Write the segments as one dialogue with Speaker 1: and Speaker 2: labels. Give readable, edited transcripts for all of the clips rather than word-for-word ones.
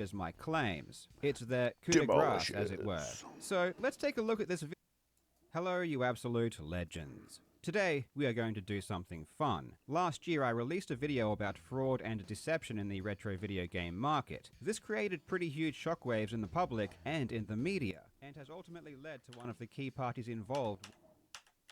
Speaker 1: is my claims. It's their coup de grace, as it were. So let's take a look at this video. Hello, you absolute legends. Today, we are going to do something fun. Last year, I released a video about fraud and deception in the retro video game market. This created pretty huge shockwaves in the public and in the media, and has ultimately led to one of the key parties involved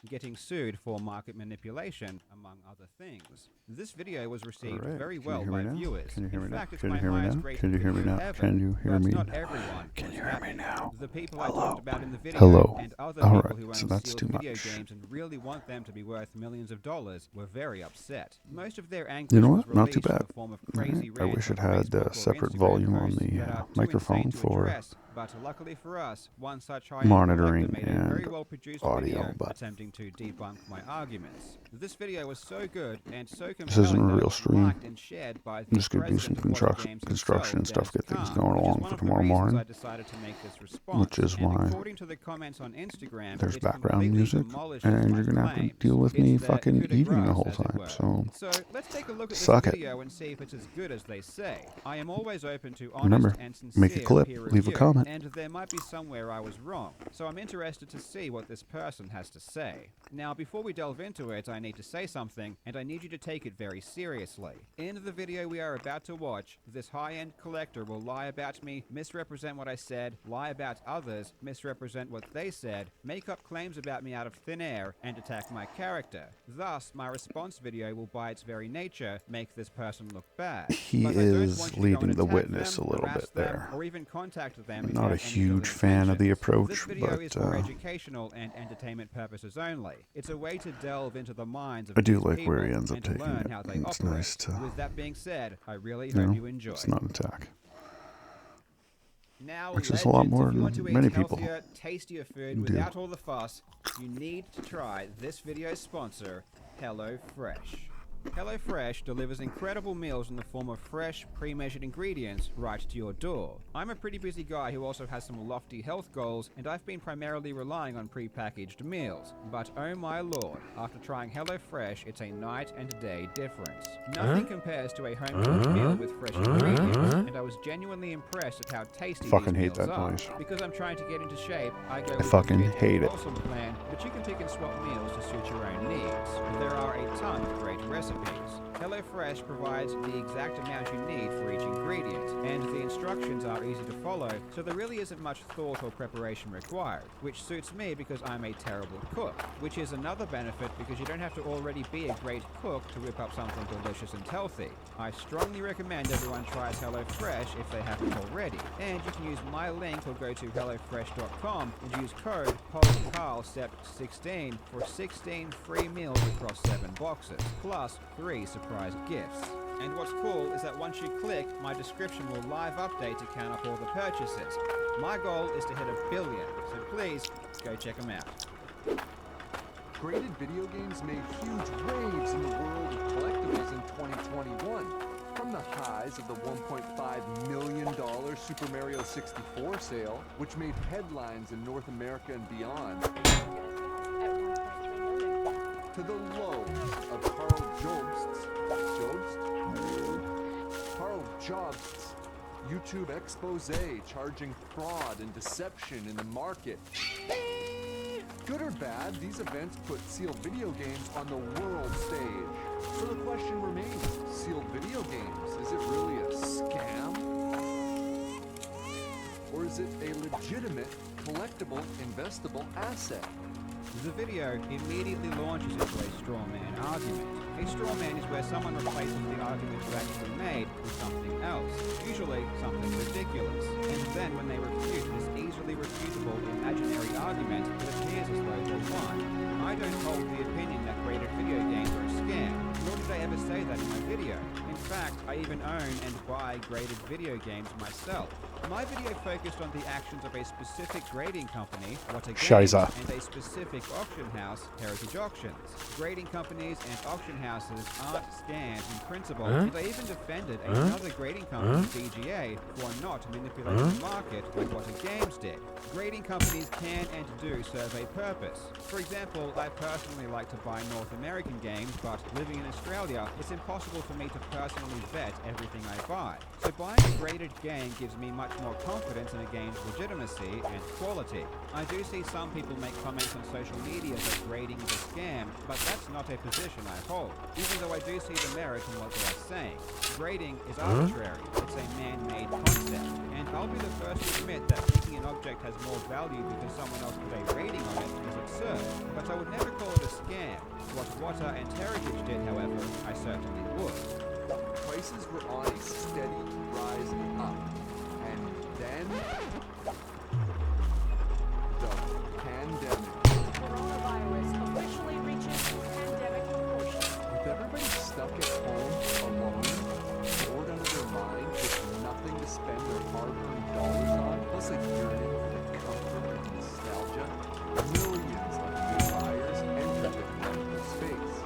Speaker 1: getting sued for market manipulation, among other things. This video was received very well by viewers. In fact, it's my highest rated video ever. Can you hear me now? Not everyone. Can you hear me now? The people I talked about in the video and other people who own sealed video games and really want them to be worth millions of dollars were very upset. Most of their anguish was released in the form of crazy rants.
Speaker 2: I wish it had a separate volume on the microphone for
Speaker 1: but luckily for us, one such
Speaker 2: monitoring
Speaker 1: made a very
Speaker 2: and
Speaker 1: well-produced
Speaker 2: audio,
Speaker 1: video
Speaker 2: but
Speaker 1: attempting to debunk my arguments. This video was so good and so compelling
Speaker 2: this isn't a real
Speaker 1: that it was
Speaker 2: stream.
Speaker 1: liked and shared by the
Speaker 2: This could be some construction stuff, get things going along for tomorrow morning, which is why there's background music, and you're gonna have to deal with me fucking eating the whole time. So
Speaker 1: let's take a look at
Speaker 2: suck
Speaker 1: this
Speaker 2: it.
Speaker 1: video and see if it's as good as they say. I am always open to honest
Speaker 2: Remember,
Speaker 1: and sincere
Speaker 2: make a clip,
Speaker 1: peer
Speaker 2: leave a
Speaker 1: review,
Speaker 2: comment.
Speaker 1: and there might be somewhere I was wrong. So I'm interested to see what this person has to say. Now, before we delve into it, I need to say something, and I need you to take it very seriously. In the video we are about to watch, this high-end collector will lie about me, misrepresent what I said, lie about others, misrepresent what they said, make up claims about me out of thin air, and attack my character. Thus, my response video will by its very nature make this person look bad.
Speaker 2: He
Speaker 1: But I don't
Speaker 2: is
Speaker 1: want you to
Speaker 2: leading
Speaker 1: go and
Speaker 2: the
Speaker 1: attack
Speaker 2: witness
Speaker 1: them,
Speaker 2: a little
Speaker 1: harass
Speaker 2: bit
Speaker 1: them,
Speaker 2: there.
Speaker 1: or even contact them if
Speaker 2: I'm
Speaker 1: you
Speaker 2: not a
Speaker 1: have any ill
Speaker 2: huge fan of the
Speaker 1: intentions.
Speaker 2: approach,
Speaker 1: This video is for
Speaker 2: but
Speaker 1: educational and entertainment purposes only. It's a way to delve into the minds of
Speaker 2: I do
Speaker 1: these
Speaker 2: like where he
Speaker 1: people
Speaker 2: ends up
Speaker 1: and to
Speaker 2: taking
Speaker 1: learn
Speaker 2: it.
Speaker 1: how they
Speaker 2: It's
Speaker 1: operate.
Speaker 2: nice to,
Speaker 1: With that being said, I really
Speaker 2: you
Speaker 1: hope
Speaker 2: know,
Speaker 1: you enjoy.
Speaker 2: it's not an attack.
Speaker 1: Now,
Speaker 2: Which is a lot
Speaker 1: legends,
Speaker 2: more
Speaker 1: if you want
Speaker 2: than
Speaker 1: to
Speaker 2: many
Speaker 1: eat
Speaker 2: people
Speaker 1: healthier, tastier food
Speaker 2: do.
Speaker 1: without all the fuss, you need to try this video's sponsor, HelloFresh. HelloFresh delivers incredible meals in the form of fresh, pre-measured ingredients right to your door. I'm a pretty busy guy who also has some lofty health goals, and I've been primarily relying on pre-packaged meals. But oh my lord, after trying HelloFresh, it's a night and day difference. Nothing compares to a home-cooked meal with fresh ingredients, and I was genuinely impressed at how tasty
Speaker 2: Fucking
Speaker 1: these
Speaker 2: hate
Speaker 1: meals
Speaker 2: that
Speaker 1: are.
Speaker 2: noise.
Speaker 1: Because I'm trying to get into shape, I go
Speaker 2: I
Speaker 1: with
Speaker 2: fucking
Speaker 1: the
Speaker 2: hate it.
Speaker 1: wholesome plan, but you can pick and swap meals to suit your own needs. There are a ton of great recipes. HelloFresh provides the exact amount you need for each ingredient, and the instructions are easy to follow, so there really isn't much thought or preparation required, which suits me because I'm a terrible cook, which is another benefit because you don't have to already be a great cook to whip up something delicious and healthy. I strongly recommend everyone tries HelloFresh if they haven't already, and you can use my link or go to HelloFresh.com and use code POLCARLSEP16 for 16 free meals across 7 boxes, plus 3 surprise gifts. And what's cool is that once you click, my description will live update to count up all the purchases. My goal is to hit 1 billion, so please go check them out.
Speaker 3: Graded video games made huge waves in the world of collectibles in 2021. From the highs of the $1.5 million Super Mario 64 sale, which made headlines in North America and beyond, to the lows of Carl Jobst's YouTube expose charging fraud and deception in the market. Good or bad, these events put sealed video games on the world stage. So the question remains, sealed video games, is it really a scam? Or is it a legitimate, collectible, investable asset?
Speaker 1: The video immediately launches into a straw man argument. A straw man is where someone replaces the argument you actually made with something else, usually something ridiculous. And then when they refute this easily refutable imaginary argument, it appears as though they won. I don't hold the opinion that graded video games are a scam, nor did I ever say that in my video. In fact, I even own and buy graded video games myself. My video focused on the actions of a specific grading company, What a Game,
Speaker 2: Shiza.
Speaker 1: and a specific auction house, Heritage Auctions. Grading companies and auction houses aren't scams in principle, and I even defended another grading company, DGA, for not manipulating the market like What a Games did. Grading companies can and do serve a purpose. For example, I personally like to buy North American games, but living in Australia, it's impossible for me to purchase personally vet everything I buy. So buying a graded game gives me much more confidence in a game's legitimacy and quality. I do see some people make comments on social media that grading is a scam, but that's not a position I hold, even though I do see the merit in what they are saying. Grading is arbitrary. It's a man-made concept, and I'll be the first to admit that thinking an object has more value because someone else put a rating on it is absurd, but I would never call it a scam. What Water and Heritage did, however, I certainly would.
Speaker 3: Prices were on a steady rise up, and then the pandemic.
Speaker 4: Coronavirus officially reaches pandemic proportions.
Speaker 3: With everybody stuck at home, alone, bored out of their mind, with nothing to spend their hard-earned dollars on, plus a yearning for the comfort and nostalgia, millions of new buyers entered the collectible space,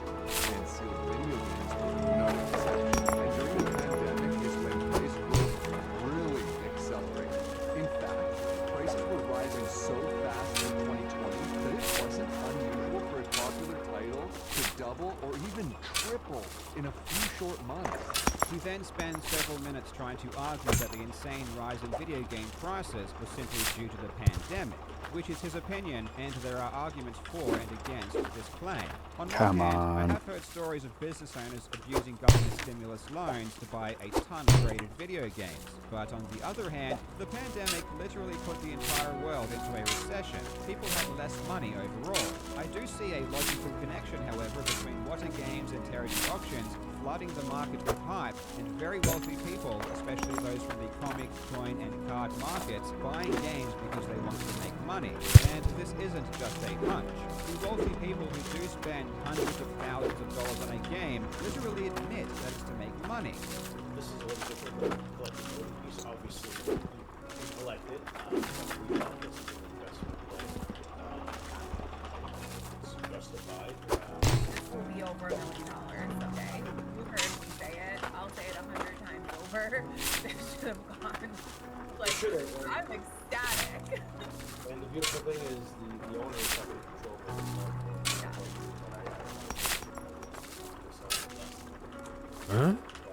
Speaker 3: and sealed video games were no exception. And during the pandemic is when price growth really accelerated. In fact, prices were rising so fast in 2020 that it wasn't unusual for a popular title to double or even triple in a few short months.
Speaker 1: He then spends several minutes trying to argue that the insane rise in video game prices was simply due to the pandemic, which is his opinion, and there are arguments for and against this claim. On one hand, I have heard stories of business owners abusing government stimulus loans to buy a ton of graded video games. But on the other hand, the pandemic literally put the entire world into a recession. People had less money overall. I do see a logical connection, however, between Water Games and Heritage auctions flooding the market with hype, and very wealthy people, especially those from the comic, coin, and card markets, buying games because they want to make money. And this isn't just a hunch. The wealthy people who do spend hundreds of thousands of dollars on a game literally admit that it's to make money.
Speaker 5: This is a little different than collecting movies. Obviously, we collect it. We thought this is an investment play. It's justified.
Speaker 4: This will be over $1 million someday. You heard me say it. I'll say it 100 times over. This should have gone. Like, I'm ecstatic.
Speaker 5: And the beautiful thing is the owner is having control over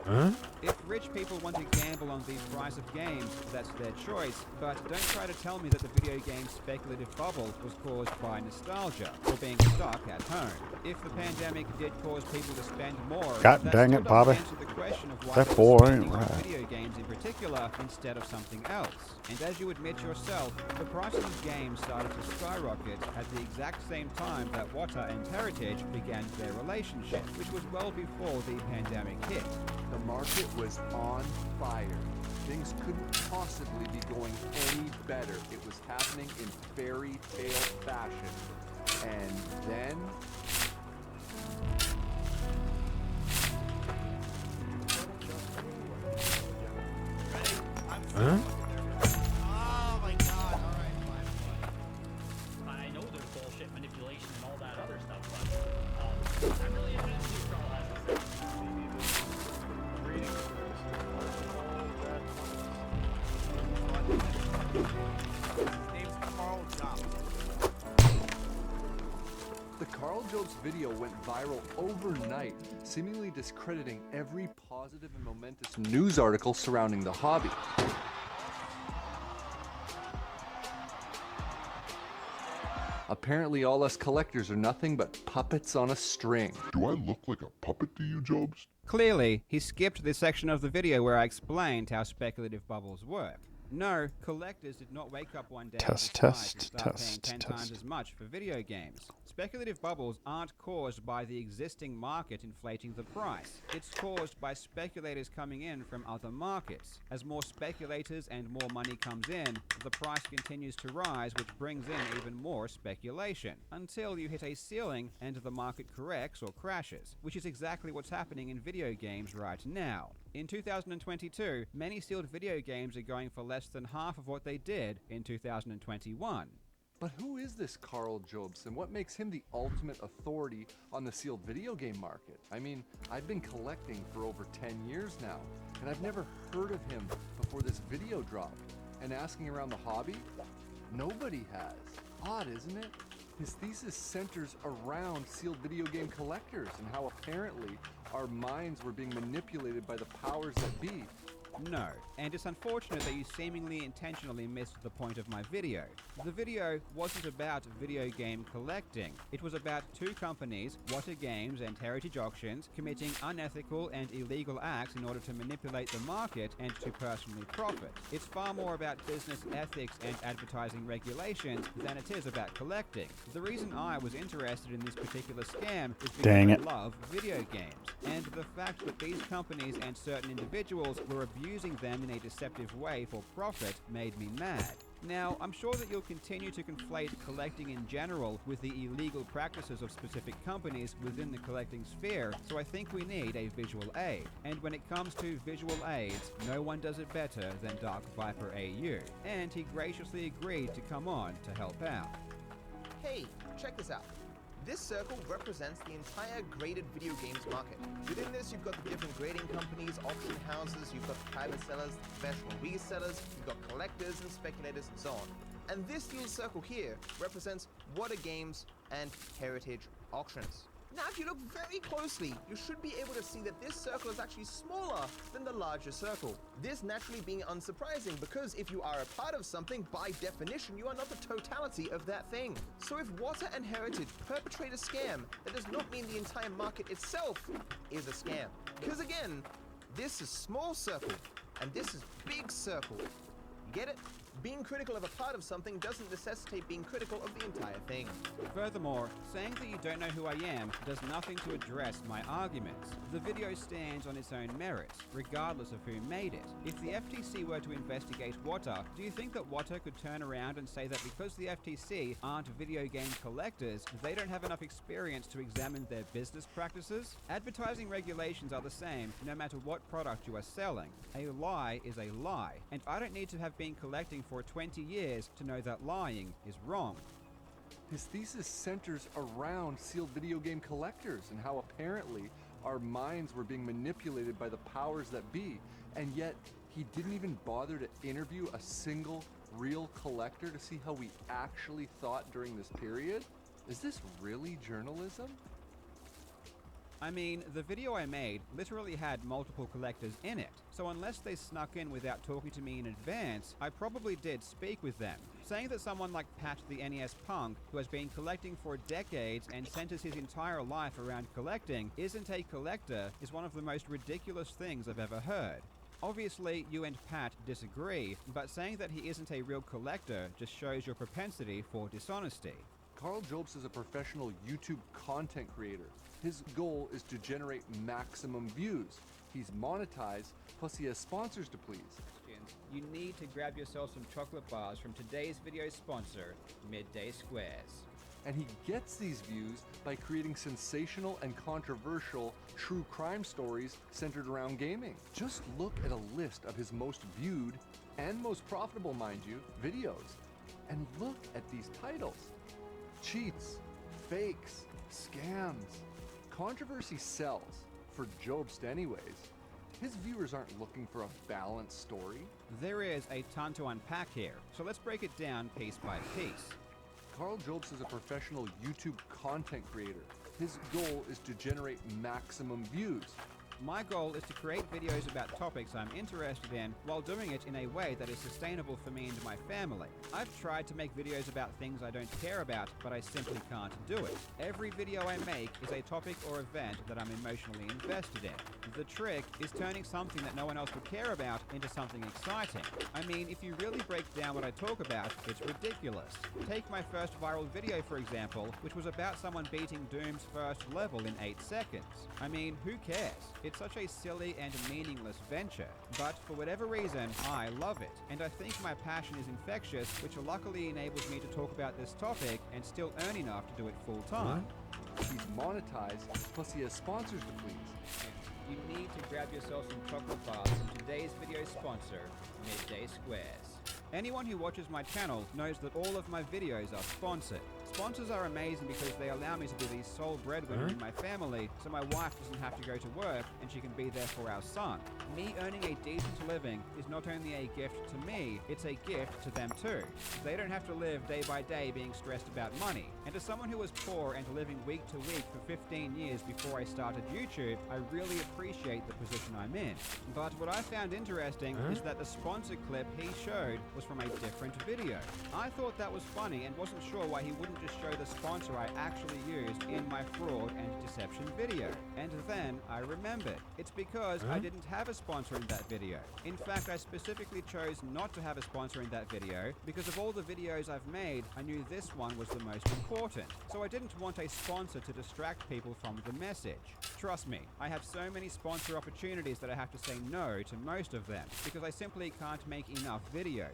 Speaker 2: Huh?
Speaker 1: If rich people want to gamble on the price of games, that's their choice, but don't try to tell me that the video game speculative bubble was caused by nostalgia or being stuck at home. If the pandemic did cause people to spend more,
Speaker 2: God
Speaker 1: that
Speaker 2: dang
Speaker 1: still
Speaker 2: it, Bobby.
Speaker 1: doesn't answer the question of why
Speaker 2: That
Speaker 1: they
Speaker 2: four
Speaker 1: were
Speaker 2: ain't
Speaker 1: spending on
Speaker 2: right.
Speaker 1: video games in particular instead of something else. And as you admit yourself, the prices of games started to skyrocket at the exact same time that Water and Heritage began their relationship, which was well before the pandemic hit.
Speaker 3: The market was on fire. Things couldn't possibly be going any better. It was happening in fairy tale fashion. And then...
Speaker 2: Huh?
Speaker 6: Oh my god, alright, fine. I know there's bullshit manipulation and all that other stuff, but I'm really interested to see what Carl has to say. His name's Carl Jobs.
Speaker 3: The Carl Jobs video went viral overnight, seemingly discrediting every positive and momentous news article surrounding the hobby. Apparently all us collectors are nothing but puppets on a string.
Speaker 7: Do I look like a puppet to you, Jobs?
Speaker 1: Clearly, he skipped the section of the video where I explained how speculative bubbles work. No, collectors did not wake up one day and decide to start paying 10 times as much for video games. Speculative bubbles aren't caused by the existing market inflating the price. It's caused by speculators coming in from other markets. As more speculators and more money comes in, the price continues to rise, which brings in even more speculation, until you hit a ceiling and the market corrects or crashes, which is exactly what's happening in video games right now. In 2022, many sealed video games are going for less than half of what they did in 2021.
Speaker 3: But who is this Carl Jobs, and what makes him the ultimate authority on the sealed video game market? I mean, I've been collecting for over 10 years now, and I've never heard of him before this video dropped. And asking around the hobby, nobody has. Odd, isn't it? His thesis centers around sealed video game collectors and how apparently our minds were being manipulated by the powers that be.
Speaker 1: No, and it's unfortunate that you seemingly intentionally missed the point of my video. The video wasn't about video game collecting. It was about two companies, Water Games and Heritage Auctions, committing unethical and illegal acts in order to manipulate the market and to personally profit. It's far more about business ethics and advertising regulations than it is about collecting. The reason I was interested in this particular scam is because I love video games, and the fact that these companies and certain individuals were abusing them in a deceptive way for profit made me mad. Now, I'm sure that you'll continue to conflate collecting in general with the illegal practices of specific companies within the collecting sphere, so I think we need a visual aid. And when it comes to visual aids, no one does it better than Dark Viper AU, and he graciously agreed to come on to help out.
Speaker 8: Hey, check this out. This circle represents the entire graded video games market. Within this, you've got the different grading companies, auction houses, you've got private sellers, professional resellers, you've got collectors and speculators and so on. And this little circle here represents Water Games and Heritage Auctions. Now, if you look very closely, you should be able to see that this circle is actually smaller than the larger circle. This naturally being unsurprising because if you are a part of something, by definition, you are not the totality of that thing. So if Water and Heritage perpetrate a scam, that does not mean the entire market itself is a scam. Because again, this is small circle and this is big circle. You get it? Being critical of a part of something doesn't necessitate being critical of the entire thing.
Speaker 1: Furthermore, saying that you don't know who I am does nothing to address my arguments. The video stands on its own merits, regardless of who made it. If the FTC were to investigate Water, do you think that Water could turn around and say that because the FTC aren't video game collectors, they don't have enough experience to examine their business practices? Advertising regulations are the same no matter what product you are selling. A lie is a lie, and I don't need to have been collecting for 20 years to know that lying is wrong.
Speaker 3: His thesis centers around sealed video game collectors and how apparently our minds were being manipulated by the powers that be, and yet he didn't even bother to interview a single real collector to see how we actually thought during this period? Is this really journalism?
Speaker 1: I mean, the video I made literally had multiple collectors in it, so unless they snuck in without talking to me in advance, I probably did speak with them. Saying that someone like Pat the NES Punk, who has been collecting for decades and centers his entire life around collecting, isn't a collector is one of the most ridiculous things I've ever heard. Obviously, you and Pat disagree, but saying that he isn't a real collector just shows your propensity for dishonesty.
Speaker 3: Carl Jobst is a professional YouTube content creator. His goal is to generate maximum views. He's monetized, plus he has sponsors to please.
Speaker 1: You need to grab yourself some chocolate bars from today's video sponsor, Midday Squares.
Speaker 3: And he gets these views by creating sensational and controversial true crime stories centered around gaming. Just look at a list of his most viewed, and most profitable, mind you, videos. And look at these titles. Cheats, fakes, scams. Controversy sells, for Jobst anyways. His viewers aren't looking for a balanced story.
Speaker 1: There is a ton to unpack here, so let's break it down piece by piece.
Speaker 3: Carl Jobst is a professional YouTube content creator. His goal is to generate maximum views.
Speaker 1: My goal is to create videos about topics I'm interested in while doing it in a way that is sustainable for me and my family. I've tried to make videos about things I don't care about, but I simply can't do it. Every video I make is a topic or event that I'm emotionally invested in. The trick is turning something that no one else would care about into something exciting. I mean, if you really break down what I talk about, it's ridiculous. Take my first viral video, for example, which was about someone beating Doom's first level in 8 seconds. I mean, who cares? It's such a silly and meaningless venture, but for whatever reason, I love it, and I think my passion is infectious, which luckily enables me to talk about this topic and still earn enough to do it full time.
Speaker 3: He's monetized, plus he has sponsors to please.
Speaker 1: You need to grab yourself some chocolate bars from today's video sponsor, Midday Squares. Anyone who watches my channel knows that all of my videos are sponsored. Sponsors are amazing because they allow me to be the sole breadwinner in my family, so my wife doesn't have to go to work and she can be there for our son. Me earning a decent living is not only a gift to me, it's a gift to them too. They don't have to live day by day being stressed about money. And as someone who was poor and living week to week for 15 years before I started YouTube, I really appreciate the position I'm in. But what I found interesting is that the sponsor clip he showed was from a different video. I thought that was funny and wasn't sure why he wouldn't just show the sponsor I actually used in my fraud and deception video. And then I remembered. It's because I didn't have a sponsor in that video. In fact, I specifically chose not to have a sponsor in that video because of all the videos I've made, I knew this one was the most important. So I didn't want a sponsor to distract people from the message. Trust me, I have so many sponsor opportunities that I have to say no to most of them because I simply can't make enough videos.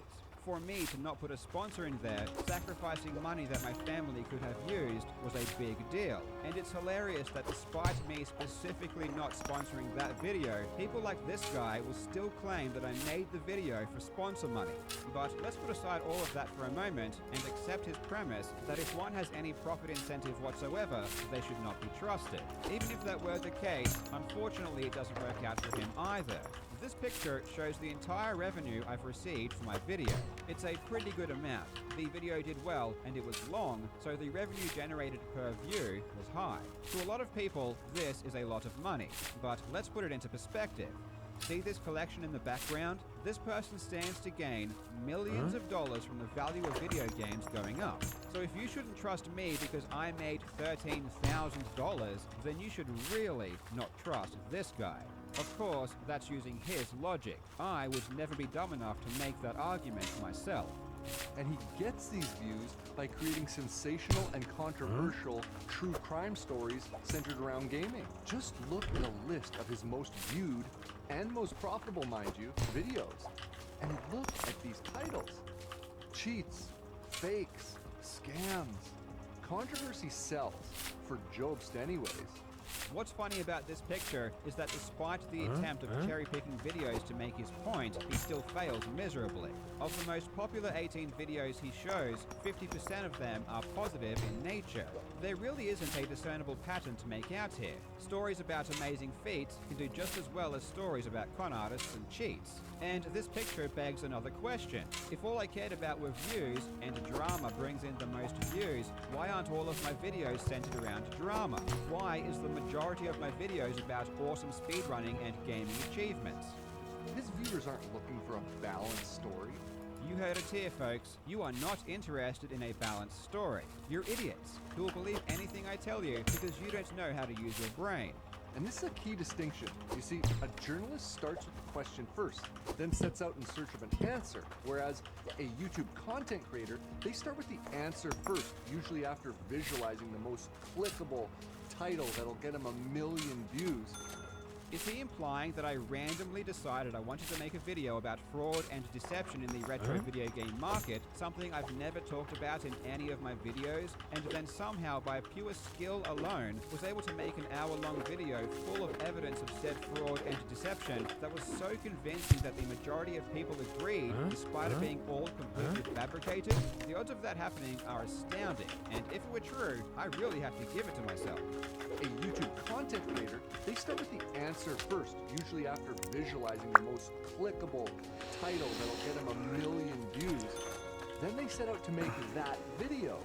Speaker 1: For me to not put a sponsor in there, sacrificing money that my family could have used was a big deal. And it's hilarious that despite me specifically not sponsoring that video, people like this guy will still claim that I made the video for sponsor money. But let's put aside all of that for a moment and accept his premise that if one has any profit incentive whatsoever, they should not be trusted. Even if that were the case, unfortunately it doesn't work out for him either. This picture shows the entire revenue I've received for my video. It's a pretty good amount. The video did well and it was long, so the revenue generated per view was high. To a lot of people, this is a lot of money, but let's put it into perspective. See this collection in the background? This person stands to gain millions of dollars from the value of video games going up. So if you shouldn't trust me because I made $13,000, then you should really not trust this guy. Of course, that's using his logic. I would never be dumb enough to make that argument myself.
Speaker 3: And he gets these views by creating sensational and controversial true crime stories centered around gaming. Just look at a list of his most viewed and most profitable, mind you, videos. And look at these titles. Cheats, fakes, scams. Controversy sells, for Jobst anyways.
Speaker 1: What's funny about this picture is that despite the attempt of cherry-picking videos to make his point, he still fails miserably. Of the most popular 18 videos he shows, 50% of them are positive in nature. There really isn't a discernible pattern to make out here. Stories about amazing feats can do just as well as stories about con artists and cheats. And this picture begs another question. If all I cared about were views, and drama brings in the most views, why aren't all of my videos centered around drama? Why is the majority of my videos about awesome speedrunning and gaming achievements?
Speaker 3: His viewers aren't looking for a balanced story.
Speaker 1: You heard it here, folks. You are not interested in a balanced story. You're idiots who will believe anything I tell you because you don't know how to use your brain.
Speaker 3: And this is a key distinction. You see, a journalist starts with the question first, then sets out in search of an answer, whereas a YouTube content creator, they start with the answer first, usually after visualizing the most clickable title that'll get them 1 million views.
Speaker 1: Is he implying that I randomly decided I wanted to make a video about fraud and deception in the retro video game market, something I've never talked about in any of my videos, and then somehow by pure skill alone was able to make an hour-long video full of evidence of said fraud and deception that was so convincing that the majority of people agreed, despite it being all completely fabricated? The odds of that happening are astounding, and if it were true, I really have to give it to myself.
Speaker 3: A YouTube content creator, they start with the answer first, usually after visualizing the most clickable title that'll get them 1 million views. Then they set out to make that video.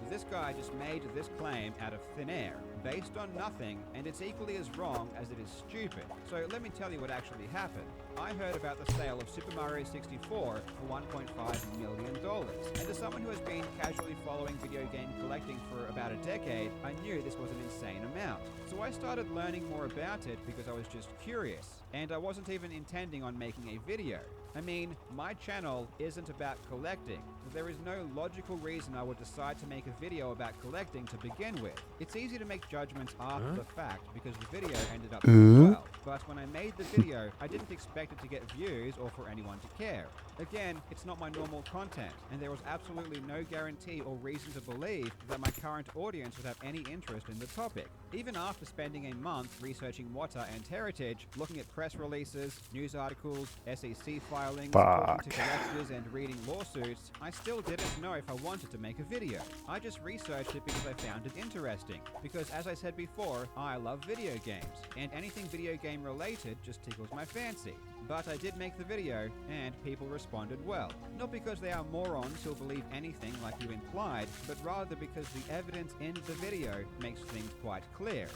Speaker 1: This guy just made this claim out of thin air, based on nothing, and it's equally as wrong as it is stupid. So let me tell you what actually happened. I heard about the sale of Super Mario 64 for $1.5 million. And as someone who has been casually following video game collecting for about a decade, I knew this was an insane amount. So I started learning more about it because I was just curious, and I wasn't even intending on making a video. I mean, my channel isn't about collecting. There is no logical reason I would decide to make a video about collecting to begin with. It's easy to make judgments after the fact because the video ended up doing well. But when I made the video, I didn't expect it to get views or for anyone to care. Again, it's not my normal content, and there was absolutely no guarantee or reason to believe that my current audience would have any interest in the topic. Even after spending a month researching water and heritage, looking at press releases, news articles, SEC filings, talking to collectors and reading lawsuits, I still didn't know if I wanted to make a video. I just researched it because I found it interesting. Because as I said before, I love video games, and anything video game related just tickles my fancy. But I did make the video, and people responded well. Not because they are morons who'll believe anything like you implied, but rather because the evidence in the video makes things quite clear.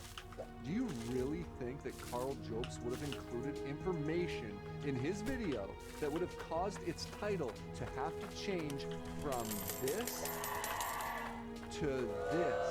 Speaker 3: Do you really think that Carl Jobst would have included information in his video that would have caused its title to have to change from this to this?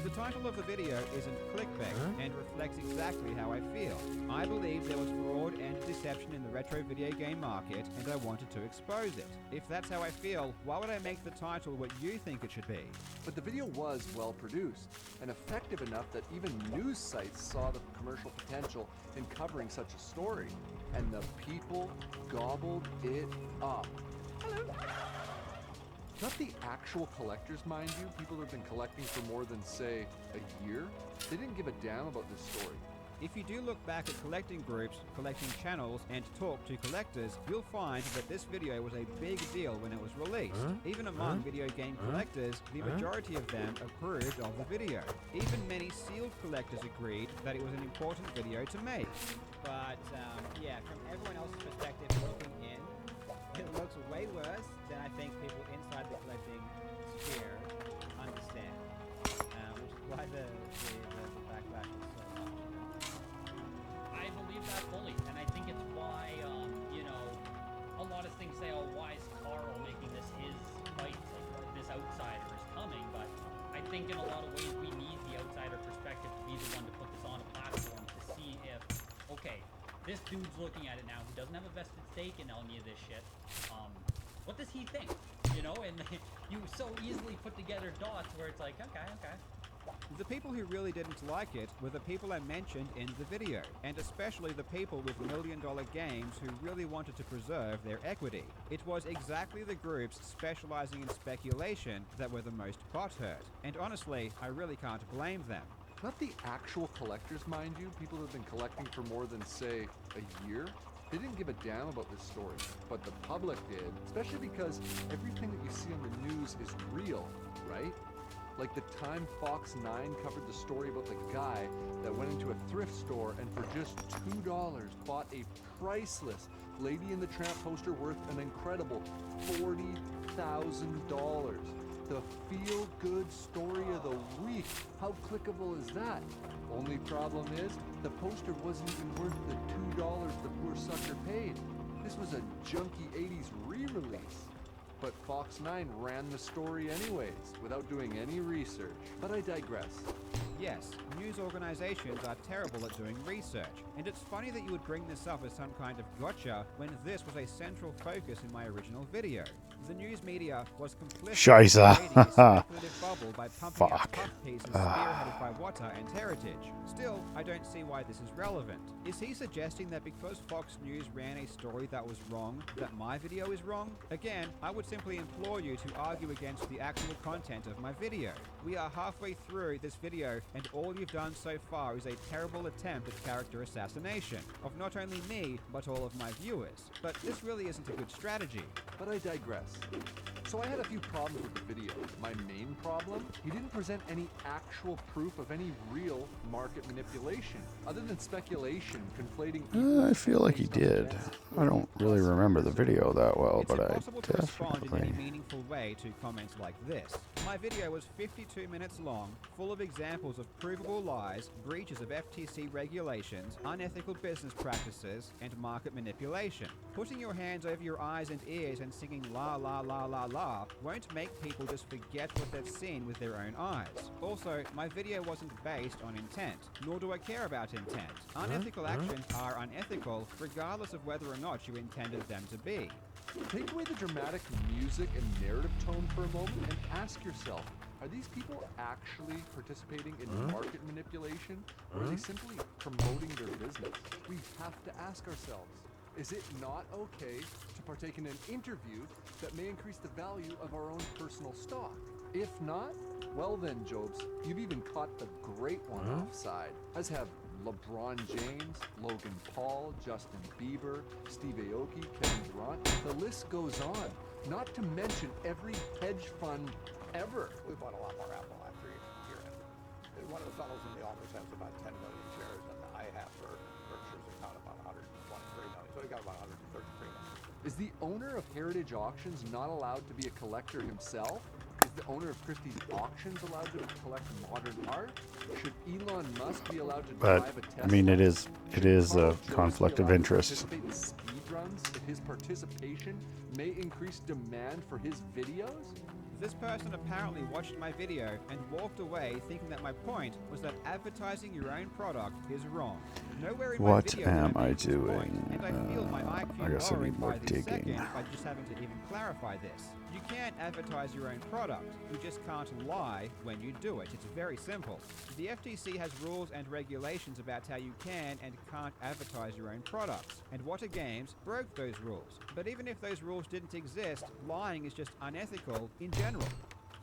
Speaker 1: The title of the video isn't clickbait and reflects exactly how I feel. I believe there was fraud and deception in the retro video game market, and I wanted to expose it. If that's how I feel, why would I make the title what you think it should be?
Speaker 3: But the video was well produced and effective enough that even news sites saw the commercial potential in covering such a story, and the people gobbled it up. Hello. Not the actual collectors, mind you, people who have been collecting for more than, say, a year. They didn't give a damn about this story.
Speaker 1: If you do look back at collecting groups, collecting channels, and talk to collectors, you'll find that this video was a big deal when it was released. Even among video game collectors, the majority of them approved of the video. Even many sealed collectors agreed that it was an important video to make. But, yeah, from everyone else's perspective looking in, it looks way worse than I think people inside the collecting sphere understand. Which is why the backlash is so much.
Speaker 6: I believe that fully, and I think it's why, you know, a lot of things say, oh, why is Carl making this his fight? This outsider is coming, but I think in a lot of ways we need the outsider perspective to be the one to put this on a platform to see if, okay, this dude's looking at it now who doesn't have a vested stake in any of this shit. What does he think? You know, and you so easily put together dots where it's like, okay.
Speaker 1: The people who really didn't like it were the people I mentioned in the video, and especially the people with million-dollar games who really wanted to preserve their equity. It was exactly the groups specializing in speculation that were the most butthurt, and honestly, I really can't blame them.
Speaker 3: Not the actual collectors, mind you, people who have been collecting for more than, say, a year. They didn't give a damn about this story, but the public did, especially because everything that you see on the news is real, right? Like the time Fox 9 covered the story about the guy that went into a thrift store and for just $2 bought a priceless Lady in the Tramp poster worth an incredible $40,000. The feel-good story of the week. How clickable is that? Only problem is, the poster wasn't even worth the $2 the poor sucker paid. This was a junky 80s re-release. But Fox 9 ran the story anyways, without doing any research. But I digress.
Speaker 1: Yes, news organizations are terrible at doing research, and it's funny that you would bring this up as some kind of gotcha when this was a central focus in my original video. The news media was complicit in creating a speculative bubble by pumping out puff pieces spearheaded by water and heritage. Still, I don't see why this is relevant. Is he suggesting that because Fox News ran a story that was wrong, that my video is wrong? Again, I would simply implore you to argue against the actual content of my video. We are halfway through this video, and all you've done so far is a terrible attempt at character assassination of not only me, but all of my viewers. But this really isn't a good strategy.
Speaker 3: But I digress. So I had a few problems with the video. My main problem? He didn't present any actual proof of any real market manipulation, other than speculation, conflating...
Speaker 2: I feel like he did. I don't really remember the video that well, but I
Speaker 1: It's impossible to respond in any
Speaker 2: definitely...
Speaker 1: meaningful way to comments like this. My video was 52 minutes long, full of examples of provable lies, breaches of FTC regulations, unethical business practices, and market manipulation. Putting your hands over your eyes and ears and singing la la la la la won't make people just forget what they've seen with their own eyes. Also, my video wasn't based on intent, nor do I care about intent. Unethical actions are unethical, regardless of whether or not you intended them to be.
Speaker 3: Take away the dramatic music and narrative tone for a moment and ask yourself, are these people actually participating in market manipulation, or are they simply promoting their business? We have to ask ourselves. Is it not okay to partake in an interview that may increase the value of our own personal stock? If not, well then, Jobs, you've even caught the great one offside, as have LeBron James, Logan Paul, Justin Bieber, Steve Aoki, Kevin Durant. The list goes on. Not to mention every hedge fund ever.
Speaker 9: We bought a lot more Apple after year-end. One of the fellows in the office has about 10 million shares, and I have for Berkshire's account about 123 million. So he got about 133 million.
Speaker 3: Is the owner of Heritage Auctions not allowed to be a collector himself? Is the owner of Christie's Auctions allowed to collect modern art? Should Elon Musk be allowed to drive a Tesla?
Speaker 2: I mean, it is a conflict of interest.
Speaker 3: Participate in speed runs if his participation may increase demand for his videos?
Speaker 1: This person apparently watched my video and walked away thinking that my point was that advertising your own product is wrong. Nowhere in my
Speaker 2: What
Speaker 1: video
Speaker 2: am
Speaker 1: did
Speaker 2: I
Speaker 1: make this point,
Speaker 2: doing?
Speaker 1: and I feel my IQ
Speaker 2: I guess I
Speaker 1: lowering
Speaker 2: need more
Speaker 1: by the
Speaker 2: digging.
Speaker 1: second by just having to even clarify this. You can't advertise your own product. You just can't lie when you do it. It's very simple. The FTC has rules and regulations about how you can and can't advertise your own products, and Whatta Games broke those rules. But even if those rules didn't exist, lying is just unethical in general.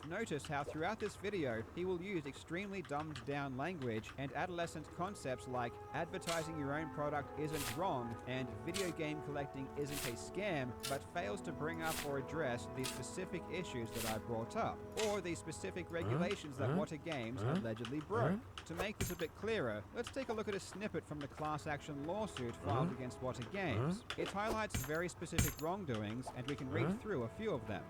Speaker 1: Notice how throughout this video, he will use extremely dumbed down language and adolescent concepts like advertising your own product isn't wrong and video game collecting isn't a scam, but fails to bring up or address the specific issues that I brought up, or the specific regulations that Whatta Games allegedly broke. To make this a bit clearer, let's take a look at a snippet from the class action lawsuit filed against Whatta Games. It highlights very specific wrongdoings, and we can read through a few of them.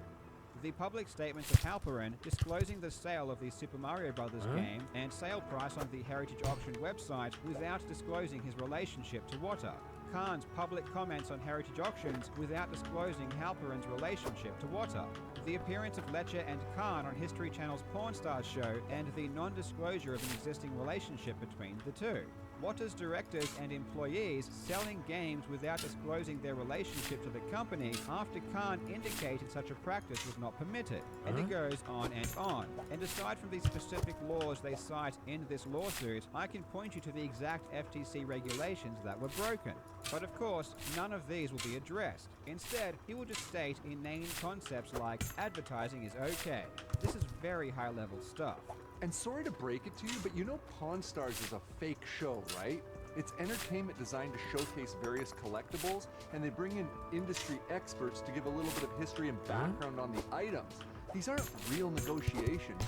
Speaker 1: The public statements of Halperin disclosing the sale of the Super Mario Bros. Game and sale price on the Heritage Auction website without disclosing his relationship to Whatta. Khan's public comments on Heritage Auctions without disclosing Halperin's relationship to Whatta. The appearance of Lecter and Khan on History Channel's Porn Stars show and the non-disclosure of an existing relationship between the two. Whatta's directors and employees selling games without disclosing their relationship to the company after Khan indicated such a practice was not permitted. And it goes on and on. And aside from the specific laws they cite in this lawsuit, I can point you to the exact FTC regulations that were broken. But of course, none of these will be addressed. Instead, he will just state inane concepts like advertising is okay. This is very high-level stuff.
Speaker 3: And sorry to break it to you, but you know Pawn Stars is a fake show, right? It's entertainment designed to showcase various collectibles, and they bring in industry experts to give a little bit of history and background on the items. These aren't real negotiations.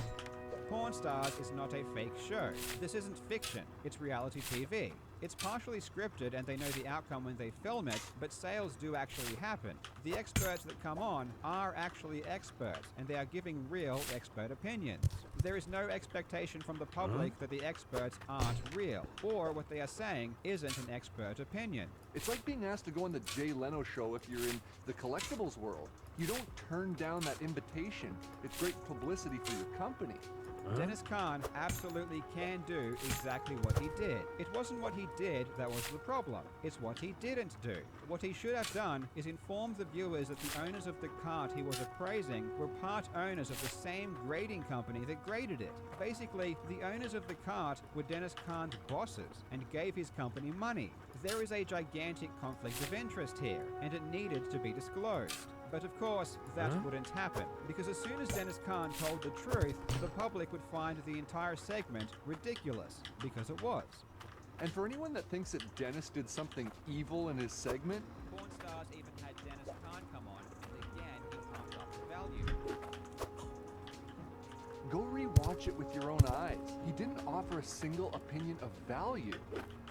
Speaker 1: Pawn Stars is not a fake show. This isn't fiction, it's reality TV. It's partially scripted and they know the outcome when they film it, but sales do actually happen. The experts that come on are actually experts, and they are giving real expert opinions. There is no expectation from the public that the experts aren't real, or what they are saying isn't an expert opinion.
Speaker 3: It's like being asked to go on the Jay Leno show if you're in the collectibles world. You don't turn down that invitation. It's great publicity for your company.
Speaker 1: Dennis Khan absolutely can do exactly what he did. It wasn't what he did that was the problem. It's what he didn't do. What he should have done is inform the viewers that the owners of the cart he was appraising were part owners of the same grading company that graded it. Basically, the owners of the cart were Dennis Khan's bosses and gave his company money. There is a gigantic conflict of interest here, and it needed to be disclosed. But of course, that wouldn't happen, because as soon as Dennis Khan told the truth, the public would find the entire segment ridiculous, because it was.
Speaker 3: And for anyone that thinks that Dennis did something evil in his segment,
Speaker 1: Porn Stars even had Dennis Khan come on, and again, he pumped up the value.
Speaker 3: go rewatch it with your own eyes. He didn't offer a single opinion of value.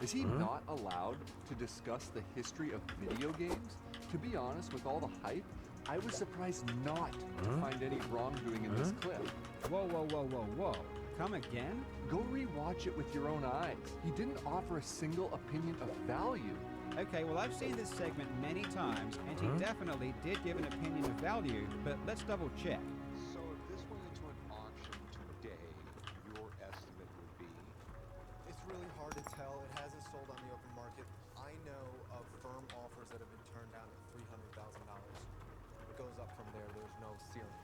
Speaker 3: Is he not allowed to discuss the history of video games? To be honest, with all the hype, I was surprised not to find any wrongdoing in this clip.
Speaker 1: Whoa, whoa, whoa, whoa, whoa. Come again?
Speaker 3: Go rewatch it with your own eyes. He didn't offer a single opinion of value.
Speaker 1: Okay, well, I've seen this segment many times, and he definitely did give an opinion of value, but let's double check.
Speaker 10: So if this went into an auction today, your estimate would be?
Speaker 11: It's really hard to tell. It hasn't sold on the open market. I know of firm offers that have been turned down at $300,000. It goes up from there. There's no ceiling.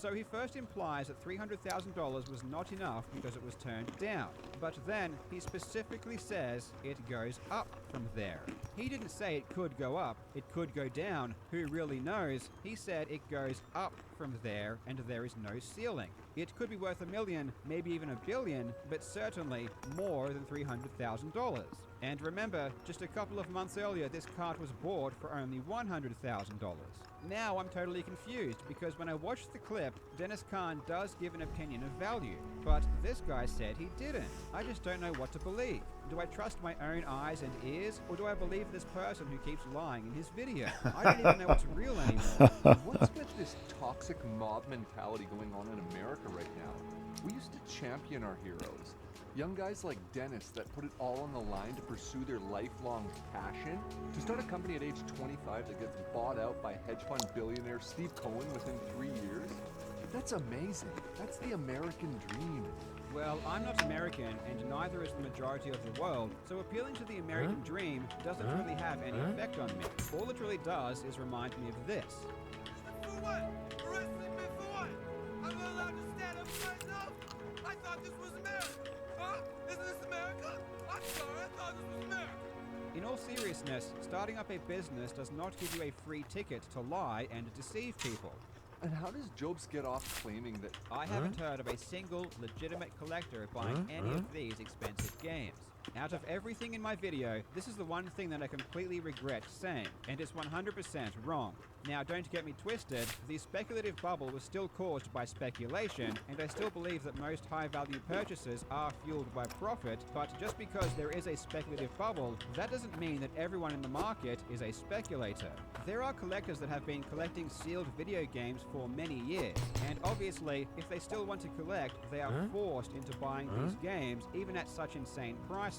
Speaker 1: So he first implies that $300,000 was not enough because it was turned down. But then he specifically says it goes up from there. He didn't say it could go up, it could go down, who really knows? He said it goes up from there and there is no ceiling. It could be worth $1 million, maybe even $1 billion, but certainly more than $300,000. And remember, just a couple of months earlier, this cart was bought for only $100,000. Now I'm totally confused, because when I watched the clip, Dennis Kahn does give an opinion of value, but this guy said he didn't. I just don't know what to believe. Do I trust my own eyes and ears, or do I believe this person who keeps lying in his video? I don't even know what's real anymore.
Speaker 3: What's with this toxic mob mentality going on in America right now? We used to champion our heroes. Young guys like Dennis that put it all on the line to pursue their lifelong passion. To start a company at age 25 that gets bought out by hedge fund billionaire Steve Cohen within 3 years? That's amazing. That's the American dream.
Speaker 1: Well, I'm not American, and neither is the majority of the world, so appealing to the American dream doesn't really have any effect on me. All it really does is remind me of this.
Speaker 12: For what? Arresting me for what? I'm not allowed to stand up for myself? I thought this was America. Huh? Isn't this America? I'm sorry, I thought this was America.
Speaker 1: In all seriousness, starting up a business does not give you a free ticket to lie and deceive people.
Speaker 3: And how does Jobs get off claiming that...
Speaker 1: I haven't heard of a single legitimate collector buying any of these expensive games. Out of everything in my video, this is the one thing that I completely regret saying, and it's 100% wrong. Now, don't get me twisted, the speculative bubble was still caused by speculation, and I still believe that most high-value purchases are fueled by profit, but just because there is a speculative bubble, that doesn't mean that everyone in the market is a speculator. There are collectors that have been collecting sealed video games for many years, and obviously, if they still want to collect, they are forced into buying these games, even at such insane prices.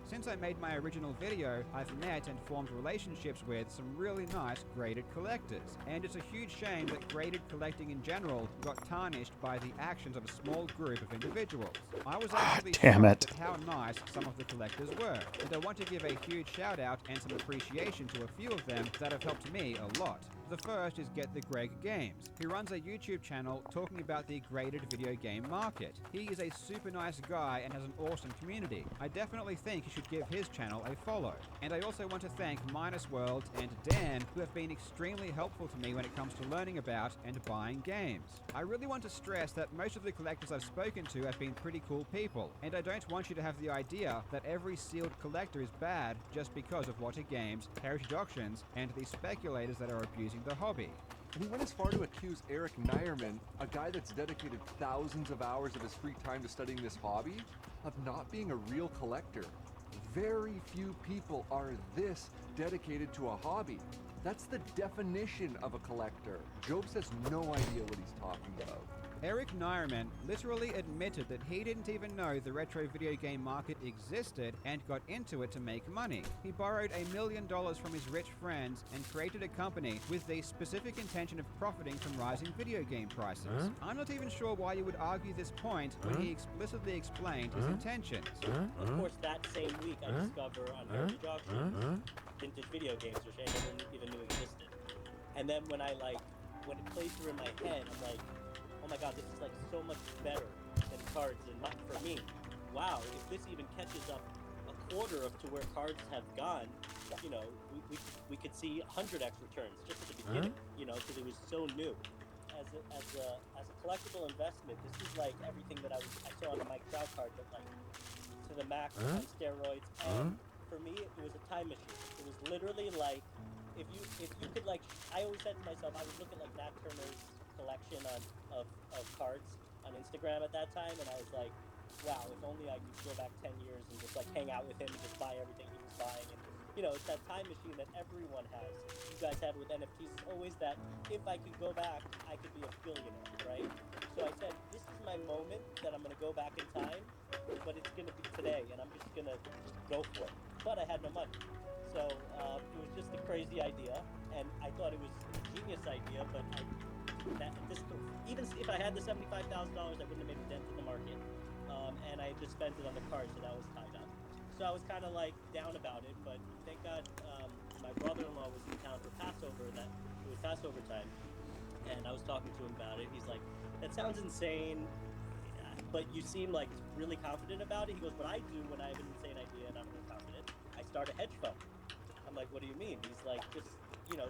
Speaker 1: Since I made my original video, I've met and formed relationships with some really nice graded collectors, and it's a huge shame that graded collecting in general got tarnished by the actions of a small group of individuals. I was actually shocked at how nice some of the collectors were, and I want to give a huge shout out and some appreciation to a few of them that have helped me a lot. The first is Get the Greg Games, who runs a YouTube channel talking about the graded video game market. He is a super nice guy and has an awesome community. I definitely think you should give his channel a follow. And I also want to thank Minus World and Dan, who have been extremely helpful to me when it comes to learning about and buying games. I really want to stress that most of the collectors I've spoken to have been pretty cool people, and I don't want you to have the idea that every sealed collector is bad just because of What Are Games, Heritage Auctions, and the speculators that are abusing the hobby.
Speaker 3: And he went as far to accuse Eric Nierman, a guy that's dedicated thousands of hours of his free time to studying this hobby, of not being a real collector. Very few people are this dedicated to a hobby. That's the definition of a collector. Jobs has no idea what he's talking about.
Speaker 1: Eric Nierman literally admitted that he didn't even know the retro video game market existed and got into it to make money. He borrowed $1 million from his rich friends and created a company with the specific intention of profiting from rising video game prices. I'm not even sure why you would argue this point when he explicitly explained his intentions.
Speaker 5: Of course, that same week I discover on Heritage Auctions vintage video games, which I never even knew existed. And then when when it plays through in my head, I'm like, oh my god, this is like so much better than cards, and not for me. Wow, if this even catches up a quarter of to where cards have gone, you know, we could see 100x returns just at the beginning, you know, because it was so new. As a collectible investment, this is like everything that I saw on the Mike Trout card, but like to the max on steroids. And for me, it was a time machine. It was literally like if you could like, I always said to myself, I would look at like Nat Turner's collection of cards on Instagram at that time, and I was like, wow, if only I could go back 10 years and just like hang out with him and just buy everything he was buying. And you know, it's that time machine that everyone has. You guys have with NFTs. It's always that if I could go back, I could be a billionaire, right? So I said, this is my moment that I'm gonna go back in time, but it's gonna be today, and I'm just gonna go for it. But I had no money, so it was just a crazy idea, and I thought it was a genius idea, but even if I had the $75,000, I wouldn't have made a dent in the market, and I had just spent it on the cards, so that was tied up. So I was kind of like down about it, but thank God my brother-in-law was in town for Passover. It was Passover time, And I was talking to him about it. He's like, that sounds insane, but you seem like really confident about it. He goes, what I do when I have an insane idea and I'm really confident, I start a hedge fund. I'm like, what do you mean? He's like, just,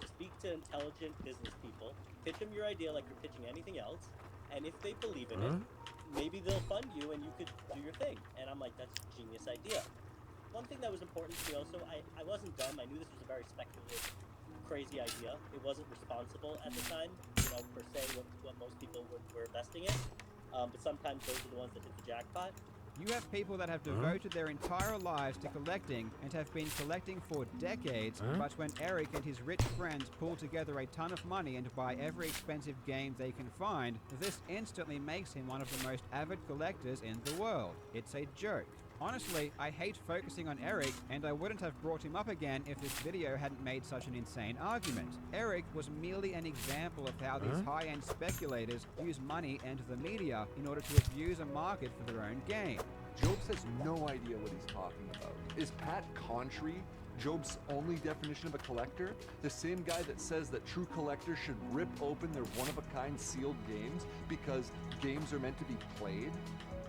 Speaker 5: speak to intelligent business people, pitch them your idea like you're pitching anything else, and if they believe in it, maybe they'll fund you and you could do your thing. And I'm like, that's a genius idea. One thing that was important to me also, I wasn't dumb. I knew this was a very speculative, crazy idea. It wasn't responsible at the time, per se, what most people were investing in. But sometimes those are the ones that hit the jackpot.
Speaker 1: You have people that have devoted their entire lives to collecting and have been collecting for decades, but when Eric and his rich friends pull together a ton of money and buy every expensive game they can find, this instantly makes him one of the most avid collectors in the world. It's a joke. Honestly, I hate focusing on Eric, and I wouldn't have brought him up again if this video hadn't made such an insane argument. Eric was merely an example of how these high-end speculators use money and the media in order to abuse a market for their own gain.
Speaker 3: Jobs has no idea what he's talking about. Is Pat Contry Job's only definition of a collector? The same guy that says that true collectors should rip open their one-of-a-kind sealed games because games are meant to be played?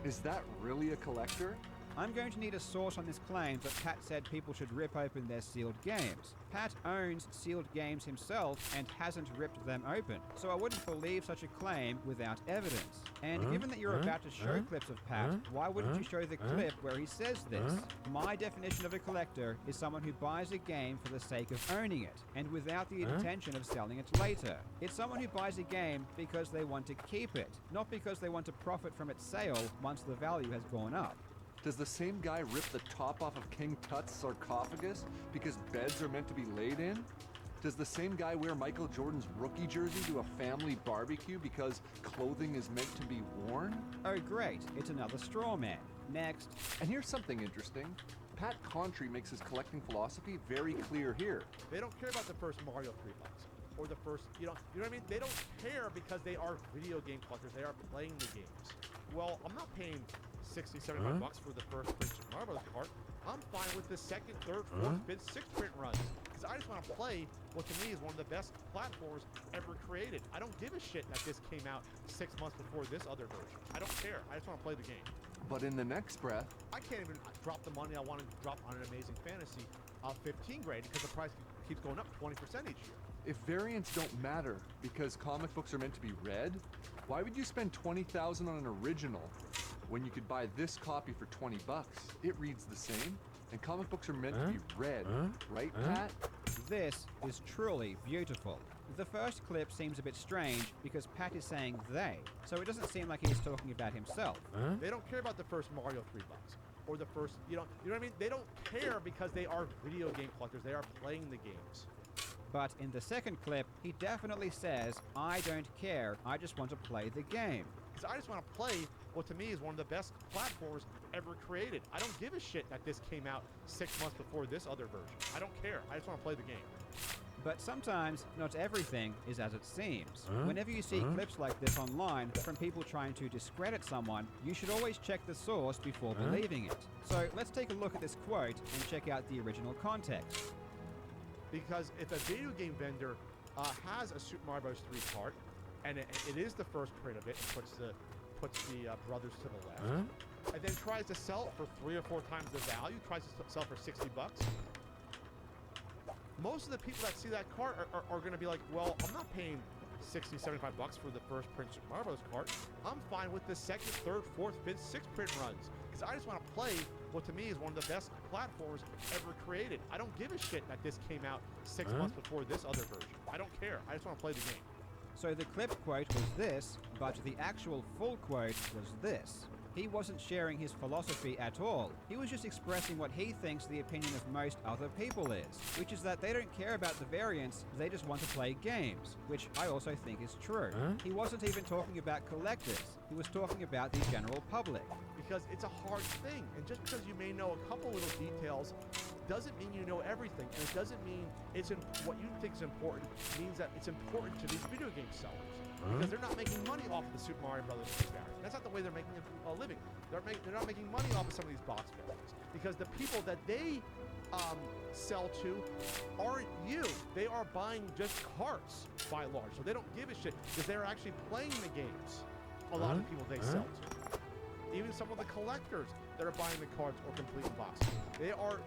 Speaker 3: Is that really a collector?
Speaker 1: I'm going to need a source on this claim that Pat said people should rip open their sealed games. Pat owns sealed games himself and hasn't ripped them open, so I wouldn't believe such a claim without evidence. And given that you're about to show clips of Pat, why wouldn't you show the clip where he says this? My definition of a collector is someone who buys a game for the sake of owning it, and without the intention of selling it later. It's someone who buys a game because they want to keep it, not because they want to profit from its sale once the value has gone up.
Speaker 3: Does the same guy rip the top off of King Tut's sarcophagus because beds are meant to be laid in? Does the same guy wear Michael Jordan's rookie jersey to a family barbecue because clothing is meant to be worn?
Speaker 1: Oh great, it's another straw man. Next.
Speaker 3: And here's something interesting. Pat Contry makes his collecting philosophy very clear here.
Speaker 9: They don't care about the first Mario 3 bucks or the first, you know what I mean? They don't care because they are video game collectors. They are playing the games. Well, I'm not paying 60, 75 bucks for the first Prince Mario cart. I'm fine with the second, third, fourth, fifth, sixth print runs. Because I just want to play what to me is one of the best platforms ever created. I don't give a shit that this came out 6 months before this other version. I don't care. I just want to play the game.
Speaker 3: But in the next breath,
Speaker 9: I can't even drop the money I want to drop on an Amazing Fantasy 15 grade because the price keeps going up 20% each year.
Speaker 3: if variants don't matter because comic books are meant to be read, why would you spend $20,000 on an original when you could buy this copy for $20? It reads the same, and comic books are meant to be read, right, Pat?
Speaker 1: This is truly beautiful. The first clip seems a bit strange because Pat is saying they, so it doesn't seem like he's talking about himself.
Speaker 9: They don't care about the first Mario 3 bucks or the first, you know what I mean? They don't care because they are video game collectors. They are playing the games.
Speaker 1: But in the second clip, he definitely says, I don't care, I just want to play the game.
Speaker 9: Because I just want to play what to me is one of the best platforms ever created. I don't give a shit that this came out 6 months before this other version. I don't care. I just want to play the game.
Speaker 1: But sometimes, not everything is as it seems. Whenever you see clips like this online from people trying to discredit someone, you should always check the source before believing it. So let's take a look at this quote and check out the original context.
Speaker 9: Because if a video game vendor has a Super Mario Bros. 3 cart, and it is the first print of it, and puts the brothers to the left, and then tries to sell it for 3 or 4 times the value, tries to sell it for 60 bucks, most of the people that see that cart are going to be like, well, I'm not paying 60, 75 bucks for the first print Super Mario Bros. Cart. I'm fine with the second, third, fourth, fifth, sixth print runs. Because I just want to play what to me is one of the best platforms ever created. I don't give a shit that this came out 6 months before this other version. I don't care. I just want to play the game.
Speaker 1: So the clip quote was this, but the actual full quote was this. He wasn't sharing his philosophy at all. He was just expressing what he thinks the opinion of most other people is, which is that they don't care about the variants, they just want to play games, which I also think is true. He wasn't even talking about collectors, he was talking about the general public.
Speaker 9: Because it's a hard thing, and just because you may know a couple little details doesn't mean you know everything, and it doesn't mean what you think is important means that it's important to these video game sellers. Because they're not making money off of the Super Mario Brothers variants. That's not the way they're making a living. They're not making money off of some of these box variants. Because the people that they sell to aren't you. They are buying just carts by and large. So they don't give a shit because they're actually playing the games. A lot of the people they sell to. Even some of the collectors that are buying the cards or completing boxes. They are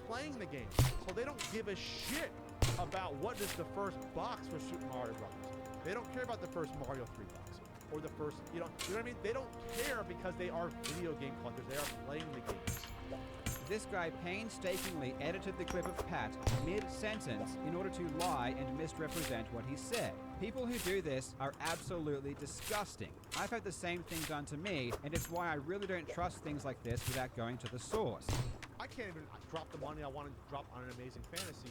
Speaker 9: playing the game. So they don't give a shit about what is the first box for Super Mario Brothers. They don't care about the first Mario 3 box or the first, you know what I mean? They don't care because they are video game collectors. They are playing the games.
Speaker 1: This guy painstakingly edited the clip of Pat mid-sentence in order to lie and misrepresent what he said. People who do this are absolutely disgusting. I've had the same thing done to me, and it's why I really don't trust things like this without going to the source.
Speaker 9: I can't even drop the money I want to drop on an Amazing Fantasy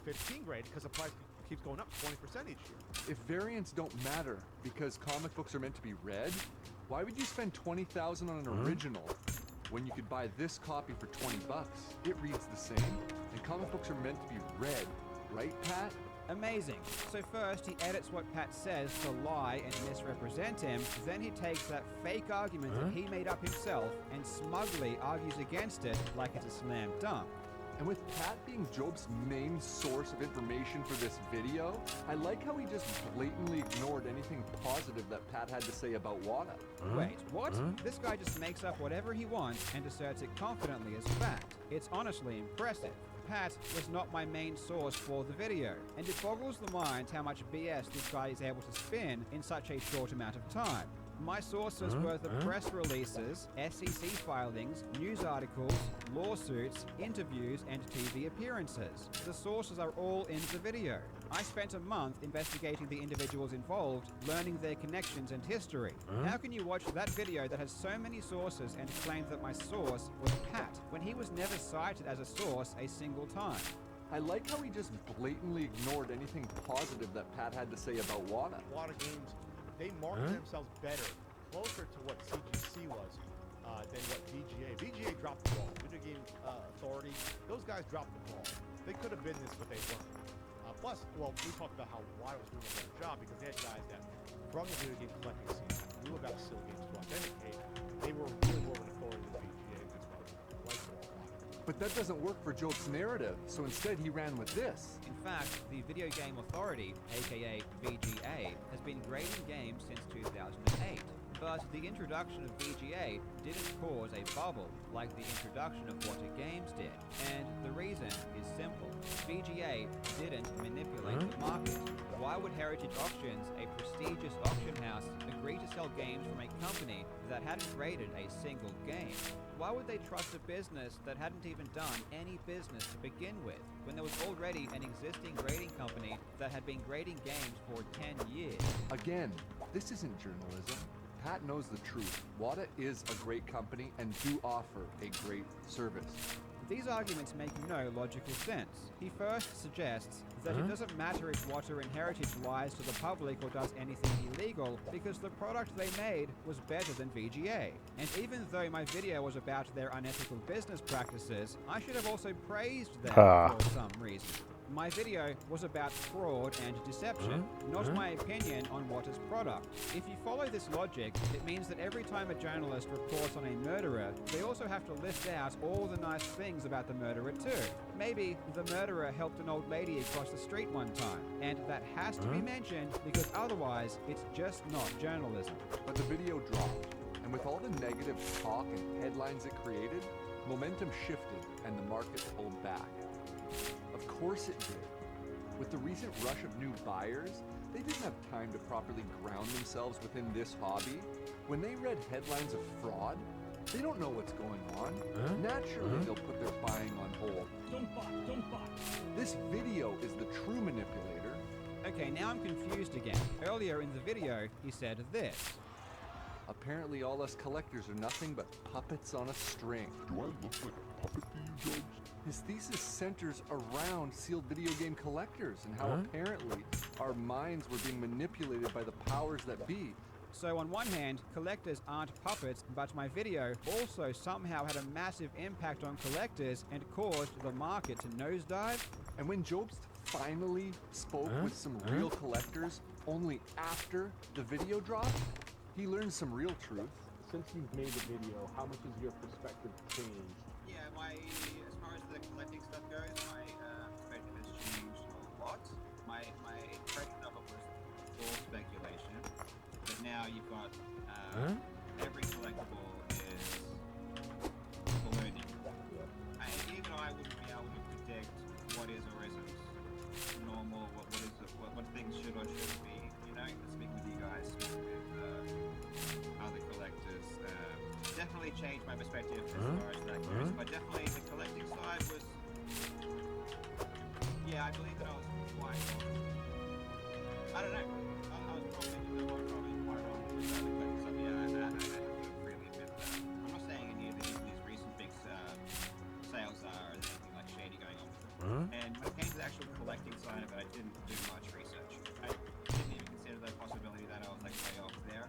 Speaker 9: 15 grade because the price keeps going up 20% each year.
Speaker 3: If variants don't matter because comic books are meant to be read, why would you spend $20,000 on an original when you could buy this copy for $20? It reads the same, and comic books are meant to be read, right, Pat?
Speaker 1: Amazing. So first he edits what Pat says to lie and misrepresent him, then he takes that fake argument that he made up himself and smugly argues against it like it's a slam dunk.
Speaker 3: And with Pat being Job's main source of information for this video, I like how he just blatantly ignored anything positive that Pat had to say about Wada.
Speaker 1: Wait, what? This guy just makes up whatever he wants and asserts it confidently as fact. It's honestly impressive. Pat was not my main source for the video, and it boggles the mind how much BS this guy is able to spin in such a short amount of time. My sources were the press releases, SEC filings, news articles, lawsuits, interviews, and TV appearances. The sources are all in the video. I spent a month investigating the individuals involved, learning their connections and history. How can you watch that video that has so many sources and claim that my source was Pat, when he was never cited as a source a single time?
Speaker 3: I like how he just blatantly ignored anything positive that Pat had to say about Wada.
Speaker 9: Wada Games, they market themselves better, closer to what CGC was than what VGA. VGA dropped the ball. Video Game Authority, those guys dropped the ball. They could have been this, but they weren't. Plus, well, we talked about how Wada was doing a better job because they had guys that, from the video game collecting scene, knew about still games to authenticate. They were really more of an authority than VGA, and that's why we liked it a lot.
Speaker 3: But that doesn't work for Job's narrative, so instead he ran with this.
Speaker 1: In fact, the Video Game Authority, aka VGA, has been grading games since 2008. But the introduction of VGA didn't cause a bubble like the introduction of What A Games did. And the reason is simple. VGA didn't manipulate the market. Why would Heritage Auctions, a prestigious auction house, agree to sell games from a company that hadn't graded a single game? Why would they trust a business that hadn't even done any business to begin with, when there was already an existing grading company that had been grading games for 10 years?
Speaker 3: Again, this isn't journalism. Pat knows the truth. Wada is a great company and do offer a great service.
Speaker 1: These arguments make no logical sense. He first suggests that it doesn't matter if Wada and Heritage lies to the public or does anything illegal because the product they made was better than VGA. And even though my video was about their unethical business practices, I should have also praised them for some reason. My video was about fraud and deception, not my opinion on Wada's product. If you follow this logic, it means that every time a journalist reports on a murderer, they also have to list out all the nice things about the murderer too. Maybe the murderer helped an old lady across the street one time, and that has to be mentioned because otherwise it's just not journalism.
Speaker 3: But the video dropped, and with all the negative talk and headlines it created, momentum shifted and the market pulled back. Of course it did. With the recent rush of new buyers, they didn't have time to properly ground themselves within this hobby. When they read headlines of fraud, they don't know what's going on. Naturally, they'll put their buying on hold.
Speaker 6: Don't buy.
Speaker 3: This video is the true manipulator.
Speaker 1: Okay, now I'm confused again. Earlier in the video, he said this.
Speaker 3: Apparently all us collectors are nothing but puppets on a string.
Speaker 7: Do I look like a puppet to you, Jobs?
Speaker 3: His thesis centers around sealed video game collectors and how apparently our minds were being manipulated by the powers that be.
Speaker 1: So on one hand, collectors aren't puppets, but my video also somehow had a massive impact on collectors and caused the market to nosedive.
Speaker 3: And when Jobst finally spoke with some real collectors only after the video dropped, he learned some real truth.
Speaker 13: Since you've made the video, how much has your perspective changed?
Speaker 1: Yeah, as far as the collecting stuff goes, my perspective has changed a lot. My impression of it was all speculation, but now you've got every collectible is ballooning. Even I wouldn't be able to predict what is or isn't normal, what things should or shouldn't be. You know, speaking with you guys, speaking with other collectors, definitely changed my perspective as far as that goes. But definitely the collecting side was, yeah, I believe that I was quite wrong. I don't know. I was probably quite wrong with the collecting stuff. Yeah, I freely admit that. I'm not saying any of these recent big sales are anything like shady going on with them. And when it came to the actual collecting side of it, I didn't do much research. I didn't even consider the possibility that I was like way off there.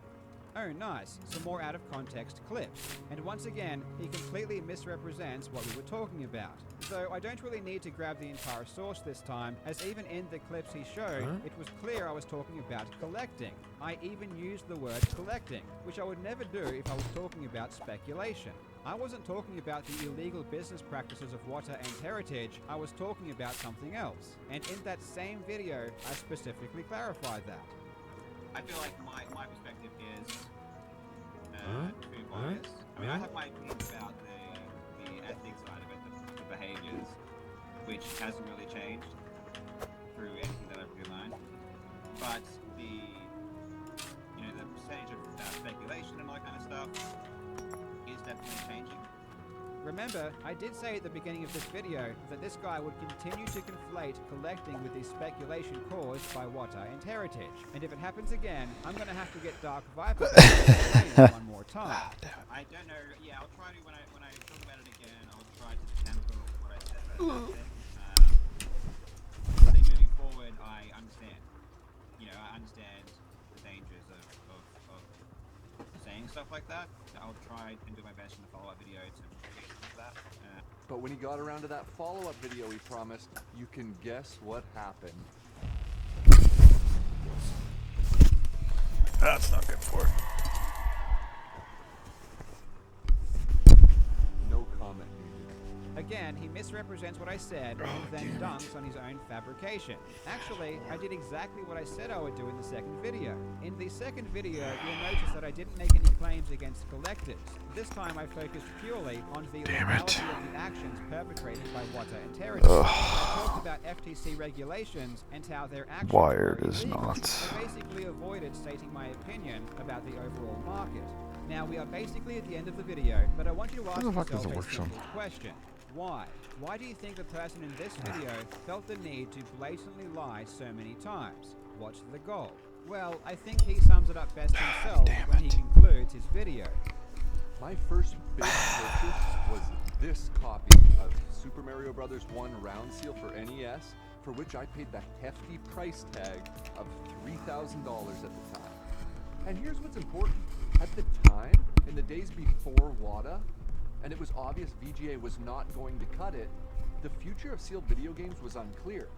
Speaker 1: Oh, nice. Some more out of context clips. And once again, he completely misrepresents what we were talking about. So I don't really need to grab the entire source this time, as even in the clips he showed, it was clear I was talking about collecting. I even used the word collecting, which I would never do if I was talking about speculation. I wasn't talking about the illegal business practices of Water and Heritage, I was talking about something else. And in that same video, I specifically clarified that. I feel like my perspective is too biased. I mean, I have my opinions about the ethics side of it, the behaviors, which hasn't really changed through anything that I've really learned. But the percentage of speculation and all that kind of stuff is definitely changing. Remember, I did say at the beginning of this video that this guy would continue to conflate collecting with the speculation caused by Water and Heritage. And if it happens again, I'm going to have to get Dark Viper one more time. I don't know. Yeah, I'll try to, when I talk about it again, I'll try to temper what I said. I think moving forward, I understand. I understand the dangers of saying stuff like that. I'll try and do my best in the follow-up video to that.
Speaker 3: But when he got around to that follow-up video he promised, you can guess what happened.
Speaker 2: That's not good for it.
Speaker 3: No comment.
Speaker 1: Again, he misrepresents what I said and then dunks on his own fabrication. Actually, I did exactly what I said I would do in the second video. In the second video, you'll notice that I didn't make any claims against collectors. This time I focused purely on the legality of the actions perpetrated by Water and Heritage. I talked about FTC regulations and how their actions
Speaker 2: Wired
Speaker 1: were
Speaker 2: is
Speaker 1: illegal.
Speaker 2: not.
Speaker 1: I basically avoided stating my opinion about the overall market. Now we are basically at the end of the video, but I want you to ask yourself a simple question. Why? Why do you think the person in this video felt the need to blatantly lie so many times? What's the goal? Well, I think he sums it up best himself when he concludes his video.
Speaker 3: My first big purchase was this copy of Super Mario Bros. 1 Round Seal for NES, for which I paid the hefty price tag of $3,000 at the time. And here's what's important. At the time, in the days before WADA, and it was obvious VGA was not going to cut it, the future of sealed video games was unclear.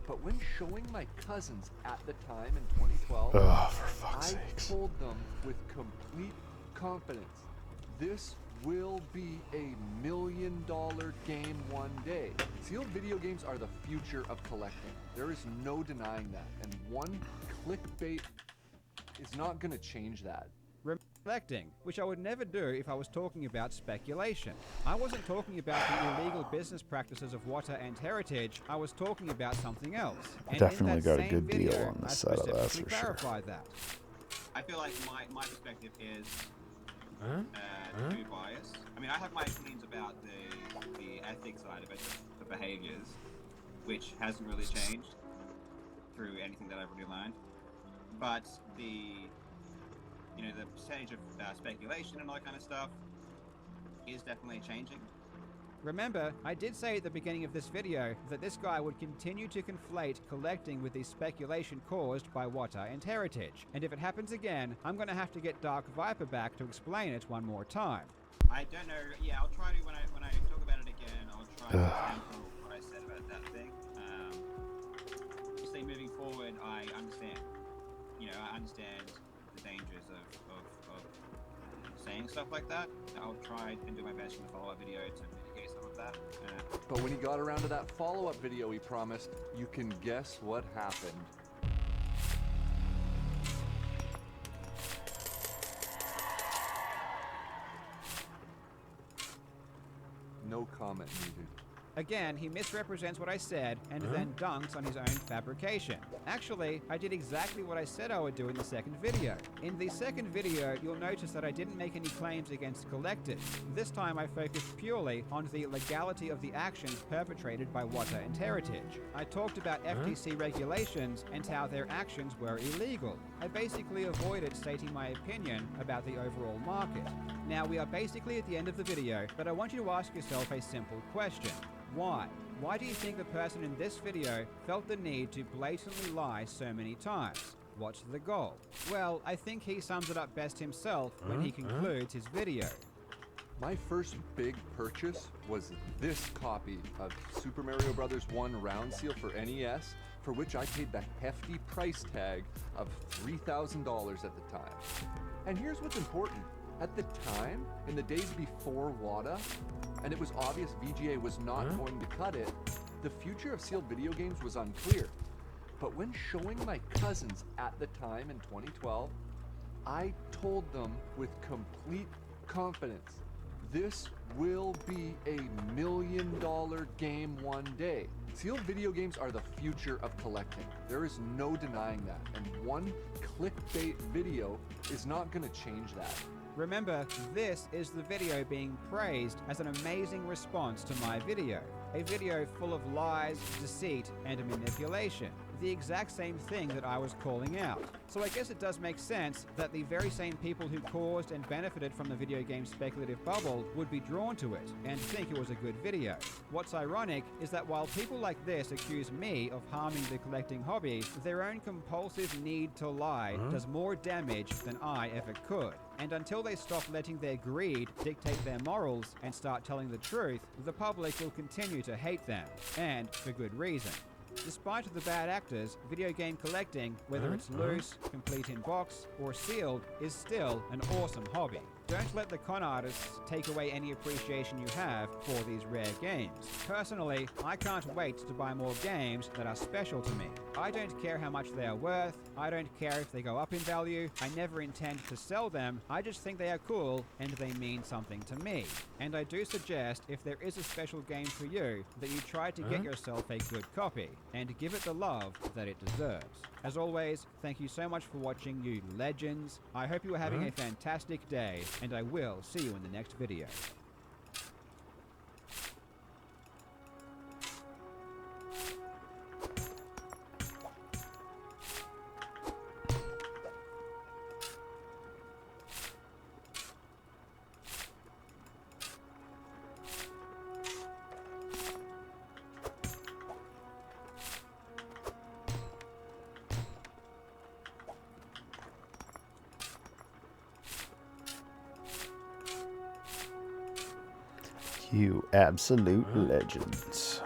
Speaker 3: But when showing my cousins at the time in 2012, I told them with complete confidence, this will be a $1 million game one day. Sealed video games are the future of collecting. There is no denying that. And one clickbait is not going to change that.
Speaker 1: Collecting, which I would never do if I was talking about speculation. I wasn't talking about the illegal business practices of Water and Heritage, I was talking about something else. And
Speaker 2: Definitely
Speaker 1: in that
Speaker 2: got a
Speaker 1: same
Speaker 2: good deal
Speaker 1: video,
Speaker 2: on this
Speaker 1: I
Speaker 2: setup, that's for
Speaker 1: clarified
Speaker 2: sure.
Speaker 1: that. I feel like my perspective is too biased. I mean, I have my opinions about the ethics side of it, the behaviors, which hasn't really changed through anything that I've really learned. But the percentage of speculation and all that kind of stuff is definitely changing. Remember, I did say at the beginning of this video that this guy would continue to conflate collecting with the speculation caused by Water and Heritage. And if it happens again, I'm gonna have to get Dark Viper back to explain it one more time.
Speaker 14: I don't know, yeah, I'll try to, when I talk about it again, I'll try to example what I said about that thing. Obviously moving forward, I understand. You know, I understand the dangers of saying stuff like that. I'll try and do my best in the follow-up video to mitigate some of that.
Speaker 3: But when he got around to that follow-up video he promised, you can guess what happened. No comment needed.
Speaker 1: Again, he misrepresents what I said and then dunks on his own fabrication. Actually, I did exactly what I said I would do in the second video. In the second video, you'll notice that I didn't make any claims against collectors. This time I focused purely on the legality of the actions perpetrated by Water and Heritage. I talked about FTC regulations and how their actions were illegal. I basically avoided stating my opinion about the overall market. Now we are basically at the end of the video, but I want you to ask yourself a simple question. Why? Why do you think the person in this video felt the need to blatantly lie so many times? What's the goal? Well, I think he sums it up best himself when he concludes his video.
Speaker 3: My first big purchase was this copy of Super Mario Bros. 1 Round Seal for NES, for which I paid the hefty price tag of $3,000 at the time. And here's what's important. At the time, in the days before WADA, and it was obvious VGA was not going to cut it, the future of sealed video games was unclear. But when showing my cousins at the time in 2012, I told them with complete confidence, this will be a $1 million game one day. Sealed video games are the future of collecting. There is no denying that, and one clickbait video is not going to change that.
Speaker 1: Remember, this is the video being praised as an amazing response to my video. A video full of lies, deceit, and manipulation. The exact same thing that I was calling out. So I guess it does make sense that the very same people who caused and benefited from the video game speculative bubble would be drawn to it and think it was a good video. What's ironic is that while people like this accuse me of harming the collecting hobby, their own compulsive need to lie does more damage than I ever could. And until they stop letting their greed dictate their morals and start telling the truth, the public will continue to hate them, and for good reason. Despite the bad actors, video game collecting, whether it's loose, complete in box, or sealed, is still an awesome hobby. Don't let the con artists take away any appreciation you have for these rare games. Personally, I can't wait to buy more games that are special to me. I don't care how much they are worth, I don't care if they go up in value, I never intend to sell them, I just think they are cool and they mean something to me. And I do suggest, if there is a special game for you, that you try to get yourself a good copy, and give it the love that it deserves. As always, thank you so much for watching, you legends. I hope you are having a fantastic day, and I will see you in the next video.
Speaker 2: You absolute legends.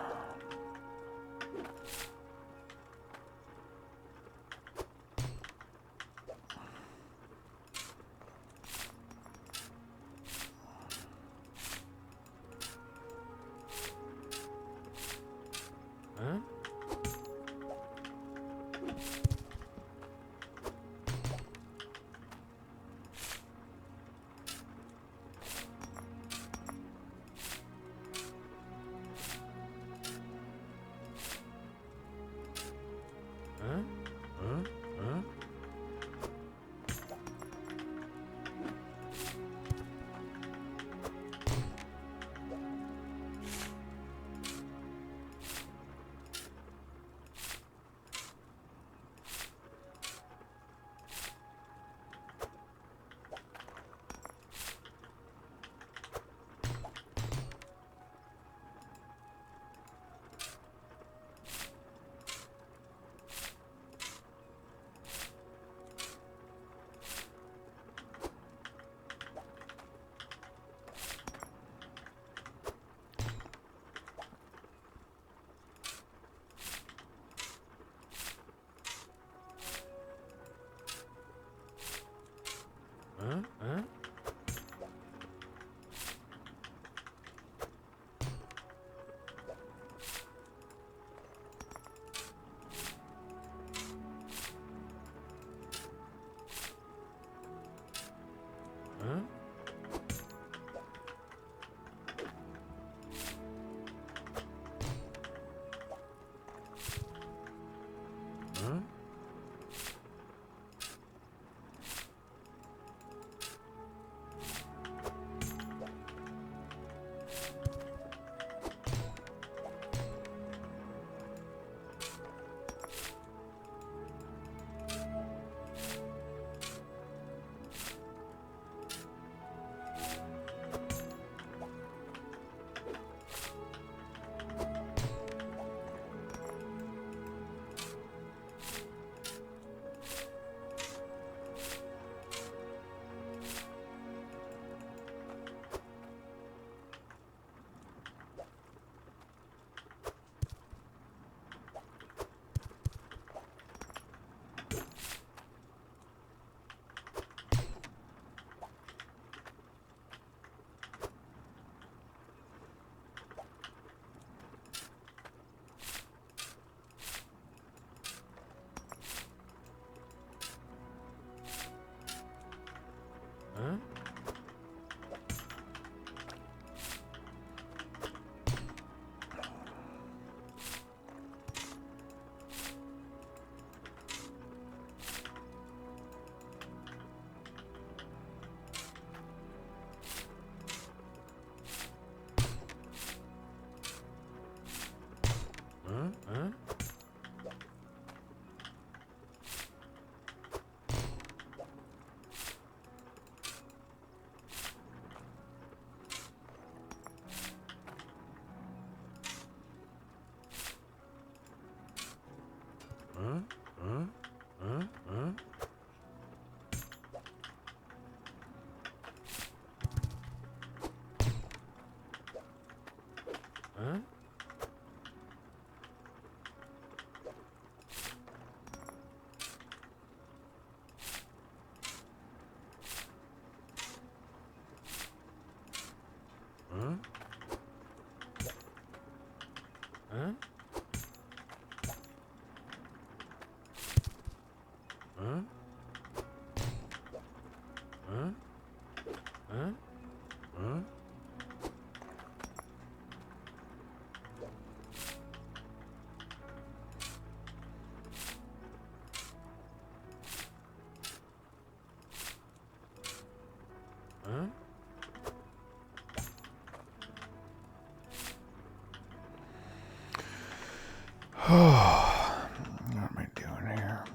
Speaker 2: What am I doing here?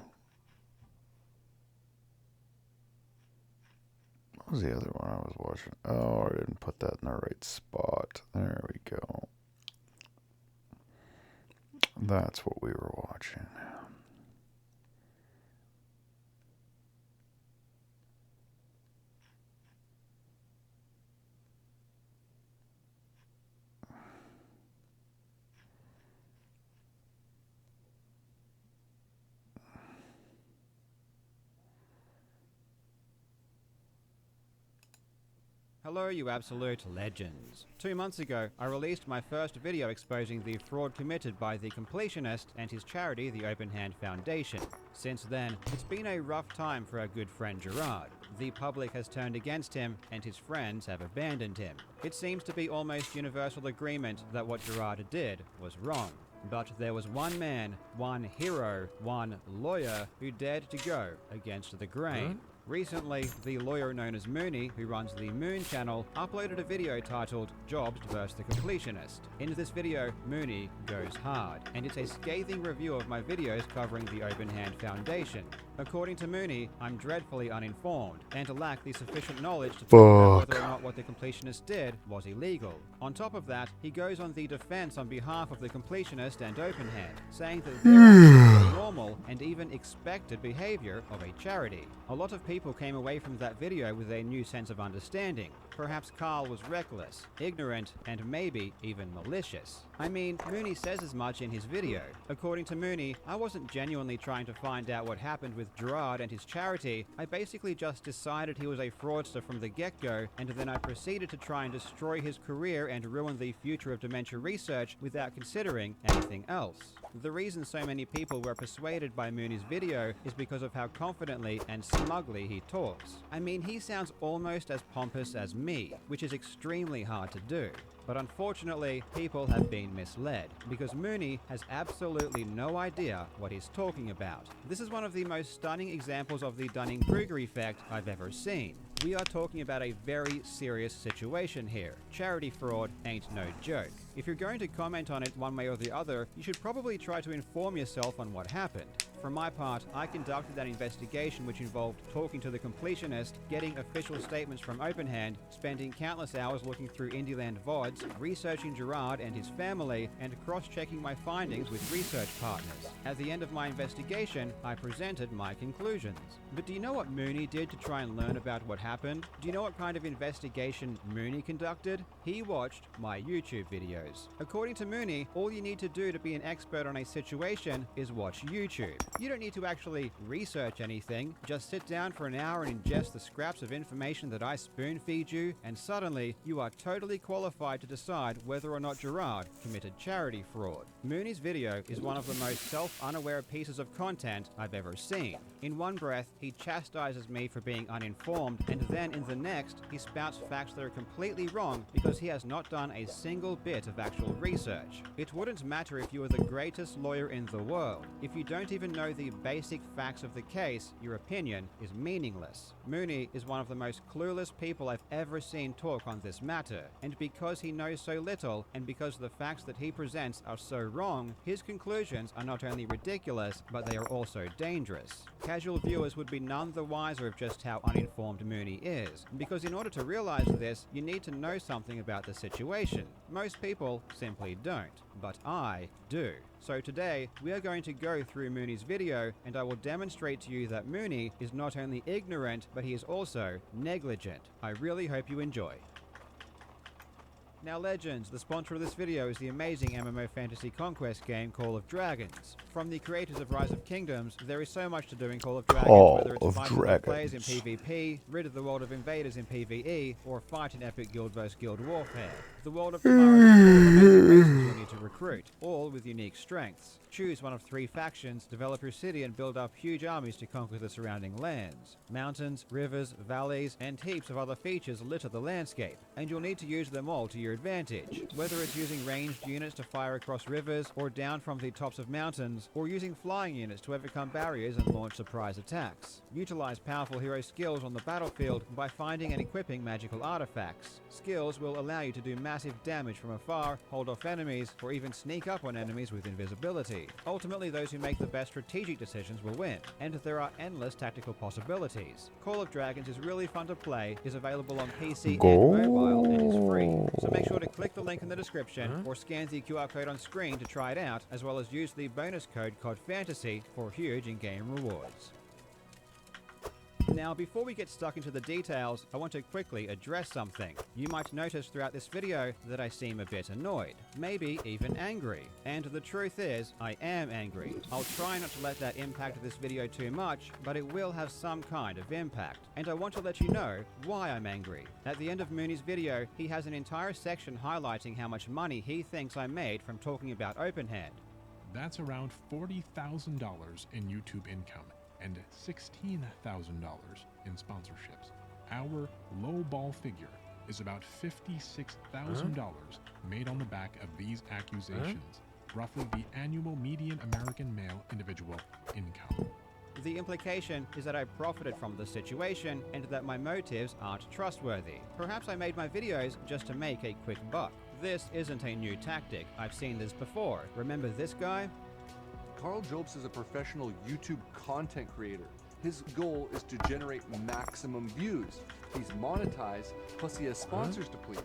Speaker 2: What was the other one I was watching? Oh, I didn't put that in the right spot. There we go. That's what we were watching.
Speaker 1: Hello, you absolute legends. 2 months ago, I released my first video exposing the fraud committed by the completionist and his charity, the Open Hand Foundation. Since then, it's been a rough time for our good friend Gerard. The public has turned against him, and his friends have abandoned him. It seems to be almost universal agreement that what Gerard did was wrong. But there was one man, one hero, one lawyer who dared to go against the grain. Recently, the lawyer known as Mooney, who runs the Moon channel, uploaded a video titled Jobs vs. the Completionist. In this video, Mooney goes hard, and it's a scathing review of my videos covering the Open Hand Foundation. According to Mooney, I'm dreadfully uninformed, and lack the sufficient knowledge to talk about whether or not what the completionist did was illegal. On top of that, he goes on the defense on behalf of the completionist and Open Hand, saying that this is normal and even expected behavior of a charity. A lot of people came away from that video with a new sense of understanding. perhaps Carl was reckless, ignorant, and maybe even malicious. I mean, Mooney says as much in his video. According to Mooney, I wasn't genuinely trying to find out what happened with Gerard and his charity. I basically just decided he was a fraudster from the get-go, and then I proceeded to try and destroy his career and ruin the future of dementia research without considering anything else. The reason so many people were persuaded by Mooney's video is because of how confidently and smugly he talks. I mean, he sounds almost as pompous as me, which is extremely hard to do. But unfortunately, people have been misled, because Mooney has absolutely no idea what he's talking about. This is one of the most stunning examples of the Dunning-Kruger effect I've ever seen. We are talking about a very serious situation here. Charity fraud ain't no joke. If you're going to comment on it one way or the other, you should probably try to inform yourself on what happened. For my part, I conducted an investigation which involved talking to the completionist, getting official statements from Openhand, spending countless hours looking through Indieland VODs, researching Gerard and his family, and cross-checking my findings with research partners. At the end of my investigation, I presented my conclusions. But do you know what Mooney did to try and learn about what happened? Do you know what kind of investigation Mooney conducted? He watched my YouTube videos. According to Mooney, all you need to do to be an expert on a situation is watch YouTube. You don't need to actually research anything, just sit down for an hour and ingest the scraps of information that I spoon-feed you, and suddenly you are totally qualified to decide whether or not Gerard committed charity fraud. Mooney's video is one of the most self-unaware pieces of content I've ever seen. In one breath, he chastises me for being uninformed, and then in the next, he spouts facts that are completely wrong because he has not done a single bit of actual research. It wouldn't matter if you were the greatest lawyer in the world. If you don't even know the basic facts of the case, your opinion is meaningless. Mooney is one of the most clueless people I've ever seen talk on this matter, and because he knows so little, and because the facts that he presents are so wrong, his conclusions are not only ridiculous, but they are also dangerous. Casual viewers would be none the wiser of just how uninformed Mooney is, because in order to realize this, you need to know something about the situation. Most people simply don't, but I do. So today, we are going to go through Mooney's video, and I will demonstrate to you that Mooney is not only ignorant, but he is also negligent. I really hope you enjoy. Now Legends, the sponsor of this video is the amazing MMO fantasy conquest game Call of Dragons. From the creators of Rise of Kingdoms, there is so much to do in Call of Dragons, whether it's fight with players in PvP, rid of the world of invaders in PvE, or fight in epic guild vs guild warfare. The world of tomorrow has amazing races you'll need to recruit, all with unique strengths. Choose one of 3 factions, develop your city and build up huge armies to conquer the surrounding lands. Mountains, rivers, valleys, and heaps of other features litter the landscape, and you'll need to use them all to your advantage. Whether it's using ranged units to fire across rivers or down from the tops of mountains, or using flying units to overcome barriers and launch surprise attacks. Utilize powerful hero skills on the battlefield by finding and equipping magical artifacts. Skills will allow you to do massive damage from afar, hold off enemies, or even sneak up on enemies with invisibility. Ultimately, those who make the best strategic decisions will win, and there are endless tactical possibilities. Call of Dragons is really fun to play, is available on PC and mobile, and is free. So make sure to click the link in the description or scan the QR code on screen to try it out, as well as use the bonus code CODFANTASY for huge in-game rewards. Now, before we get stuck into the details, I want to quickly address something. You might notice throughout this video that I seem a bit annoyed, maybe even angry. And the truth is, I am angry. I'll try not to let that impact this video too much, but it will have some kind of impact. And I want to let you know why I'm angry. At the end of Mooney's video, he has an entire section highlighting how much money he thinks I made from talking about Openhand.
Speaker 15: That's around $40,000 in YouTube income and $16,000 in sponsorships. Our low-ball figure is about $56,000 made on the back of these accusations, roughly the annual median American male individual income.
Speaker 1: The implication is that I profited from the situation and that my motives aren't trustworthy. Perhaps I made my videos just to make a quick buck. This isn't a new tactic. I've seen this before. Remember this guy?
Speaker 3: Carl Jobs is a professional YouTube content creator. His goal is to generate maximum views. He's monetized, plus he has sponsors to please.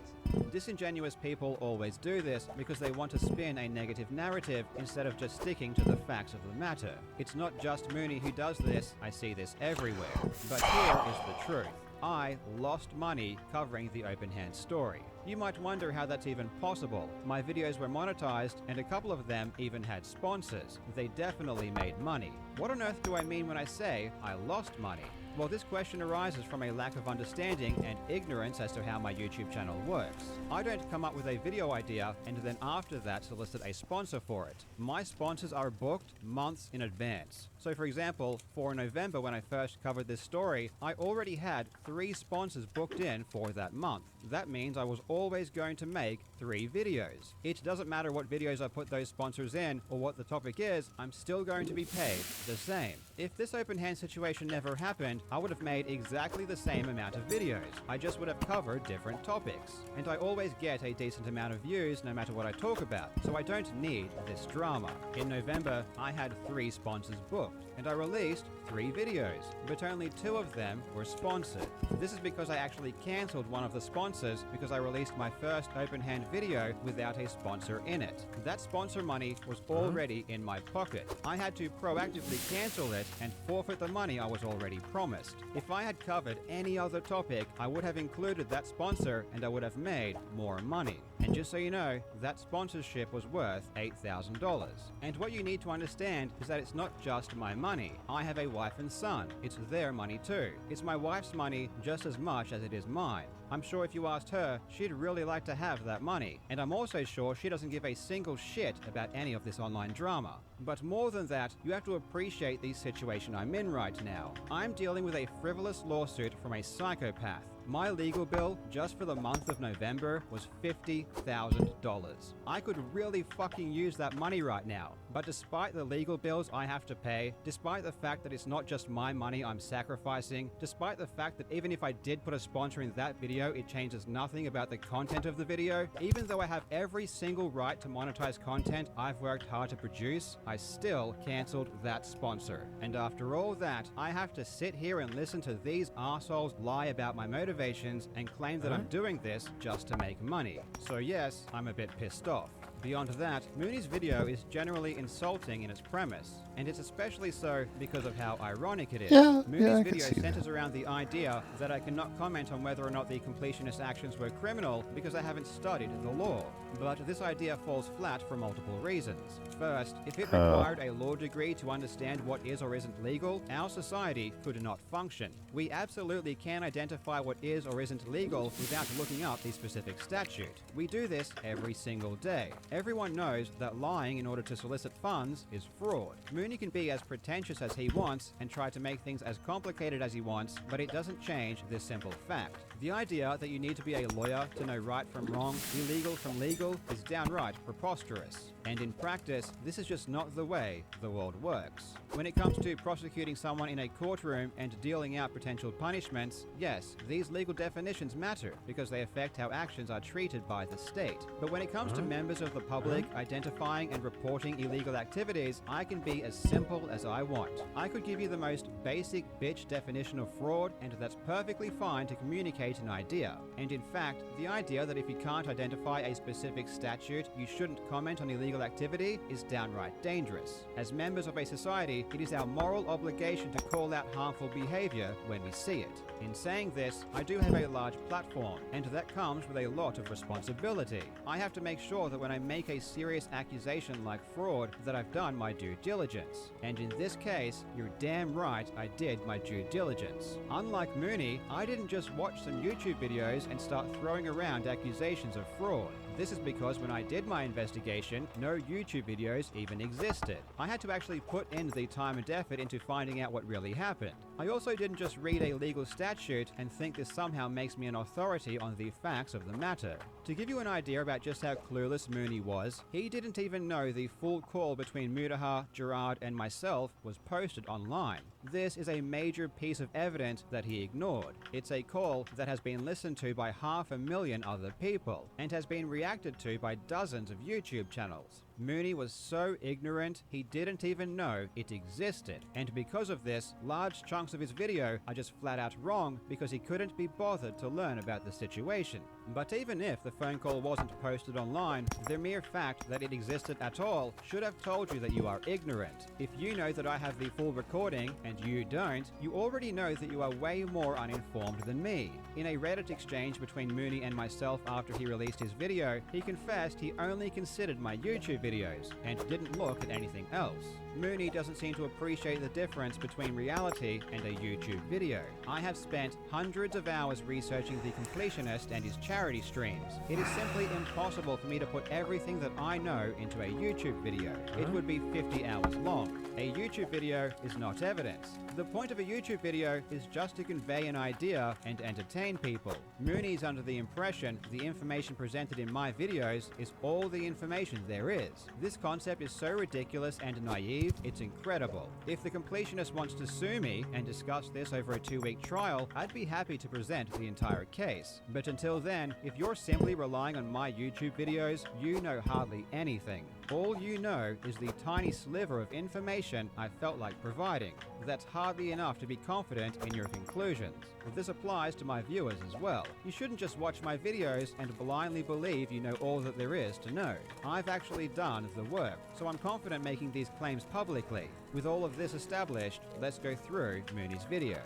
Speaker 1: Disingenuous people always do this because they want to spin a negative narrative instead of just sticking to the facts of the matter. It's not just Mooney who does this, I see this everywhere. But here is the truth. I lost money covering the open hand story. You might wonder how that's even possible. My videos were monetized and a couple of them even had sponsors. They definitely made money. What on earth do I mean when I say I lost money? Well, this question arises from a lack of understanding and ignorance as to how my YouTube channel works. I don't come up with a video idea and then after that solicit a sponsor for it. My sponsors are booked months in advance. So for example, for November when I first covered this story, I already had 3 sponsors booked in for that month. That means I was always going to make 3 videos. It doesn't matter what videos I put those sponsors in or what the topic is, I'm still going to be paid the same. If this open hand situation never happened, I would have made exactly the same amount of videos. I just would have covered different topics. And I always get a decent amount of views no matter what I talk about, so I don't need this drama. In November, I had 3 sponsors booked, and I released 3 videos, but only 2 of them were sponsored. This is because I actually cancelled one of the sponsors because I released my first open hand video without a sponsor in it. That sponsor money was already in my pocket. I had to proactively cancel it and forfeit the money I was already promised. If I had covered any other topic, I would have included that sponsor and I would have made more money. And just so you know, that sponsorship was worth $8,000. And what you need to understand is that it's not just my money. I have a wife and son. It's their money too. It's my wife's money just as much as it is mine. I'm sure if you asked her, she'd really like to have that money. And I'm also sure she doesn't give a single shit about any of this online drama. But more than that, you have to appreciate the situation I'm in right now. I'm dealing with a frivolous lawsuit from a psychopath. My legal bill just for the month of November was $50,000. I could really fucking use that money right now. But despite the legal bills I have to pay, despite the fact that it's not just my money I'm sacrificing, despite the fact that even if I did put a sponsor in that video, it changes nothing about the content of the video, even though I have every single right to monetize content I've worked hard to produce, I still cancelled that sponsor. And after all that, I have to sit here and listen to these arseholes lie about my motivations and claim that I'm doing this just to make money. So yes, I'm a bit pissed off. Beyond that, Mooney's video is generally insulting in its premise, and it's especially so because of how ironic it is. Mooney's video centers around the idea that I cannot comment on whether or not the completionist actions were criminal because I haven't studied the law. But this idea falls flat for multiple reasons. First, if it required a law degree to understand what is or isn't legal, our society could not function. We absolutely can identify what is or isn't legal without looking up the specific statute. We do this every single day. Everyone knows that lying in order to solicit funds is fraud. Mooney can be as pretentious as he wants and try to make things as complicated as he wants, but it doesn't change this simple fact. The idea that you need to be a lawyer to know right from wrong, illegal from legal, is downright preposterous. And in practice, this is just not the way the world works. When it comes to prosecuting someone in a courtroom and dealing out potential punishments, yes, these legal definitions matter because they affect how actions are treated by the state. But when it comes to members of the public identifying and reporting illegal activities, I can be as simple as I want. I could give you the most basic bitch definition of fraud, and that's perfectly fine to communicate an idea. And in fact, the idea that if you can't identify a specific statute, you shouldn't comment on illegal activity is downright dangerous. As members of a society, it is our moral obligation to call out harmful behavior when we see it. In saying this, I do have a large platform, and that comes with a lot of responsibility. I have to make sure that when I make a serious accusation like fraud, that I've done my due diligence. And in this case, you're damn right I did my due diligence. Unlike Mooney, I didn't just watch some YouTube videos and start throwing around accusations of fraud. This is because when I did my investigation, no YouTube videos even existed. I had to actually put in the time and effort into finding out what really happened. I also didn't just read a legal statute and think this somehow makes me an authority on the facts of the matter. To give you an idea about just how clueless Mooney was, he didn't even know the full call between Mudaha, Gerard, and myself was posted online. This is a major piece of evidence that he ignored. It's a call that has been listened to by 500,000 other people and has been reacted to by dozens of YouTube channels. Mooney was so ignorant, he didn't even know it existed. And because of this, large chunks of his video are just flat out wrong because he couldn't be bothered to learn about the situation. But even if the phone call wasn't posted online, the mere fact that it existed at all should have told you that you are ignorant. If you know that I have the full recording and you don't, you already know that you are way more uninformed than me. In a Reddit exchange between Mooney and myself after he released his video, he confessed he only considered my YouTube videos and didn't look at anything else. Mooney doesn't seem to appreciate the difference between reality and a YouTube video. I have spent hundreds of hours researching The Completionist and his charity streams. It is simply impossible for me to put everything that I know into a YouTube video. It would be 50 hours long. A YouTube video is not evidence. The point of a YouTube video is just to convey an idea and entertain people. Mooney's under the impression the information presented in my videos is all the information there is. This concept is so ridiculous and naive, it's incredible. If the completionist wants to sue me and discuss this over a 2-week trial, I'd be happy to present the entire case. But until then, if you're simply relying on my YouTube videos, you know hardly anything. All you know is the tiny sliver of information I felt like providing. That's hardly enough to be confident in your conclusions. This applies to my viewers as well. You shouldn't just watch my videos and blindly believe you know all that there is to know. I've actually done the work, so I'm confident making these claims publicly. With all of this established, let's go through Mooney's video.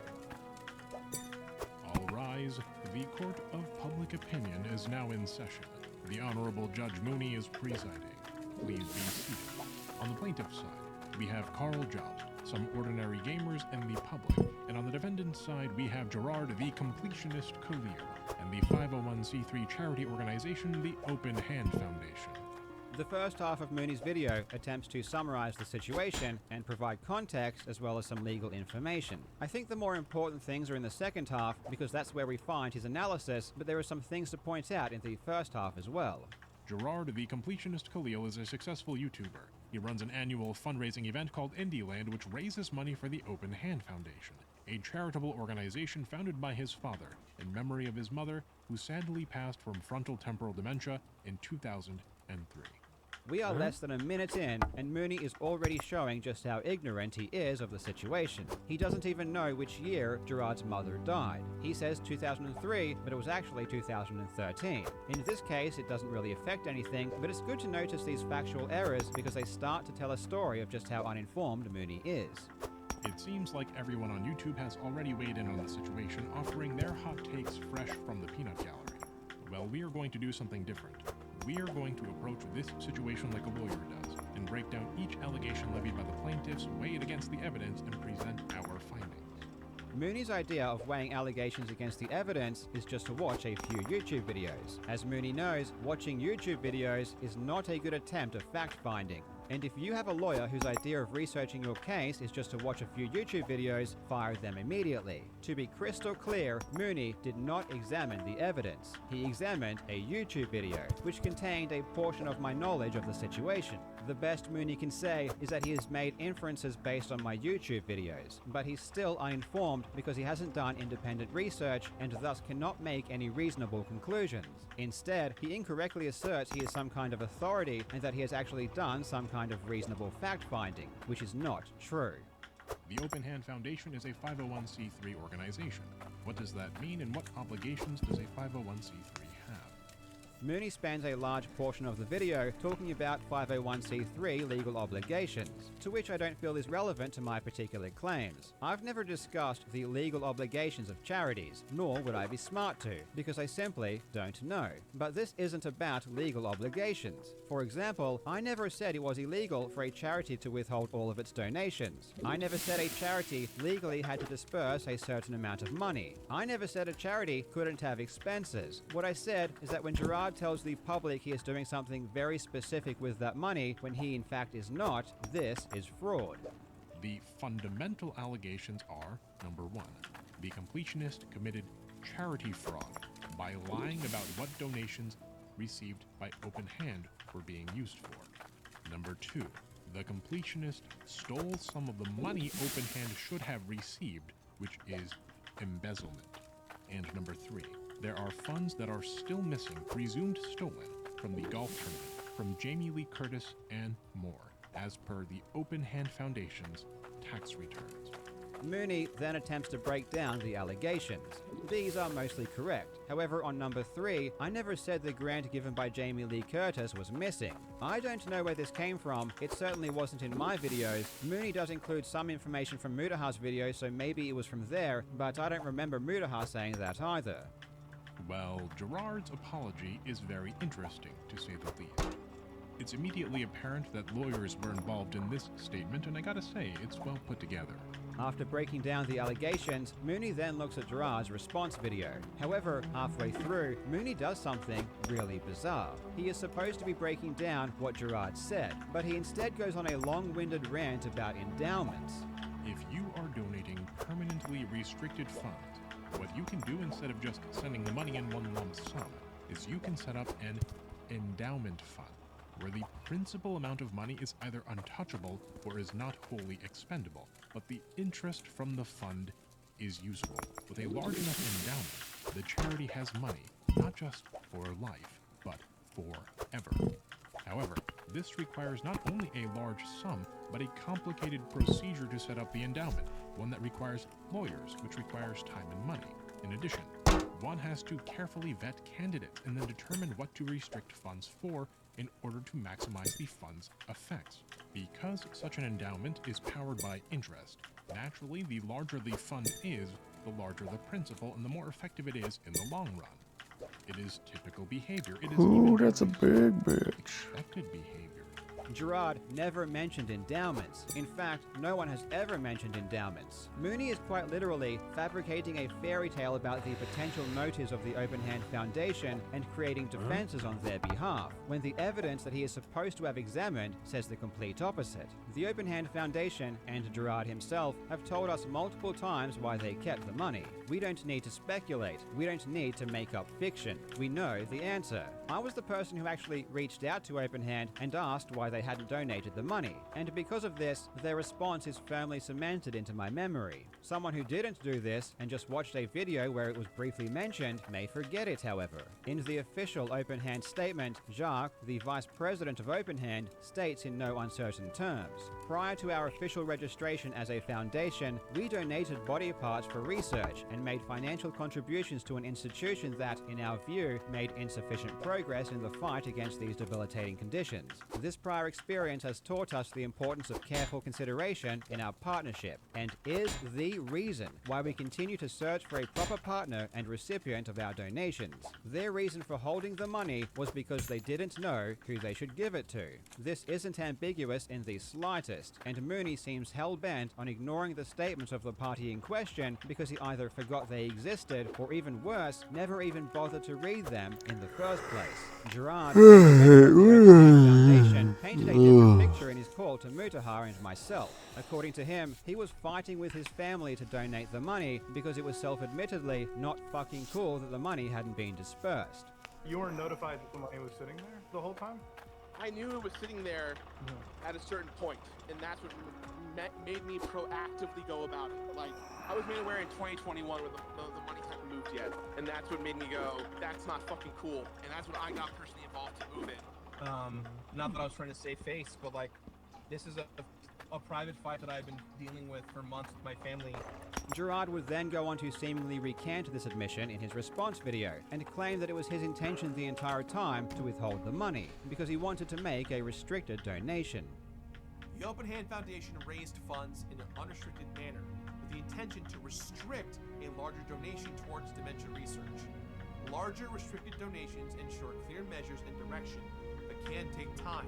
Speaker 15: All rise. The Court of Public Opinion is now in session. The Honorable Judge Mooney is presiding. Please be seated. On the plaintiff's side, we have Carl Jobst, some ordinary gamers, and the public. And on the defendant's side, we have Gerard the Completionist Khalil, and the 501c3 charity organization, the Open Hand Foundation.
Speaker 1: The first half of Mooney's video attempts to summarize the situation and provide context as well as some legal information. I think the more important things are in the second half because that's where we find his analysis, but there are some things to point out in the first half as well.
Speaker 15: Gerard the Completionist Khalil is a successful YouTuber. He runs an annual fundraising event called Indieland, which raises money for the Open Hand Foundation, a charitable organization founded by his father in memory of his mother, who sadly passed from frontal-temporal dementia in 2003.
Speaker 1: We are less than a minute in, and Mooney is already showing just how ignorant he is of the situation. He doesn't even know which year Gerard's mother died. He says 2003, but it was actually 2013. In this case, it doesn't really affect anything, but it's good to notice these factual errors because they start to tell a story of just how uninformed Mooney is.
Speaker 15: It seems like everyone on YouTube has already weighed in on the situation, offering their hot takes fresh from the peanut gallery. Well, we are going to do something different. We are going to approach this situation like a lawyer does, and break down each allegation levied by the plaintiffs, weigh it against the evidence, and present our findings.
Speaker 1: Mooney's idea of weighing allegations against the evidence is just to watch a few YouTube videos. As Mooney knows, watching YouTube videos is not a good attempt at fact-finding. And if you have a lawyer whose idea of researching your case is just to watch a few YouTube videos, fire them immediately. To be crystal clear, Mooney did not examine the evidence. He examined a YouTube video, which contained a portion of my knowledge of the situation. The best Mooney can say is that he has made inferences based on my YouTube videos, but he's still uninformed because he hasn't done independent research and thus cannot make any reasonable conclusions. Instead, he incorrectly asserts he is some kind of authority and that he has actually done some kind of reasonable fact-finding, which is not true.
Speaker 15: The Open Hand Foundation is a 501c3 organization. What does that mean, and what obligations does a 501c3 have?
Speaker 1: Mooney spends a large portion of the video talking about 501c3 legal obligations, to which I don't feel is relevant to my particular claims. I've never discussed the legal obligations of charities, nor would I be smart to, because I simply don't know. But this isn't about legal obligations. For example, I never said it was illegal for a charity to withhold all of its donations. I never said a charity legally had to disperse a certain amount of money. I never said a charity couldn't have expenses. What I said is that when Gerard tells the public he is doing something very specific with that money when he in fact is not, this is fraud.
Speaker 15: The fundamental allegations are, number 1, the completionist committed charity fraud by lying about what donations received by Open Hand were being used for. Number 2, the completionist stole some of the money Open Hand should have received, which is embezzlement. And number 3, there are funds that are still missing, presumed stolen, from the golf tournament from Jamie Lee Curtis, and more, as per the Open Hand Foundation's tax returns.
Speaker 1: Mooney then attempts to break down the allegations. These are mostly correct. However, on number 3, I never said the grant given by Jamie Lee Curtis was missing. I don't know where this came from. It certainly wasn't in my videos. Mooney does include some information from Mutaha's video, so maybe it was from there, but I don't remember Mutaha saying that either.
Speaker 15: Well, Gerard's apology is very interesting, to say the least. It's immediately apparent that lawyers were involved in this statement, and I gotta say, it's well put together.
Speaker 1: After breaking down the allegations, Mooney then looks at Gerard's response video. However, halfway through, Mooney does something really bizarre. He is supposed to be breaking down what Gerard said, but he instead goes on a long-winded rant about endowments.
Speaker 15: If you are donating permanently restricted funds, what you can do instead of just sending the money in one lump sum is you can set up an endowment fund, where the principal amount of money is either untouchable or is not wholly expendable, but the interest from the fund is usable. With a large enough endowment, the charity has money, not just for life, but forever. However, this requires not only a large sum, but a complicated procedure to set up the endowment, one that requires lawyers, which requires time and money. In addition, one has to carefully vet candidates and then determine what to restrict funds for in order to maximize the fund's effects. Because such an endowment is powered by interest, naturally the larger the fund is, the larger the principal and the more effective it is in the long run. It is typical behavior. It is
Speaker 2: Ooh, that's a big bitch.
Speaker 15: Expected behavior.
Speaker 1: Gerard never mentioned endowments. In fact, no one has ever mentioned endowments. Mooney is quite literally fabricating a fairy tale about the potential motives of the Open Hand Foundation and creating defenses on their behalf, when the evidence that he is supposed to have examined says the complete opposite. The Open Hand Foundation and Gerard himself have told us multiple times why they kept the money. We don't need to speculate. We don't need to make up fiction. We know the answer. I was the person who actually reached out to Open Hand and asked why they hadn't donated the money, and because of this, their response is firmly cemented into my memory. Someone who didn't do this and just watched a video where it was briefly mentioned may forget it, however. In the official Open Hand statement, Jacques, the vice president of Open Hand, states in no uncertain terms, prior to our official registration as a foundation, we donated body parts for research and made financial contributions to an institution that, in our view, made insufficient progress in the fight against these debilitating conditions. This prior experience has taught us the importance of careful consideration in our partnership and is the reason why we continue to search for a proper partner and recipient of our donations. Their reason for holding the money was because they didn't know who they should give it to. This isn't ambiguous in the slightest, and Mooney seems hell-bent on ignoring the statements of the party in question because he either forgot they existed or, even worse, never even bothered to read them in the first place. Gerard, Foundation, painted a different picture in his call to Mutaha and myself. According to him, he was fighting with his family to donate the money because it was self-admittedly not fucking cool that the money hadn't been dispersed.
Speaker 16: You weren't notified that the money was sitting there the whole time?
Speaker 17: I knew it was sitting there at a certain point, and that's what made me proactively go about it. Like, I was made aware in 2021 where the money hadn't moved yet, and that's what made me go, that's not fucking cool, and that's when I got personally involved to move it.
Speaker 18: Not that I was trying to save face, but like, this is a private fight that I've been dealing with for months with my family.
Speaker 1: Gerard would then go on to seemingly recant this admission in his response video and claim that it was his intention the entire time to withhold the money because he wanted to make a restricted donation.
Speaker 18: The Open Hand Foundation raised funds in an unrestricted manner with the intention to restrict a larger donation towards dementia research. Larger restricted donations ensure clear measures and direction, but can take time,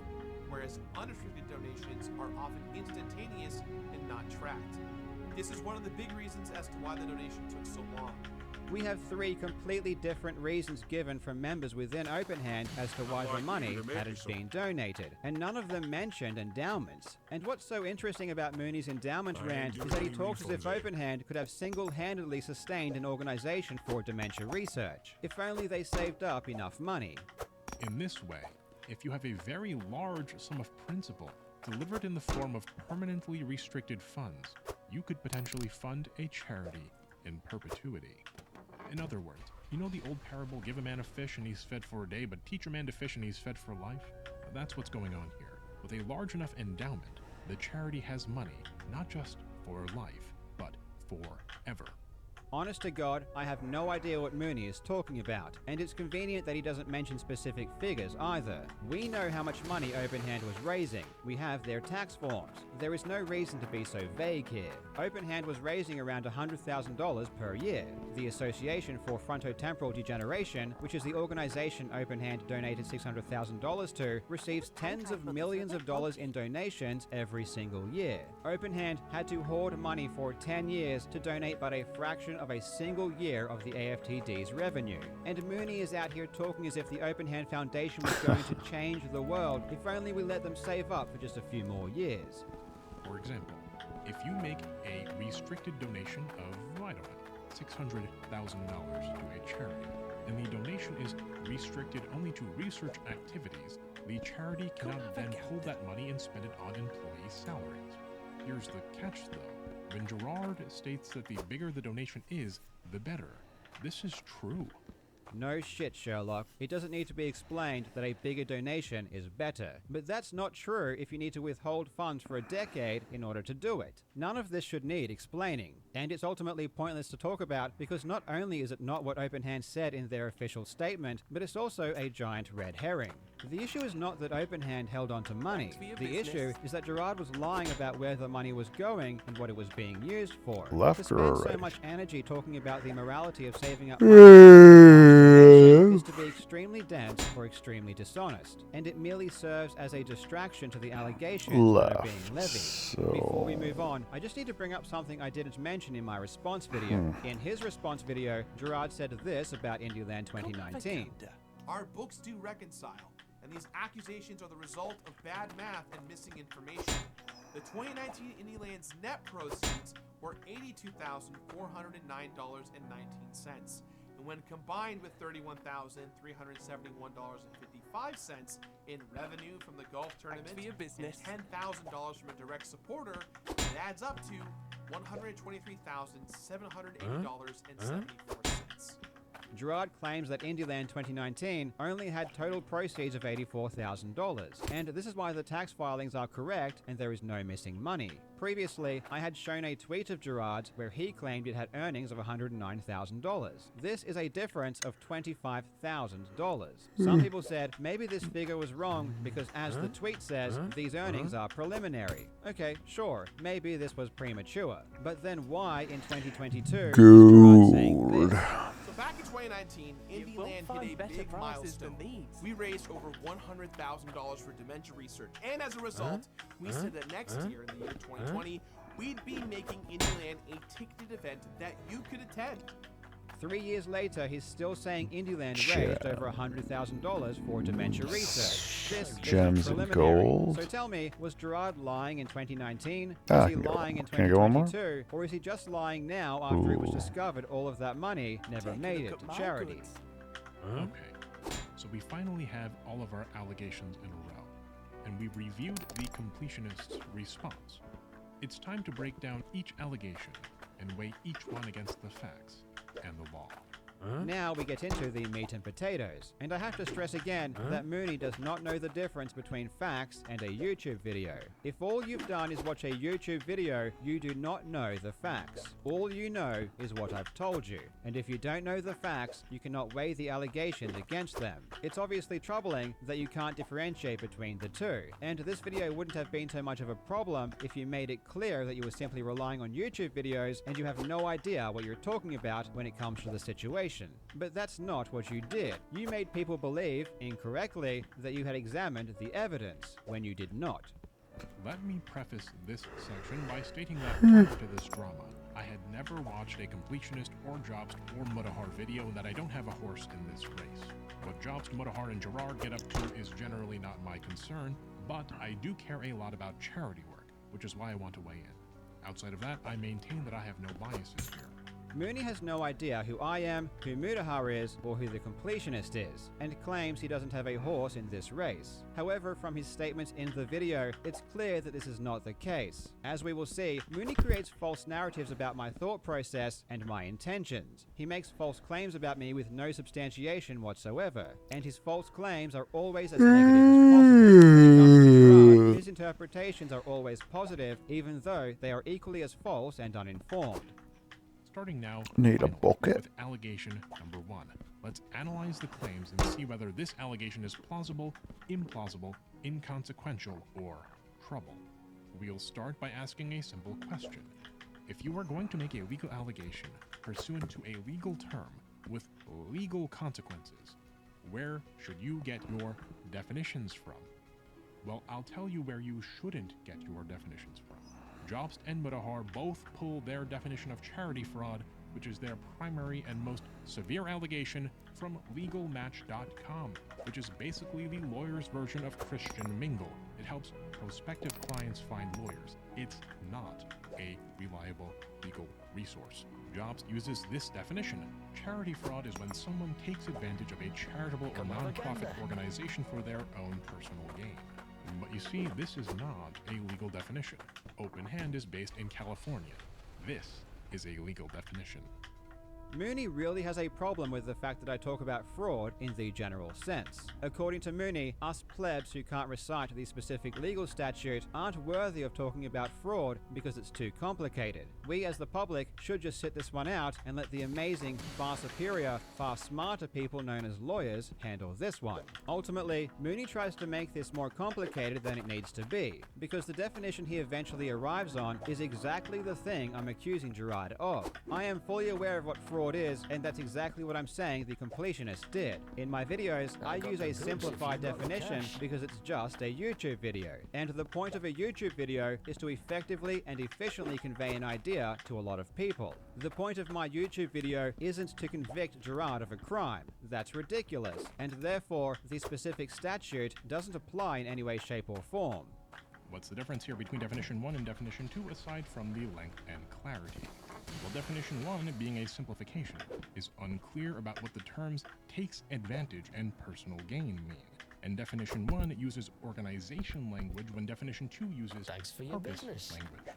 Speaker 18: whereas unrestricted donations are often instantaneous and not tracked. This is one of the big reasons as to why the donation took so long.
Speaker 1: We have 3 completely different reasons given from members within Open Hand as to why the money hadn't been donated, and none of them mentioned endowments. And what's so interesting about Mooney's endowment rant is that he talks as if Open Hand could have single-handedly sustained an organization for dementia research, if only they saved up enough money.
Speaker 15: In this way, if you have a very large sum of principal delivered in the form of permanently restricted funds, you could potentially fund a charity in perpetuity. In other words, you know the old parable, give a man a fish and he's fed for a day, but teach a man to fish and he's fed for life? that's what's going on here. With a large enough endowment, the charity has money, not just for life, but forever.
Speaker 1: Honest to God, I have no idea what Mooney is talking about, and it's convenient that he doesn't mention specific figures either. We know how much money OpenHand was raising. We have their tax forms. There is no reason to be so vague here. OpenHand was raising around $100,000 per year. The Association for Frontotemporal Degeneration, which is the organization OpenHand donated $600,000 to, receives tens of millions of dollars in donations every single year. OpenHand had to hoard money for 10 years to donate but a fraction of a single year of the AFTD's revenue. And Mooney is out here talking as if the OpenHand Foundation was going to change the world if only we let them save up for just a few more years.
Speaker 15: For example, if you make a restricted donation of, I don't know, $600,000 to a charity, and the donation is restricted only to research activities, the charity cannot then pull that money and spend it on employee salaries. Here's the catch, though. When Gerard states that the bigger the donation is, the better. This is true.
Speaker 1: No shit, Sherlock. It doesn't need to be explained that a bigger donation is better. But that's not true if you need to withhold funds for a decade in order to do it. None of this should need explaining. And it's ultimately pointless to talk about because not only is it not what OpenHand said in their official statement, but it's also a giant red herring. The issue is not that OpenHand held on to money. The issue is that Gerard was lying about where the money was going and what it was being used for.
Speaker 2: Left
Speaker 1: to spend
Speaker 2: or
Speaker 1: so
Speaker 2: right?
Speaker 1: much energy talking about the morality of saving up money is to be extremely dense or extremely dishonest, and it merely serves as a distraction to the allegations that are being levied. Before we move on, I just need to bring up something I didn't mention in my response video. In his response video, Gerard said this about Indieland 2019.
Speaker 18: Our books do reconcile, and these accusations are the result of bad math and missing information. The 2019 Indieland's net proceeds were $82,409.19, and when combined with $31,371.55 in revenue from the golf tournament and $10,000 from a direct supporter, it adds up to $123,780.74.
Speaker 1: Gerard claims that Indieland 2019 only had total proceeds of $84,000, and this is why the tax filings are correct and there is no missing money. Previously, I had shown a tweet of Gerard's where he claimed it had earnings of $109,000. This is a difference of $25,000. Some people said maybe this figure was wrong because, as the tweet says, these earnings are preliminary. Okay, sure, maybe this was premature. But then why in 2022 is Gerard saying this?
Speaker 18: Back in 2019, Indieland hit a big milestone. We raised over $100,000 for dementia research, and as a result, we said that next year, in the year 2020, we'd be making Indieland a ticketed event that you could attend.
Speaker 1: 3 years later, he's still saying Indieland raised over $100,000 for dementia research. This
Speaker 2: Gems
Speaker 1: is
Speaker 2: of
Speaker 1: preliminary.
Speaker 2: gold.
Speaker 1: So tell me, was Gerard lying in 2019?
Speaker 2: Ah,
Speaker 1: Was he lying in
Speaker 2: can I go one more?
Speaker 1: 2022? Or is he just lying now after it was discovered all of that money never made it to charity?
Speaker 15: Okay, so we finally have all of our allegations in a row, and we've reviewed the completionist's response. It's time to break down each allegation and weigh each one against the facts and the law.
Speaker 1: Now we get into the meat and potatoes, and I have to stress again that Mooney does not know the difference between facts and a YouTube video. If all you've done is watch a YouTube video, you do not know the facts. All you know is what I've told you, and if you don't know the facts, you cannot weigh the allegations against them. It's obviously troubling that you can't differentiate between the two, and this video wouldn't have been so much of a problem if you made it clear that you were simply relying on YouTube videos and you have no idea what you're talking about when it comes to the situation. But that's not what you did. You made people believe, incorrectly, that you had examined the evidence, when you did not.
Speaker 15: Let me preface this section by stating that prior to this drama, I had never watched a completionist or Jobst or Mutahar video and that I don't have a horse in this race. What Jobst, Mutahar, and Gerard get up to is generally not my concern, but I do care a lot about charity work, which is why I want to weigh in. Outside of that, I maintain that I have no biases here.
Speaker 1: Mooney has no idea who I am, who Mutahar is, or who the completionist is, and claims he doesn't have a horse in this race. However, from his statements in the video, it's clear that this is not the case. As we will see, Mooney creates false narratives about my thought process and my intentions. He makes false claims about me with no substantiation whatsoever, and his false claims are always as negative as possible. When it comes to Gerard, his interpretations are always positive, even though they are equally as false and uninformed.
Speaker 15: Starting now,
Speaker 2: Need a bucket.
Speaker 15: with allegation number 1. Let's analyze the claims and see whether this allegation is plausible, implausible, inconsequential, or trouble. We'll start by asking a simple question. If you are going to make a legal allegation pursuant to a legal term with legal consequences, where should you get your definitions from? Well, I'll tell you where you shouldn't get your definitions from. Jobst and Mutahar both pull their definition of charity fraud, which is their primary and most severe allegation, from LegalMatch.com, which is basically the lawyer's version of Christian Mingle. It helps prospective clients find lawyers. It's not a reliable legal resource. Jobst uses this definition. Charity fraud is when someone takes advantage of a charitable or nonprofit organization for their own personal gain. But you see, this is not a legal definition. Open Hand is based in California. This is a legal definition.
Speaker 1: Mooney really has a problem with the fact that I talk about fraud in the general sense. According to Mooney, us plebs who can't recite the specific legal statute aren't worthy of talking about fraud because it's too complicated. We as the public should just sit this one out and let the amazing, far superior, far smarter people known as lawyers handle this one. Ultimately, Mooney tries to make this more complicated than it needs to be, because the definition he eventually arrives on is exactly the thing I'm accusing Gerard of. I am fully aware of what fraud is, and that's exactly what I'm saying the completionist did. In my videos, I use a simplified definition because it's just a YouTube video, and the point of a YouTube video is to effectively and efficiently convey an idea to a lot of people. The point of my YouTube video isn't to convict Gerard of a crime. That's ridiculous, and therefore the specific statute doesn't apply in any way, shape, or form.
Speaker 15: What's the difference here between definition 1 and definition 2 aside from the length and clarity? Well, definition 1, being a simplification, is unclear about what the terms takes advantage and personal gain mean. And definition 1 uses organization language when definition 2 uses purpose language.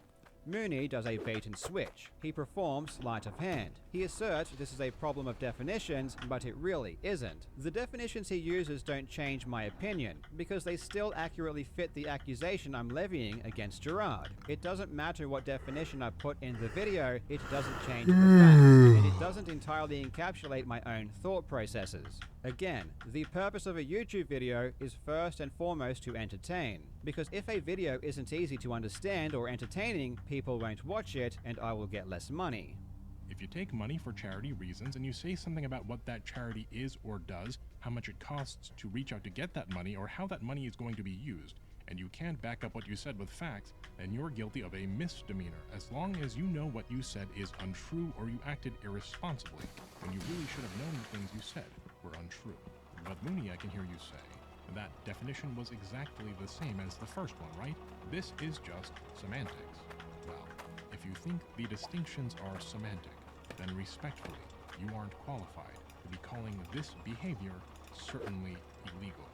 Speaker 1: Mooney does a bait and switch. He performs sleight of hand. He asserts this is a problem of definitions, but it really isn't. The definitions he uses don't change my opinion, because they still accurately fit the accusation I'm levying against Gerard. It doesn't matter what definition I put in the video, it doesn't change the facts, and it doesn't entirely encapsulate my own thought processes. Again, the purpose of a YouTube video is first and foremost to entertain, because if a video isn't easy to understand or entertaining, people won't watch it and I will get less money.
Speaker 15: If you take money for charity reasons and you say something about what that charity is or does, how much it costs to reach out to get that money, or how that money is going to be used, and you can't back up what you said with facts, then you're guilty of a misdemeanor, as long as you know what you said is untrue or you acted irresponsibly, when you really should have known the things you said were untrue. But Mooney, I can hear you say, that definition was exactly the same as the first one, right? This is just semantics. Well, if you think the distinctions are semantic, then respectfully, you aren't qualified to be calling this behavior certainly illegal.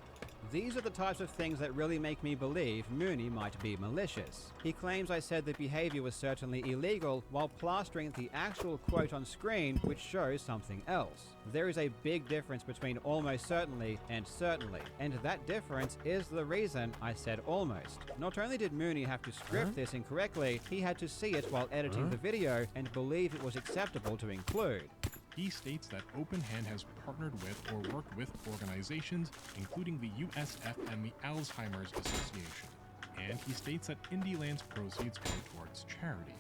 Speaker 1: These are the types of things that really make me believe Mooney might be malicious. He claims I said the behavior was certainly illegal while plastering the actual quote on screen, which shows something else. There is a big difference between almost certainly and certainly, and that difference is the reason I said almost. Not only did Mooney have to script this incorrectly, he had to see it while editing the video and believe it was acceptable to include.
Speaker 15: He states that Open Hand has partnered with or worked with organizations, including the USF and the Alzheimer's Association. And he states that Indieland's proceeds go towards charity.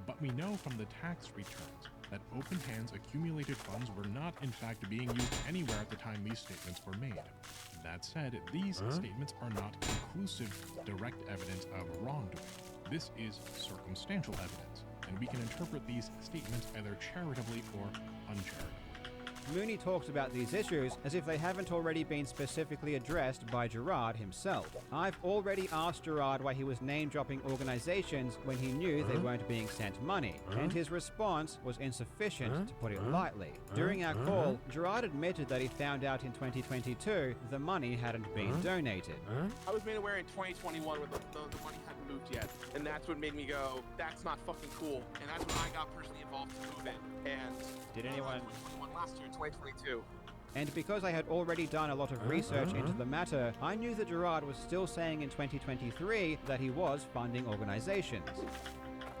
Speaker 15: But we know from the tax returns that Open Hand's accumulated funds were not in fact being used anywhere at the time these statements were made. That said, these statements are not conclusive, direct evidence of wrongdoing. This is circumstantial evidence, and we can interpret these statements either charitably or uncharitably.
Speaker 1: Mooney talks about these issues as if they haven't already been specifically addressed by Gerard himself. I've already asked Gerard why he was name-dropping organizations when he knew they weren't being sent money, and his response was insufficient, to put it lightly. During our call, Gerard admitted that he found out in 2022 the money hadn't been donated.
Speaker 17: I was made aware in 2021 when the money hadn't moved yet, and that's what made me go, that's not fucking cool, and that's when I got personally involved to move in, and...
Speaker 1: Did anyone...
Speaker 17: 2021 last year, 2022.
Speaker 1: And because I had already done a lot of research into the matter, I knew that Gerard was still saying in 2023 that he was funding organizations.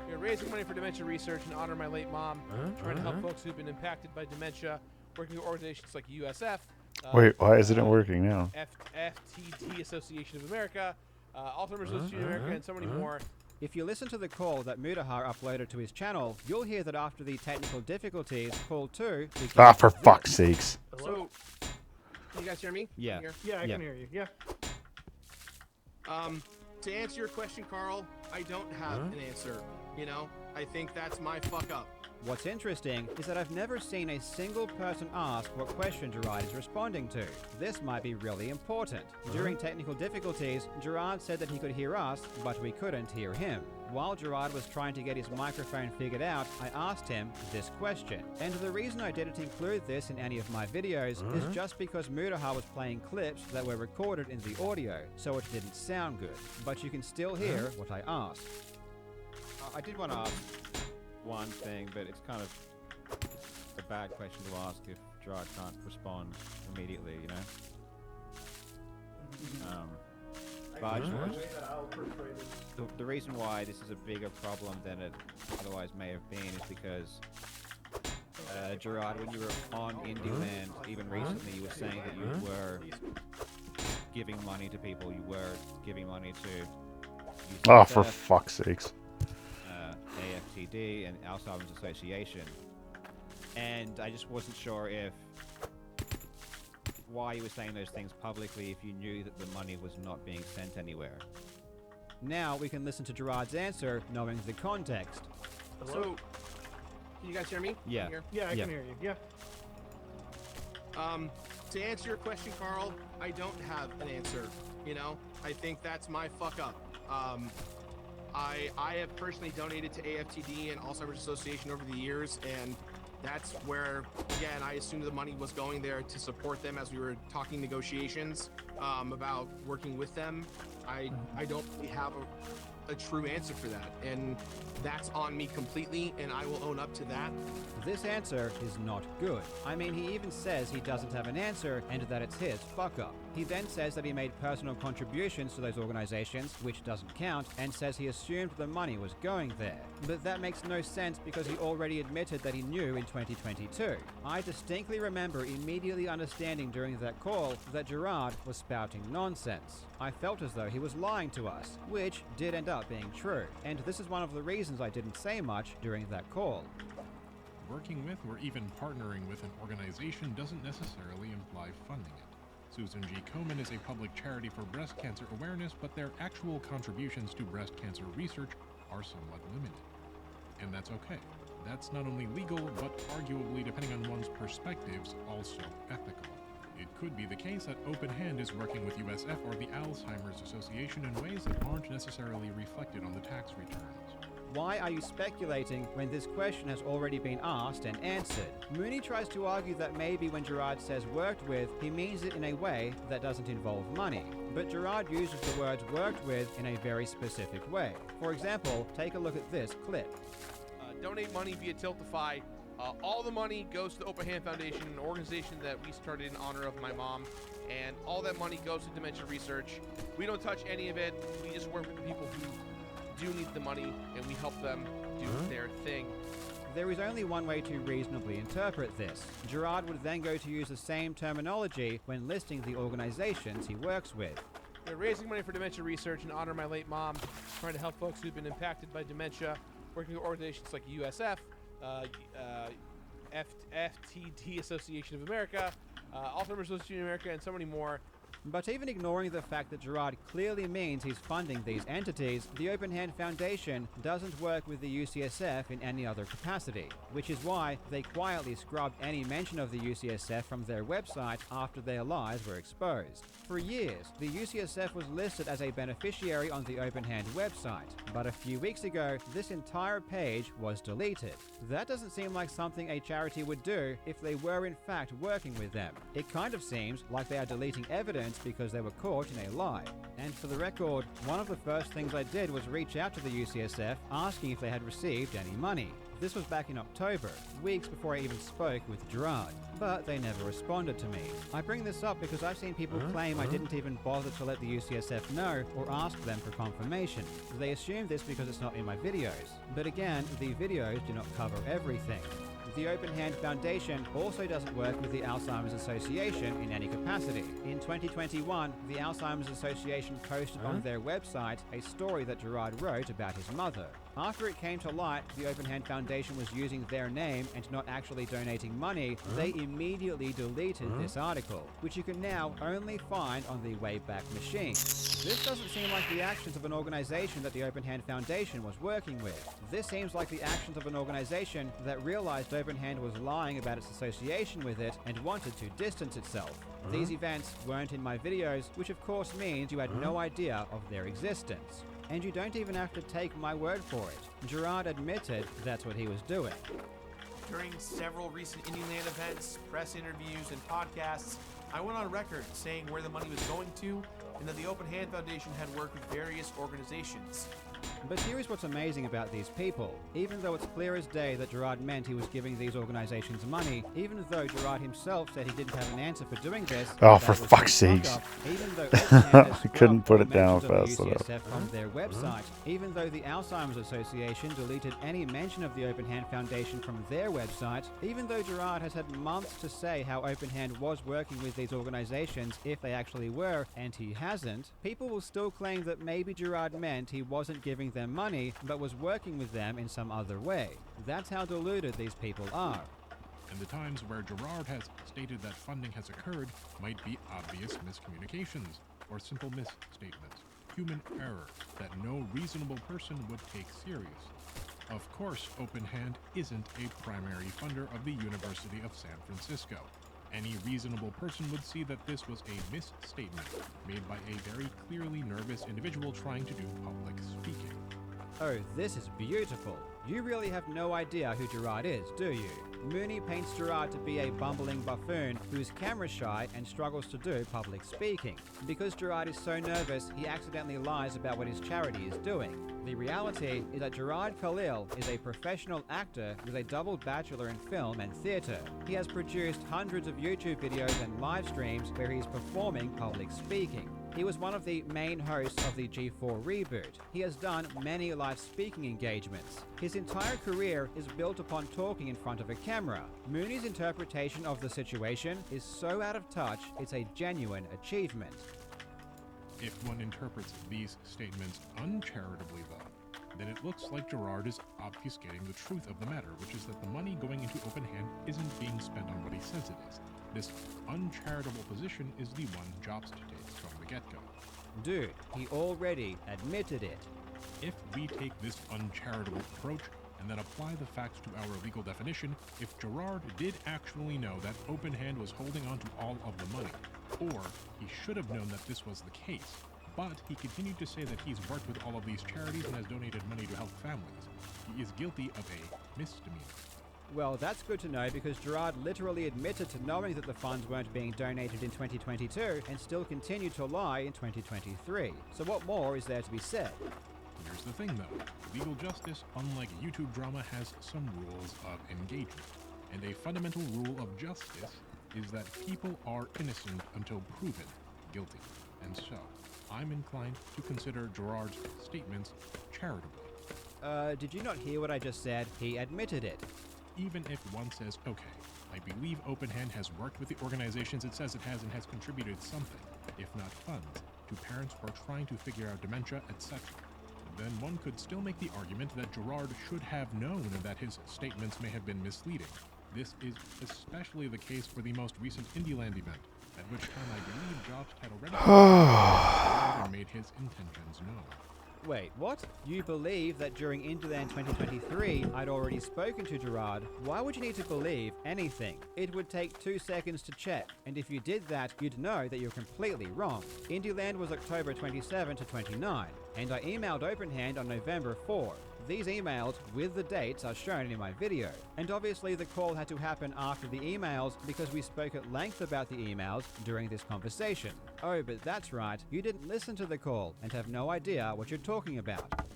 Speaker 18: We're raising money for dementia research in honor of my late mom, trying to help folks who've been impacted by dementia, working with organizations like USF.
Speaker 2: Wait, why isn't it working now?
Speaker 18: FTD Association of America, Alzheimer's Association of America, and so many more.
Speaker 1: If you listen to the call that Mudahar uploaded to his channel, you'll hear that after the technical difficulties, call 2 became...
Speaker 2: Ah, for fuck's sakes.
Speaker 18: So, can you guys hear me?
Speaker 1: Yeah.
Speaker 16: Yeah, I can hear you. Yeah.
Speaker 18: To answer your question, Carl, I don't have an answer. You know, I think that's my fuck up.
Speaker 1: What's interesting is that I've never seen a single person ask what question Gerard is responding to. This might be really important. During technical difficulties, Gerard said that he could hear us, but we couldn't hear him. While Gerard was trying to get his microphone figured out, I asked him this question. And the reason I didn't include this in any of my videos is just because Mudahar was playing clips that were recorded in the audio, so it didn't sound good. But you can still hear what I asked.
Speaker 19: I did want to ask one thing, but it's kind of a bad question to ask if Gerard can't respond immediately, you know? But I just want the reason why this is a bigger problem than it otherwise may have been is because Gerard, when you were on Indieland, even recently, you were saying that you were giving money to people, you were giving money to...
Speaker 2: Oh, for fuck's sakes.
Speaker 19: AFTD and Alzheimer's Association, and I just wasn't sure why you were saying those things publicly if you knew that the money was not being sent anywhere.
Speaker 1: Now we can listen to Gerard's answer, knowing the context.
Speaker 18: So, can you guys hear me?
Speaker 1: Yeah.
Speaker 16: Yeah, I can hear you. Yeah.
Speaker 18: To answer your question, Carl, I don't have an answer. You know, I think that's my fuck up. I have personally donated to AFTD and Alzheimer's Association over the years, and that's where, again, I assumed the money was going there to support them as we were talking negotiations about working with them. I don't really have a true answer for that, and that's on me completely, and I will own up to that.
Speaker 1: This answer is not good. I mean, he even says he doesn't have an answer and that it's his fuck up. He then says that he made personal contributions to those organizations, which doesn't count, and says he assumed the money was going there. But that makes no sense because he already admitted that he knew in 2022. I distinctly remember immediately understanding during that call that Gerard was spouting nonsense. I felt as though he was lying to us, which did end up being true. And this is one of the reasons I didn't say much during that call.
Speaker 15: Working with or even partnering with an organization doesn't necessarily imply funding it. Susan G. Komen is a public charity for breast cancer awareness, but their actual contributions to breast cancer research are somewhat limited. And that's okay. That's not only legal, but arguably, depending on one's perspectives, also ethical. It could be the case that Open Hand is working with USF or the Alzheimer's Association in ways that aren't necessarily reflected on the tax returns.
Speaker 1: Why are you speculating when this question has already been asked and answered? Mooney tries to argue that maybe when Gerard says worked with, he means it in a way that doesn't involve money. But Gerard uses the words worked with in a very specific way. For example, take a look at this clip.
Speaker 18: Donate money via Tiltify. All the money goes to the Open Hand Foundation, an organization that we started in honor of my mom, and all that money goes to dementia research. We don't touch any of it. We just work with the people who do need the money, and we help them do their thing.
Speaker 1: There is only one way to reasonably interpret this. Gerard would then go to use the same terminology when listing the organizations he works with.
Speaker 18: We're raising money for dementia research in honor of my late mom, trying to help folks who've been impacted by dementia, working with organizations like USF, FTD Association of America, Alzheimer's Association of America, and so many more.
Speaker 1: But even ignoring the fact that Gerard clearly means he's funding these entities, the Open Hand Foundation doesn't work with the UCSF in any other capacity, which is why they quietly scrubbed any mention of the UCSF from their website after their lies were exposed. For years, the UCSF was listed as a beneficiary on the Open Hand website, but a few weeks ago, this entire page was deleted. That doesn't seem like something a charity would do if they were in fact working with them. It kind of seems like they are deleting evidence because they were caught in a lie. And for the record, one of the first things I did was reach out to the UCSF asking if they had received any money. This was back in October, weeks before I even spoke with Gerard, but they never responded to me. I bring this up because I've seen people claim I didn't even bother to let the UCSF know or ask them for confirmation. They assume this because it's not in my videos. But again, the videos do not cover everything. The Open Hand Foundation also doesn't work with the Alzheimer's Association in any capacity. In 2021, the Alzheimer's Association posted on their website a story that Gerard wrote about his mother. After it came to light the Open Hand Foundation was using their name and not actually donating money, they immediately deleted this article, which you can now only find on the Wayback Machine. This doesn't seem like the actions of an organization that the Open Hand Foundation was working with. This seems like the actions of an organization that realized Open Hand was lying about its association with it and wanted to distance itself. These events weren't in my videos, which of course means you had no idea of their existence. And you don't even have to take my word for it. Gerard admitted that's what he was doing.
Speaker 18: During several recent Indieland events, press interviews, and podcasts, I went on record saying where the money was going to and that the Open Hand Foundation had worked with various organizations.
Speaker 1: But here is what's amazing about these people. Even though it's clear as day that Gerard meant he was giving these organizations money, even though Gerard himself said he didn't have an answer for doing this,
Speaker 2: oh, for fuck's sakes.
Speaker 1: even though I
Speaker 2: couldn't put it down fast enough.
Speaker 1: From their website, even though the Alzheimer's Association deleted any mention of the Open Hand Foundation from their website, even though Gerard has had months to say how Open Hand was working with these organizations if they actually were, and he hasn't, people will still claim that maybe Gerard meant he wasn't giving them money, but was working with them in some other way. That's how deluded these people are.
Speaker 15: And the times where Gerard has stated that funding has occurred might be obvious miscommunications or simple misstatements, human error that no reasonable person would take serious. Of course, Open Hand isn't a primary funder of the University of San Francisco. Any reasonable person would see that this was a misstatement made by a very clearly nervous individual trying to do public speaking.
Speaker 1: Oh, this is beautiful. You really have no idea who Gerard is, do you? Mooney paints Gerard to be a bumbling buffoon who's camera shy and struggles to do public speaking. Because Gerard is so nervous, he accidentally lies about what his charity is doing. The reality is that Gerard Khalil is a professional actor with a double bachelor in film and theatre. He has produced hundreds of YouTube videos and live streams where he's performing public speaking. He was one of the main hosts of the G4 reboot. He has done many live speaking engagements. His entire career is built upon talking in front of a camera. Mooney's interpretation of the situation is so out of touch, it's a genuine achievement.
Speaker 15: If one interprets these statements uncharitably, though, then it looks like Gerard is obfuscating the truth of the matter, which is that the money going into Open Hand isn't being spent on what he says it is. This uncharitable position is the one Jobst takes from the get-go.
Speaker 1: Dude, he already admitted it.
Speaker 15: If we take this uncharitable approach and then apply the facts to our legal definition, if Gerard did actually know that Open Hand was holding on to all of the money, or he should have known that this was the case, but he continued to say that he's worked with all of these charities and has donated money to help families, he is guilty of a misdemeanor.
Speaker 1: Well, that's good to know because Gerard literally admitted to knowing that the funds weren't being donated in 2022 and still continued to lie in 2023. So what more is there to be said?
Speaker 15: Here's the thing though, legal justice, unlike YouTube drama, has some rules of engagement. And a fundamental rule of justice is that people are innocent until proven guilty. And so, I'm inclined to consider Gerard's statements charitably.
Speaker 1: Did you not hear what I just said? He admitted it.
Speaker 15: Even if one says, okay, I believe Open Hand has worked with the organizations it says it has and has contributed something, if not funds, to parents who are trying to figure out dementia, etc., then one could still make the argument that Gerard should have known that his statements may have been misleading. This is especially the case for the most recent Indieland event, at which time I believe Jobs had already made his intentions known.
Speaker 1: Wait, what? You believe that during Interland 2023 I'd already spoken to Gerard? Why would you need to believe anything? It would take 2 seconds to check, and if you did that, you'd know that you're completely wrong. Indieland was October 27 to 29, and I emailed Openhand on November 4. These emails with the dates are shown in my video. And obviously the call had to happen after the emails because we spoke at length about the emails during this conversation. Oh, but that's right, you didn't listen to the call and have no idea what you're talking about.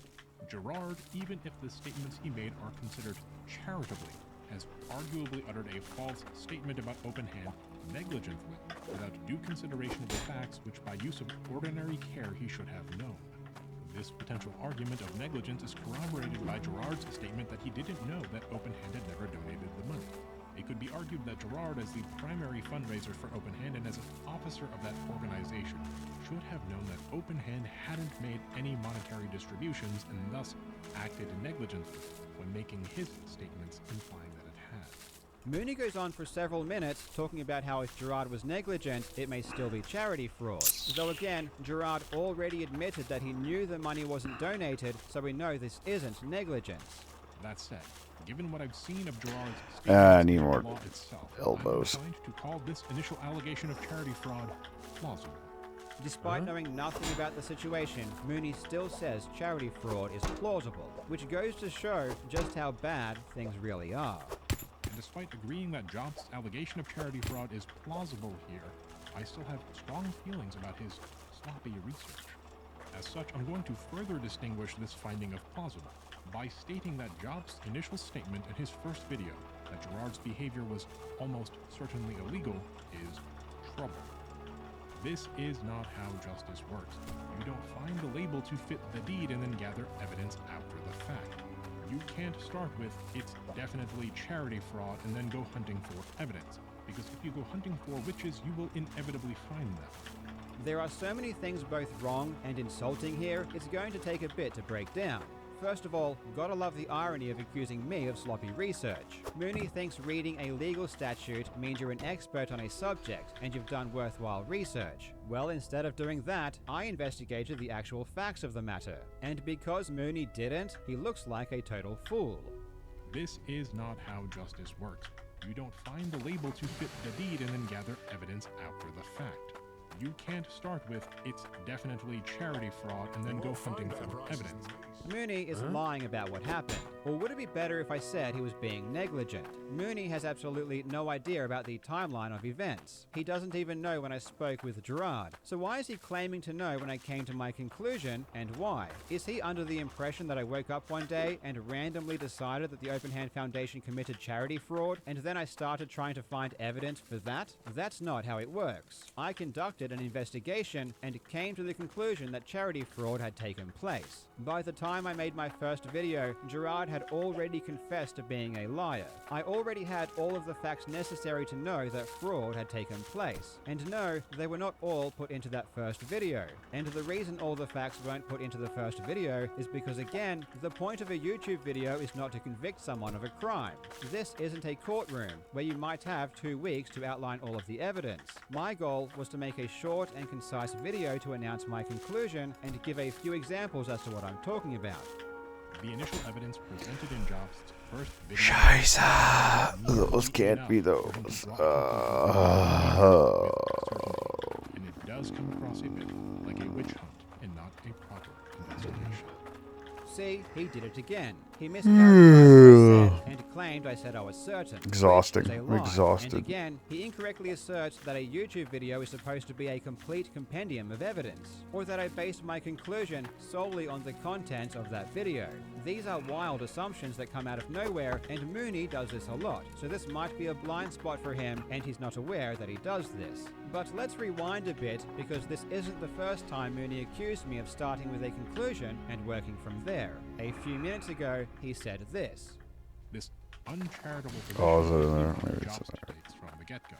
Speaker 15: Gerard, even if the statements he made are considered charitably, has arguably uttered a false statement about Openhand negligently, without due consideration of the facts which by use of ordinary care he should have known. This potential argument of negligence is corroborated by Gerard's statement that he didn't know that Openhand had never donated the money. It could be argued that Gerard, as the primary fundraiser for Openhand and as an officer of that organization, should have known that Openhand hadn't made any monetary distributions and thus acted negligently when making his statements implying that it had.
Speaker 1: Mooney goes on for several minutes talking about how if Gerard was negligent, it may still be charity fraud. Though again, Gerard already admitted that he knew the money wasn't donated, so we know this isn't negligence.
Speaker 15: That said, given what I've seen of Gerard's
Speaker 2: I need
Speaker 15: statements
Speaker 2: more
Speaker 15: in the law itself,
Speaker 2: elbows.
Speaker 15: I'm inclined to call this initial allegation of charity fraud plausible.
Speaker 1: Despite knowing nothing about the situation, Mooney still says charity fraud is plausible, which goes to show just how bad things really are.
Speaker 15: And despite agreeing that Jobs' allegation of charity fraud is plausible here, I still have strong feelings about his sloppy research. As such, I'm going to further distinguish this finding of plausible by stating that Jobs' initial statement in his first video that Gerard's behavior was almost certainly illegal is trouble. This is not how justice works. You don't find the label to fit the deed and then gather evidence after the fact. You can't start with, it's definitely charity fraud, and then go hunting for evidence. Because if you go hunting for witches, you will inevitably find them.
Speaker 1: There are so many things both wrong and insulting here, it's going to take a bit to break down. First of all, gotta love the irony of accusing me of sloppy research. Mooney thinks reading a legal statute means you're an expert on a subject and you've done worthwhile research. Well, instead of doing that, I investigated the actual facts of the matter. And because Mooney didn't, he looks like a total fool.
Speaker 15: This is not how justice works. You don't find the label to fit the deed and then gather evidence after the fact. You can't start with, it's definitely charity fraud, and then go hunting for evidence.
Speaker 1: Mooney is lying about what happened. Or would it be better if I said he was being negligent? Mooney has absolutely no idea about the timeline of events. He doesn't even know when I spoke with Gerard. So why is he claiming to know when I came to my conclusion, and why? Is he under the impression that I woke up one day and randomly decided that the Openhand Foundation committed charity fraud, and then I started trying to find evidence for that? That's not how it works. I conducted an investigation and came to the conclusion that charity fraud had taken place. By the time I made my first video, Gerard had already confessed to being a liar. I already had all of the facts necessary to know that fraud had taken place. And no, they were not all put into that first video. And the reason all the facts weren't put into the first video is because, again, the point of a YouTube video is not to convict someone of a crime. This isn't a courtroom where you might have 2 weeks to outline all of the evidence. My goal was to make a short and concise video to announce my conclusion and give a few examples as to what I'm talking about.
Speaker 15: The initial evidence presented in Jobs' first video...
Speaker 2: Scheiße! Those can't be those.
Speaker 15: And it does come across a bit like a witch hunt and not a proper investigation.
Speaker 1: See, he did it again. He mischaracterized what I said and claimed I said I was certain.
Speaker 2: Exhausting.
Speaker 1: Which is a lie.
Speaker 2: Exhausted.
Speaker 1: And again, he incorrectly asserts that a YouTube video is supposed to be a complete compendium of evidence, or that I based my conclusion solely on the content of that video. These are wild assumptions that come out of nowhere, and Mooney does this a lot, so this might be a blind spot for him, and he's not aware that he does this. But let's rewind a bit, because this isn't the first time Mooney accused me of starting with a conclusion and working from there. A few minutes ago, he said this.
Speaker 15: This uncharitable
Speaker 2: Oh, is it in there?
Speaker 15: position
Speaker 2: Maybe it's
Speaker 15: Jobs
Speaker 2: in there.
Speaker 15: takes from the get-go.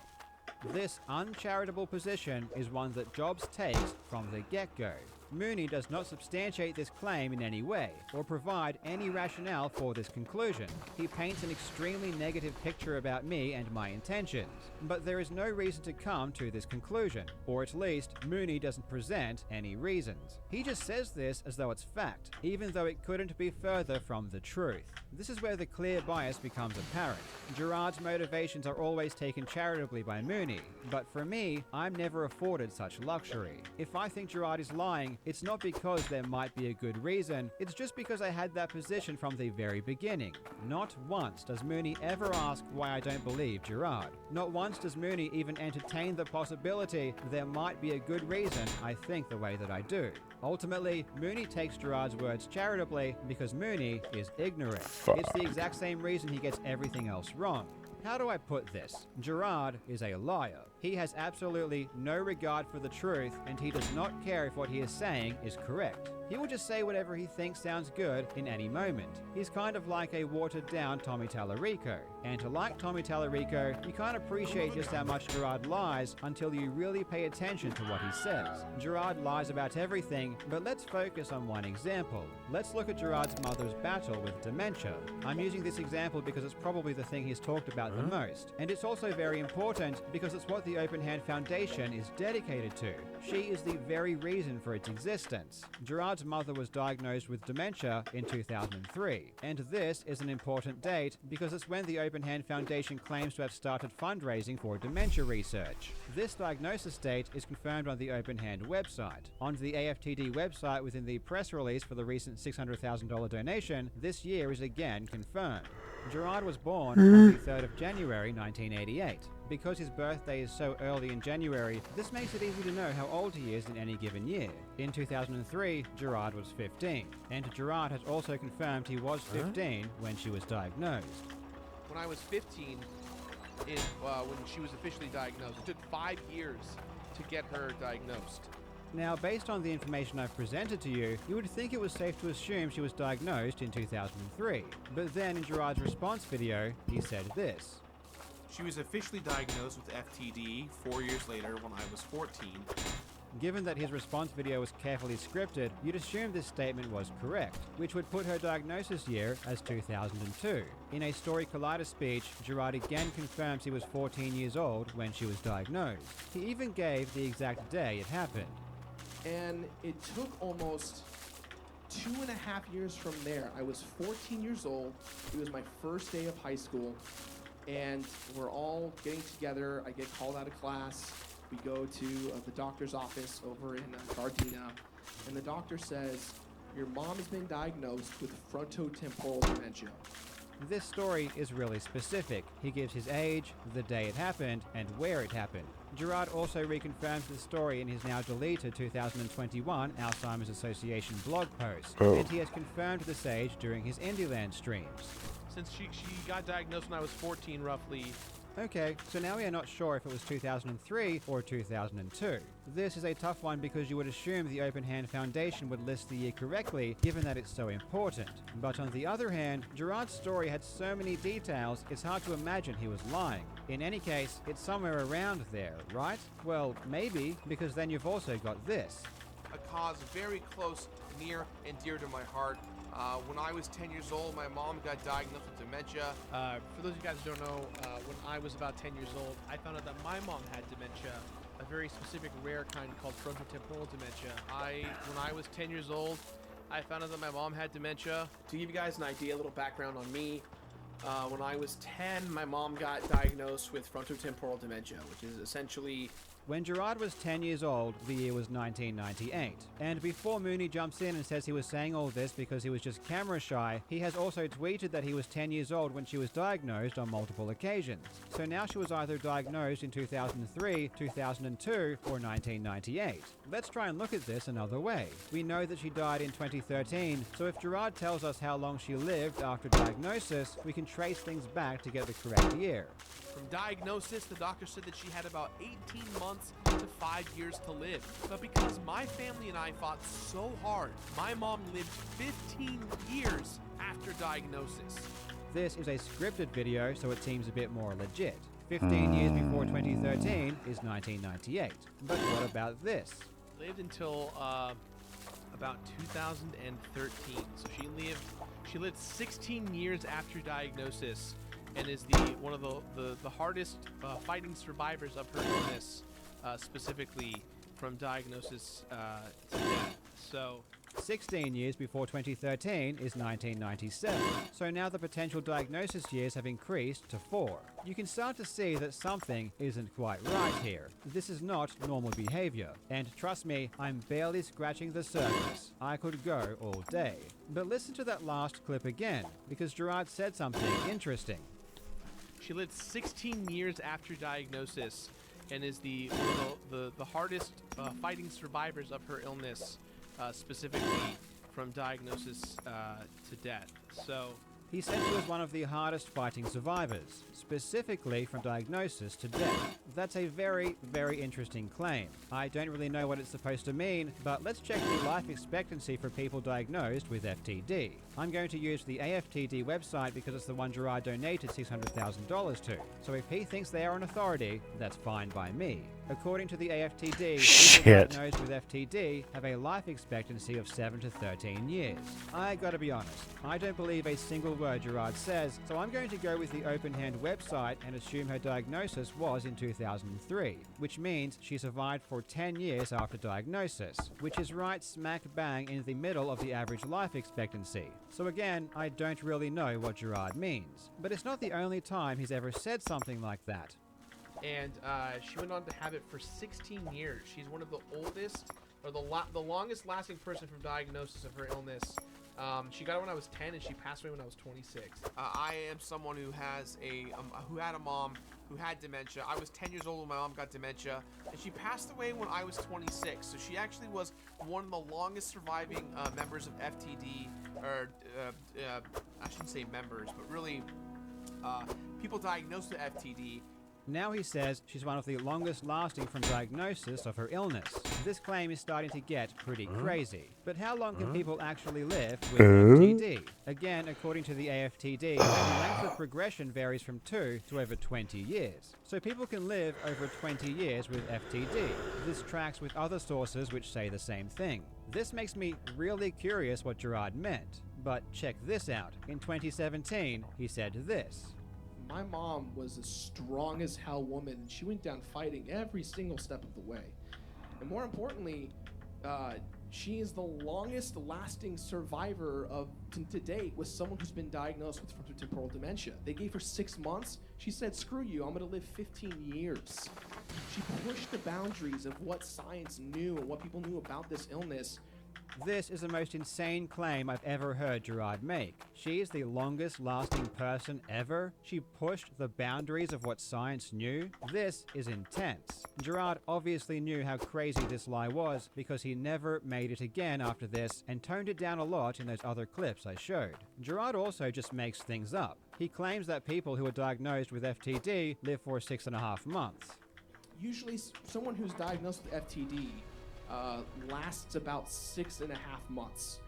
Speaker 1: This uncharitable position is one that Jobs takes from the get-go. Mooney does not substantiate this claim in any way, or provide any rationale for this conclusion. He paints an extremely negative picture about me and my intentions, but there is no reason to come to this conclusion, or at least Mooney doesn't present any reasons. He just says this as though it's fact, even though it couldn't be further from the truth. This is where the clear bias becomes apparent. Gerard's motivations are always taken charitably by Mooney, but for me, I'm never afforded such luxury. If I think Gerard is lying, it's not because there might be a good reason, it's just because I had that position from the very beginning. Not once does Mooney ever ask why I don't believe Gerard. Not once does Mooney even entertain the possibility there might be a good reason I think the way that I do. Ultimately, Mooney takes Gerard's words charitably because Mooney is ignorant. It's the exact same reason he gets everything else wrong. How do I put this? Gerard is a liar. He has absolutely no regard for the truth, and he does not care if what he is saying is correct. He will just say whatever he thinks sounds good in any moment. He's kind of like a watered-down Tommy Tallarico. And to like Tommy Tallarico, you can't appreciate just how much Gerard lies until you really pay attention to what he says. Gerard lies about everything, but let's focus on one example. Let's look at Gerard's mother's battle with dementia. I'm using this example because it's probably the thing he's talked about the most. And it's also very important because it's what the Open Hand Foundation is dedicated to. She is the very reason for its existence. Gerard's mother was diagnosed with dementia in 2003, and this is an important date because it's when the Open Hand Foundation claims to have started fundraising for dementia research. This diagnosis date is confirmed on the Open Hand website. On the AFTD website within the press release for the recent $600,000 donation, this year is again confirmed. Gerard was born on the 3rd of January 1988. Because his birthday is so early in January, this makes it easy to know how old he is in any given year. In 2003, Gerard was 15, and Gerard has also confirmed he was 15 when she was diagnosed.
Speaker 17: When I was 15, when she was officially diagnosed, it took 5 years to get her diagnosed.
Speaker 1: Now, based on the information I've presented to you, you would think it was safe to assume she was diagnosed in 2003. But then in Gerard's response video, he said this.
Speaker 18: She was officially diagnosed with FTD 4 years later when I was 14.
Speaker 1: Given that his response video was carefully scripted, you'd assume this statement was correct, which would put her diagnosis year as 2002. In a Story Collider speech, Gerard again confirms he was 14 years old when she was diagnosed. He even gave the exact day it happened.
Speaker 20: And it took almost 2.5 years from there. I was 14 years old. It was my first day of high school. And we're all getting together. I get called out of class. We go to the doctor's office over in Gardena. And the doctor says, your mom has been diagnosed with frontotemporal dementia.
Speaker 1: This story is really specific. He gives his age, the day it happened, and where it happened. Gerard also reconfirms the story in his now deleted 2021 Alzheimer's Association blog post, and he has confirmed this age during his Indieland streams.
Speaker 17: Since she got diagnosed when I was 14, roughly.
Speaker 1: Okay, so now we are not sure if it was 2003 or 2002. This is a tough one because you would assume the Open Hand Foundation would list the year correctly, given that it's so important. But on the other hand, Gerard's story had so many details, it's hard to imagine he was lying. In any case, it's somewhere around there, right? Well, maybe, because then you've also got this.
Speaker 18: A cause very close, near, and dear to my heart. When I was 10 years old, my mom got diagnosed with dementia.
Speaker 9: For those of you guys who don't know, when I was about 10 years old, I found out that my mom had dementia, a very specific rare kind called frontotemporal dementia. When I was 10 years old, I found out that my mom had dementia.
Speaker 20: To give you guys an idea, a little background on me, when I was 10, my mom got diagnosed with frontotemporal dementia, which is essentially...
Speaker 1: When Gerard was 10 years old, the year was 1998. And before Mooney jumps in and says he was saying all this because he was just camera shy, he has also tweeted that he was 10 years old when she was diagnosed on multiple occasions. So now she was either diagnosed in 2003, 2002, or 1998. Let's try and look at this another way. We know that she died in 2013, so if Gerard tells us how long she lived after diagnosis, we can trace things back to get the correct year.
Speaker 17: From diagnosis, the doctor said that she had about 18 months to 5 years to live. But because my family and I fought so hard, my mom lived 15 years after diagnosis.
Speaker 1: This is a scripted video, so it seems a bit more legit. 15 years before 2013 is 1998. But what about this?
Speaker 17: Lived until
Speaker 18: about 2013. So she lived 16 years after diagnosis, and is one of the hardest fighting survivors of her illness, specifically from diagnosis to death. So
Speaker 1: 16 years before 2013 is 1997, so now the potential diagnosis years have increased to 4. You can start to see that something isn't quite right here. This is not normal behavior, and trust me, I'm barely scratching the surface. I could go all day. But listen to that last clip again, because Gerard said something interesting.
Speaker 18: She lived 16 years after diagnosis, and is one of the hardest fighting survivors of her illness, specifically from diagnosis to death. So
Speaker 1: he said she was one of the hardest fighting survivors, specifically from diagnosis to death. That's a very, very interesting claim. I don't really know what it's supposed to mean, but let's check the life expectancy for people diagnosed with FTD. I'm going to use the AFTD website because it's the one Gerard donated $600,000 to. So if he thinks they are an authority, that's fine by me. According to the AFTD, people diagnosed with FTD have a life expectancy of 7 to 13 years. I gotta be honest, I don't believe a single word Gerard says, so I'm going to go with the Open Hand website and assume her diagnosis was in 2003, which means she survived for 10 years after diagnosis, which is right smack bang in the middle of the average life expectancy. So again, I don't really know what Gerard means, but it's not the only time he's ever said something like that.
Speaker 18: And she went on to have it for 16 years. She's one of the oldest, or the longest lasting person from diagnosis of her illness. She got it when I was 10, and she passed away when I was 26. I am someone who has who had a mom who had dementia. I was 10 years old when my mom got dementia, and she passed away when I was 26. So she actually was one of the longest surviving members of FTD, or I shouldn't say members, but really people diagnosed with FTD.
Speaker 1: Now he says she's one of the longest lasting from diagnosis of her illness. This claim is starting to get pretty crazy. But how long can people actually live with FTD? Again, according to the AFTD, the length of progression varies from 2 to over 20 years. So people can live over 20 years with FTD. This tracks with other sources which say the same thing. This makes me really curious what Gerard meant. But check this out. In 2017, he said this.
Speaker 20: My mom was a strong as hell woman. She went down fighting every single step of the way. And more importantly, she is the longest lasting survivor to date with someone who's been diagnosed with frontotemporal dementia. They gave her 6 months. She said, screw you, I'm gonna live 15 years. She pushed the boundaries of what science knew and what people knew about this illness.
Speaker 1: This is the most insane claim I've ever heard Gerard make. She is the longest lasting person ever? She pushed the boundaries of what science knew? This is intense. Gerard obviously knew how crazy this lie was because he never made it again after this and toned it down a lot in those other clips I showed. Gerard also just makes things up. He claims that people who are diagnosed with FTD live for 6.5 months.
Speaker 20: Usually someone who's diagnosed with FTD lasts about 6.5 months.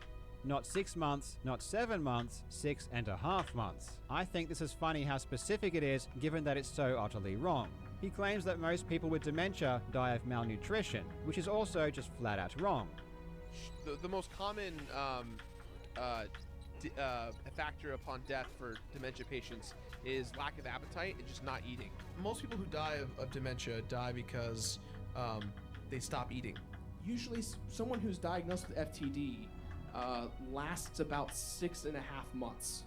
Speaker 1: Not 6 months, not 7 months, 6.5 months. I think this is funny how specific it is, given that it's so utterly wrong. He claims that most people with dementia die of malnutrition, which is also just flat out wrong.
Speaker 18: The most common factor upon death for dementia patients is lack of appetite and just not eating. Most people who die of dementia die because they stop eating.
Speaker 20: Usually someone who's diagnosed with FTD lasts about 6.5 months.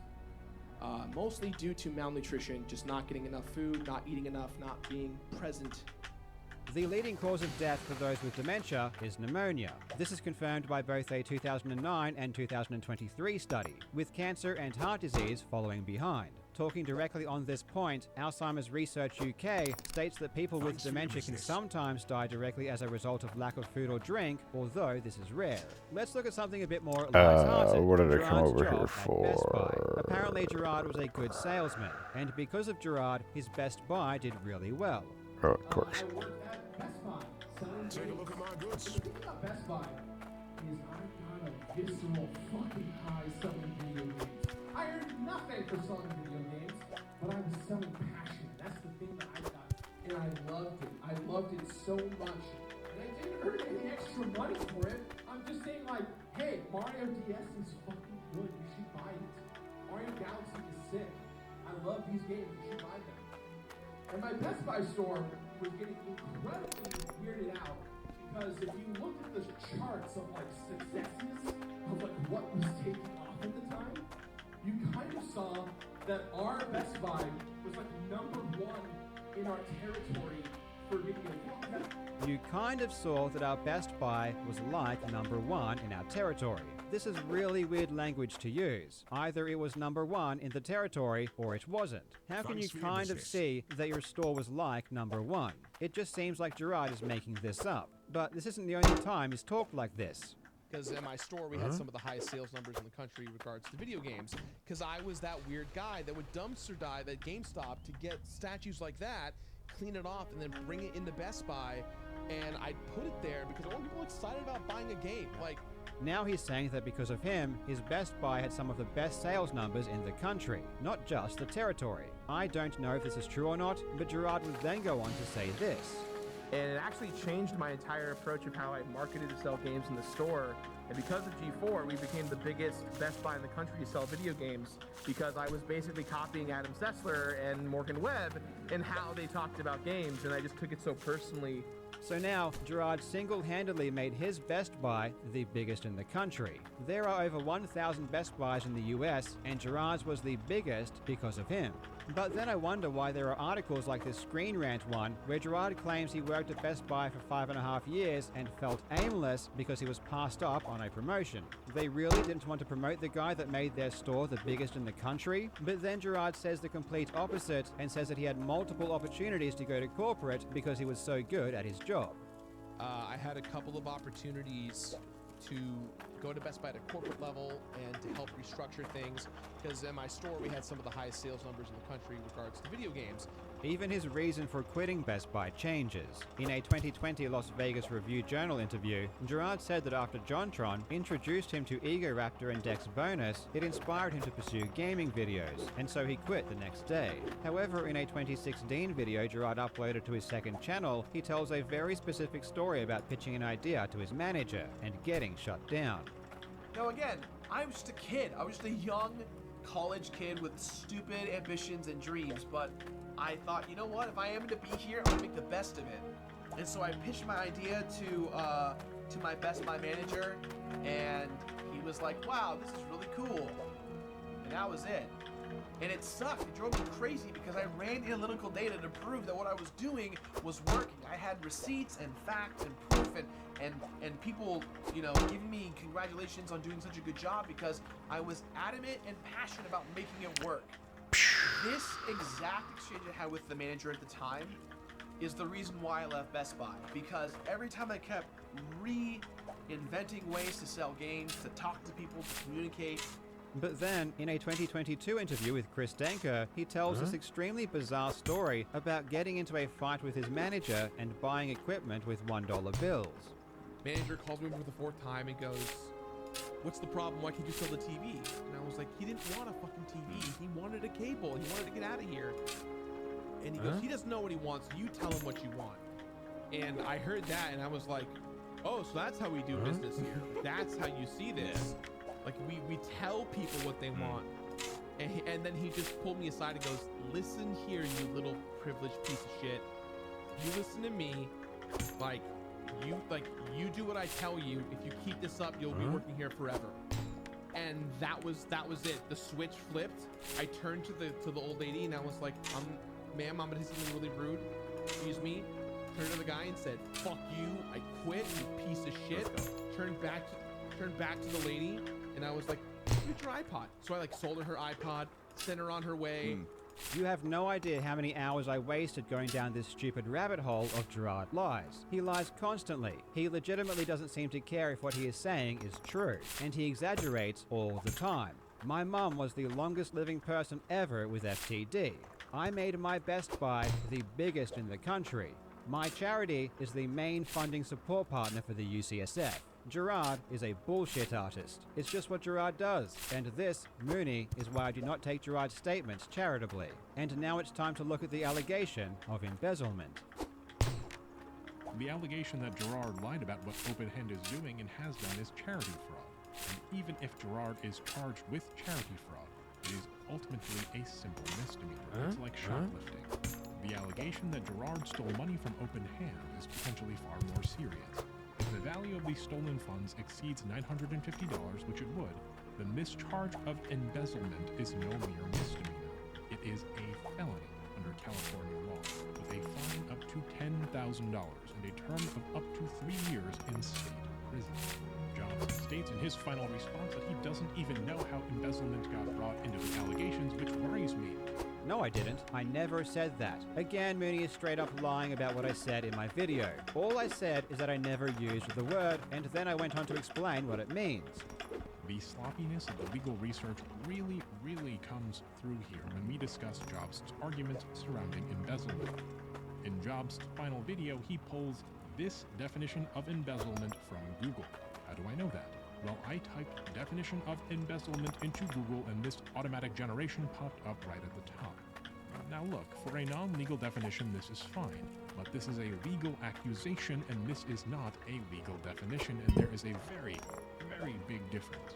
Speaker 20: Mostly due to malnutrition, just not getting enough food, not eating enough, not being present.
Speaker 1: The leading cause of death for those with dementia is pneumonia. This is confirmed by both a 2009 and 2023 study, with cancer and heart disease following behind. Talking directly on this point, Alzheimer's Research UK states that people with dementia can sometimes die directly as a result of lack of food or drink, although this is rare. Let's look at something a bit more lighthearted.
Speaker 2: What did I come
Speaker 1: Gerard's
Speaker 2: over
Speaker 1: job
Speaker 2: here
Speaker 1: at
Speaker 2: for?
Speaker 1: Best Buy. Apparently Gerard was a good salesman, and because of Gerard, his Best Buy did really well.
Speaker 2: Oh, of course.
Speaker 20: I worked at Best Buy.
Speaker 7: Take a look at my goods.
Speaker 20: The thing about Best Buy is I got a visceral fucking high selling video games. I earned nothing for selling video games, but I was selling passion. That's the thing that I got, and I loved it. I loved it so much. And I
Speaker 21: didn't earn any extra money for it. I'm just saying, like, hey, Mario DS is fucking good. You should buy it. Mario Galaxy is sick. I love these games. You should buy them. And my Best Buy store was getting incredibly weirded out because if you looked at the charts of like successes of like what was taking off at the time, you kind of saw that our Best Buy was like #1 in our territory for video games.
Speaker 1: You kind of saw that our Best Buy was like #1 in our territory. This is really weird language to use. Either it was #1 in the territory or it wasn't. How can you kind of see that your store was like #1? It just seems like Gerard is making this up. But this isn't the only time he's talked like this.
Speaker 18: Because in my store, we had some of the highest sales numbers in the country in regards to video games. Because I was that weird guy that would dumpster dive at GameStop to get statues like that, clean it off, and then bring it into Best Buy. And I'd put it there because I want people excited about buying a game. Like,
Speaker 1: now he's saying that because of him, his Best Buy had some of the best sales numbers in the country, not just the territory. I don't know if this is true or not, but Gerard would then go on to say this.
Speaker 22: And it actually changed my entire approach of how I marketed to sell games in the store. And because of G4, we became the biggest Best Buy in the country to sell video games because I was basically copying Adam Sessler and Morgan Webb and how they talked about games, and I just took it so personally.
Speaker 1: So now, Gerard single-handedly made his Best Buy the biggest in the country. There are over 1,000 Best Buys in the US, and Gerard's was the biggest because of him. But then I wonder why there are articles like this Screen Rant one, where Gerard claims he worked at Best Buy for 5.5 years and felt aimless because he was passed up on a promotion. They really didn't want to promote the guy that made their store the biggest in the country? But then Gerard says the complete opposite and says that he had multiple opportunities to go to corporate because he was so good at his job.
Speaker 18: I had a couple of opportunities to go to Best Buy at a corporate level and to help restructure things because in my store we had some of the highest sales numbers in the country in regards to video games.
Speaker 1: Even his reason for quitting Best Buy changes. In a 2020 Las Vegas Review-Journal interview, Gerard said that after JonTron introduced him to Egoraptor and Dex Bonus, it inspired him to pursue gaming videos, and so he quit the next day. However, in a 2016 video Gerard uploaded to his second channel, he tells a very specific story about pitching an idea to his manager and getting shut down.
Speaker 20: Now again, I was just a kid. I was just a young college kid with stupid ambitions and dreams, but I thought, you know what, if I am going to be here, I'm going to make the best of it. And so I pitched my idea to my Best Buy manager, and he was like, wow, this is really cool. And that was it. And it sucked. It drove me crazy because I ran analytical data to prove that what I was doing was working. I had receipts and facts and proof and people, you know, giving me congratulations on doing such a good job because I was adamant and passionate about making it work. This exact exchange I had with the manager at the time is the reason why I left Best Buy, because every time I kept reinventing ways to sell games, to talk to people, to communicate.
Speaker 1: But then, in a 2022 interview with Chris Denker, he tells this extremely bizarre story about getting into a fight with his manager and buying equipment with $1 bills.
Speaker 18: Manager calls me for the 4th time and goes, what's the problem? Why can't you sell the TV? And I was like, he didn't want a fucking TV. He wanted a cable. He wanted to get out of here. And he goes, he doesn't know what he wants. You tell him what you want. And I heard that and I was like, oh, so that's how we do business here. That's how you see this. Like, we tell people what they want. And then he just pulled me aside and goes, listen here, you little privileged piece of shit. You listen to me, you do what I tell you. If you keep this up, you'll be working here forever. And that was it. The switch flipped. I turned to the old lady and I was like, ma'am, I'm gonna say something really rude. Excuse me. Turned to the guy and said, fuck you, I quit, you piece of shit. Turned back to the lady and I was like, get your iPod. So I sold her iPod, sent her on her way.
Speaker 1: You have no idea how many hours I wasted going down this stupid rabbit hole of Gerard lies. He lies constantly. He legitimately doesn't seem to care if what he is saying is true, and he exaggerates all the time. My mum was the longest living person ever with FTD. I made my Best Buy the biggest in the country. My charity is the main funding support partner for the UCSF. Gerard is a bullshit artist. It's just what Gerard does. And this, Mooney, is why I do not take Gerard's statements charitably. And now it's time to look at the allegation of embezzlement.
Speaker 15: The allegation that Gerard lied about what OpenHand is doing and has done is charity fraud. And even if Gerard is charged with charity fraud, it is ultimately a simple misdemeanor. It's like shoplifting. The allegation that Gerard stole money from OpenHand is potentially far more serious. If the value of these stolen funds exceeds $950, which it would, the mischarge of embezzlement is no mere misdemeanor. It is a felony under California law, with a fine up to $10,000 and a term of up to 3 years in state prison. Jobs states in his final response that he doesn't even know how embezzlement got brought into the allegations, which worries me.
Speaker 1: No, I didn't. I never said that. Again, Mooney is straight up lying about what I said in my video. All I said is that I never used the word, and then I went on to explain what it means.
Speaker 15: The sloppiness of the legal research really comes through here when we discuss Jobs' arguments surrounding embezzlement. In Jobs' final video, he pulls this definition of embezzlement from Google. How do I know that? Well, I typed definition of embezzlement into Google and this automatic generation popped up right at the top. Now look, for a non-legal definition this is fine, but this is a legal accusation and this is not a legal definition, and there is a very big difference.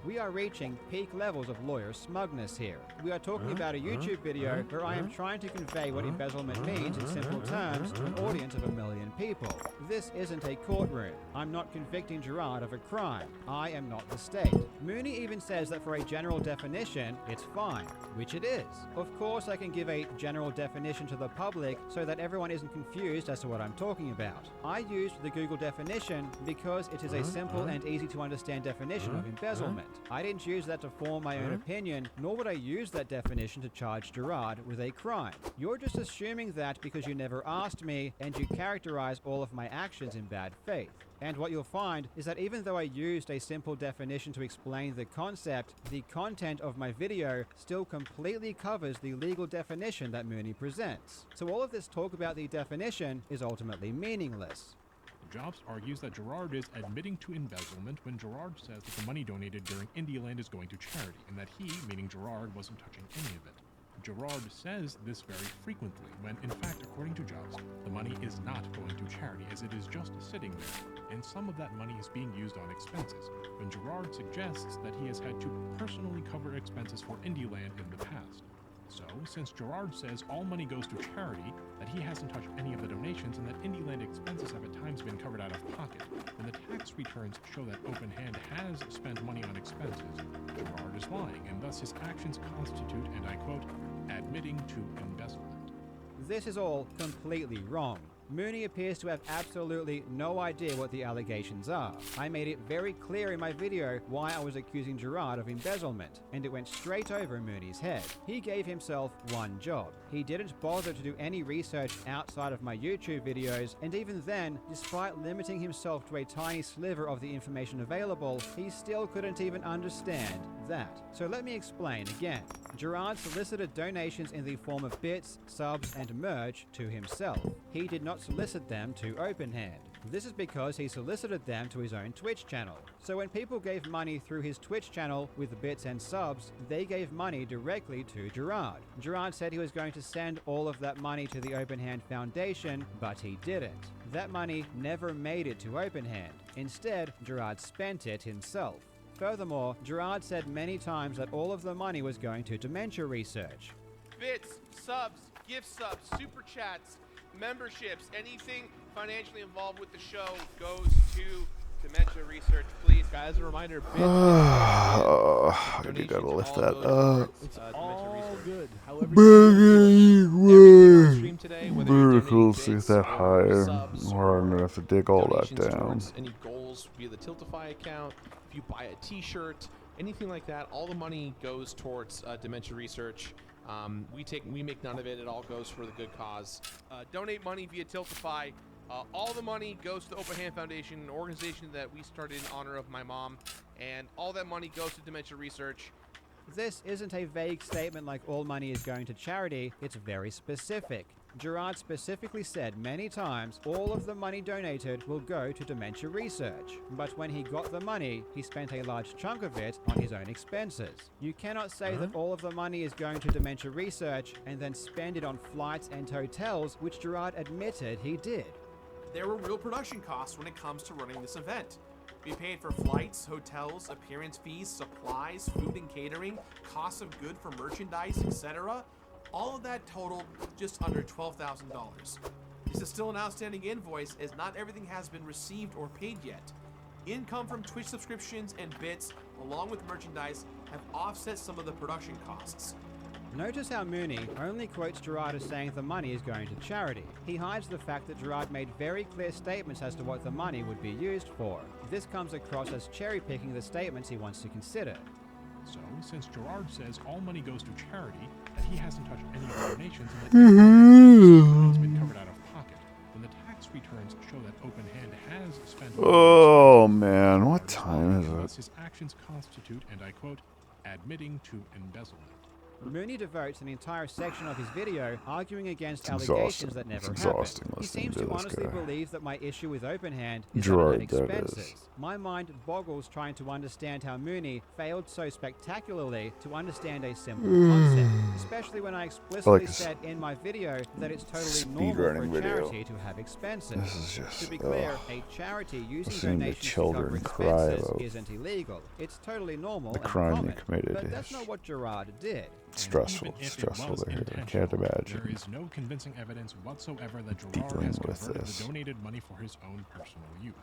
Speaker 1: We are reaching peak levels of lawyer smugness here. We are talking about a YouTube video where I am trying to convey what embezzlement means in simple terms to an audience of 1 million people. This isn't a courtroom. I'm not convicting Gerard of a crime. I am not the state. Mooney even says that for a general definition, it's fine, which it is. Of course, I can give a general definition to the public so that everyone isn't confused as to what I'm talking about. I used the Google definition because it is a simple and easy to understand definition of embezzlement. I didn't use that to form my own opinion, nor would I use that definition to charge Gerard with a crime. You're just assuming that because you never asked me and you characterize all of my actions in bad faith. And what you'll find is that even though I used a simple definition to explain the concept, the content of my video still completely covers the legal definition that Mooney presents. So all of this talk about the definition is ultimately meaningless.
Speaker 15: Jobs argues that Gerard is admitting to embezzlement when Gerard says that the money donated during Indieland is going to charity, and that he, meaning Gerard, wasn't touching any of it. Gerard says this very frequently, when in fact, according to Jobs, the money is not going to charity, as it is just sitting there, and some of that money is being used on expenses, when Gerard suggests that he has had to personally cover expenses for Indieland in the past. So, since Gerard says all money goes to charity, that he hasn't touched any of the donations, and that Indieland expenses have at times been covered out of pocket, and the tax returns show that OpenHand has spent money on expenses, Gerard is lying, and thus his actions constitute, and I quote, admitting to embezzlement.
Speaker 1: This is all completely wrong. Mooney appears to have absolutely no idea what the allegations are. I made it very clear in my video why I was accusing Gerard of embezzlement, and it went straight over Mooney's head. He gave himself one job. He didn't bother to do any research outside of my YouTube videos, and even then, despite limiting himself to a tiny sliver of the information available, he still couldn't even understand that. So let me explain again. Gerard solicited donations in the form of bits, subs, and merch to himself. He did not solicit them to OpenHand. This is because he solicited them to his own Twitch channel. So when people gave money through his Twitch channel with the bits and subs, they gave money directly to Gerard. Gerard said he was going to send all of that money to the OpenHand Foundation, but he didn't. That money never made it to OpenHand. Instead, Gerard spent it himself. Furthermore, Gerard said many times that all of the money was going to dementia research.
Speaker 17: Bits, subs, gift subs, super chats, memberships, anything financially involved with the show goes to dementia research. Please, guys, a reminder.
Speaker 2: I do gotta lift that up.
Speaker 18: It's all good. However,
Speaker 2: Very cool to see that higher, or I'm gonna have to dig all that down.
Speaker 18: Any goals via the Tiltify account, if you buy a t-shirt, anything like that, all the money goes towards dementia research. We make none of it. It all goes for the good cause. Donate money via Tiltify. All the money goes to the Open Hand Foundation, an organization that we started in honor of my mom, and all that money goes to dementia research.
Speaker 1: This isn't a vague statement like all money is going to charity, it's very specific. Gerard specifically said many times all of the money donated will go to dementia research. But when he got the money, he spent a large chunk of it on his own expenses. You cannot say that all of the money is going to dementia research and then spend it on flights and hotels, which Gerard admitted he did.
Speaker 18: there were real production costs when it comes to running this event. We paid for flights, hotels, appearance fees, supplies, food and catering, costs of good for merchandise, etc. All of that totaled just under $12,000. This is still an outstanding invoice as not everything has been received or paid yet. Income from Twitch subscriptions and bits, along with merchandise, have offset some of the production costs.
Speaker 1: Notice how Mooney only quotes Gerard as saying the money is going to charity. He hides the fact that Gerard made very clear statements as to what the money would be used for. This comes across as cherry-picking the statements he wants to consider.
Speaker 15: So, since Gerard says all money goes to charity, that he hasn't touched any donations, and it's been covered out of pocket, then the tax returns show that Open Hand has spent.
Speaker 2: Oh man, what time is it?
Speaker 15: His actions constitute, and I quote, admitting to embezzlement.
Speaker 1: Mooney devotes an entire section of his video arguing against allegations that never happened. He seems to honestly believe that my issue with Open Hand is
Speaker 2: Gerard,
Speaker 1: that it had expenses. My mind boggles trying to understand how Mooney failed so spectacularly to understand a simple concept, especially when I explicitly said in my video that it's totally normal for a charity to have expenses.
Speaker 2: This is just,
Speaker 1: to be clear, a charity using
Speaker 2: seeing the
Speaker 1: donations to
Speaker 2: children
Speaker 1: cover
Speaker 2: cry
Speaker 1: expenses
Speaker 2: about
Speaker 1: isn't illegal. It's totally normal
Speaker 2: the
Speaker 1: and
Speaker 2: crime
Speaker 1: common,
Speaker 2: they committed.
Speaker 1: but that's not what Gerard did.
Speaker 2: Stressful to hear. I can't imagine.
Speaker 15: There is no convincing evidence whatsoever that Gerard has converted the donated money for his own personal use.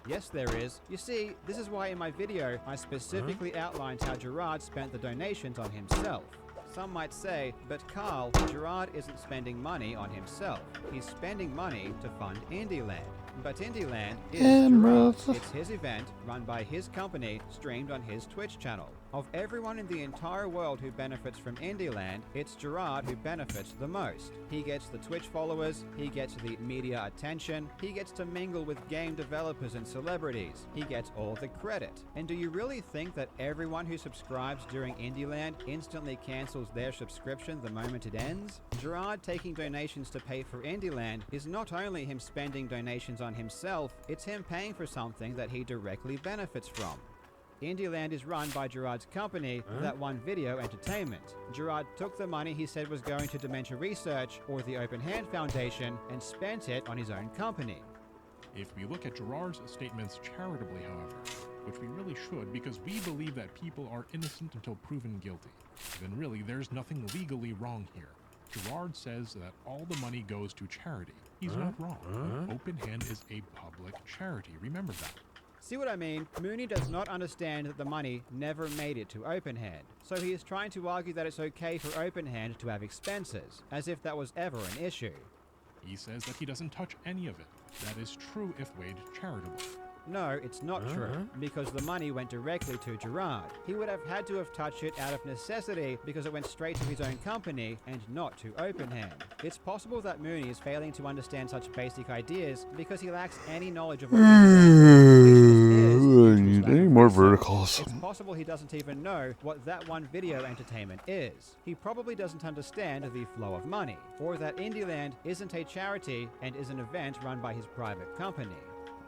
Speaker 1: Yes, there is. You see, this is why in my video I specifically outlined how Gerard spent the donations on himself. Some might say, but Carl, Gerard isn't spending money on himself. He's spending money to fund Indieland. But Indieland is Gerard's. It's his event, run by his company, streamed on his Twitch channel. Of everyone in the entire world who benefits from Indieland, it's Gerard who benefits the most. He gets the Twitch followers, he gets the media attention, he gets to mingle with game developers and celebrities. He gets all the credit. And do you really think that everyone who subscribes during Indieland instantly cancels their subscription the moment it ends? Gerard taking donations to pay for Indieland is not only him spending donations on himself, it's him paying for something that he directly benefits from. Indieland is run by Gerard's company, That One Video Entertainment. Gerard took the money he said was going to Dementia Research or the Open Hand Foundation and spent it on his own company.
Speaker 15: If we look at Gerard's statements charitably, however, which we really should because we believe that people are innocent until proven guilty, then really there's nothing legally wrong here. Gerard says that all the money goes to charity. He's not wrong. Open Hand is a public charity. Remember that.
Speaker 1: See what I mean? Mooney does not understand that the money never made it to Open Hand. So he is trying to argue that it's okay for Open Hand to have expenses, as if that was ever an issue.
Speaker 15: He says that he doesn't touch any of it. That is true if weighed charitably.
Speaker 1: No, it's not true, because the money went directly to Gerard. He would have had to have touched it out of necessity because it went straight to his own company and not to Open Hand. It's possible that Mooney is failing to understand such basic ideas because he lacks any knowledge of what
Speaker 2: Any more verticals?
Speaker 1: It's possible he doesn't even know what That One Video Entertainment is. He probably doesn't understand the flow of money, or that Indieland isn't a charity and is an event run by his private company.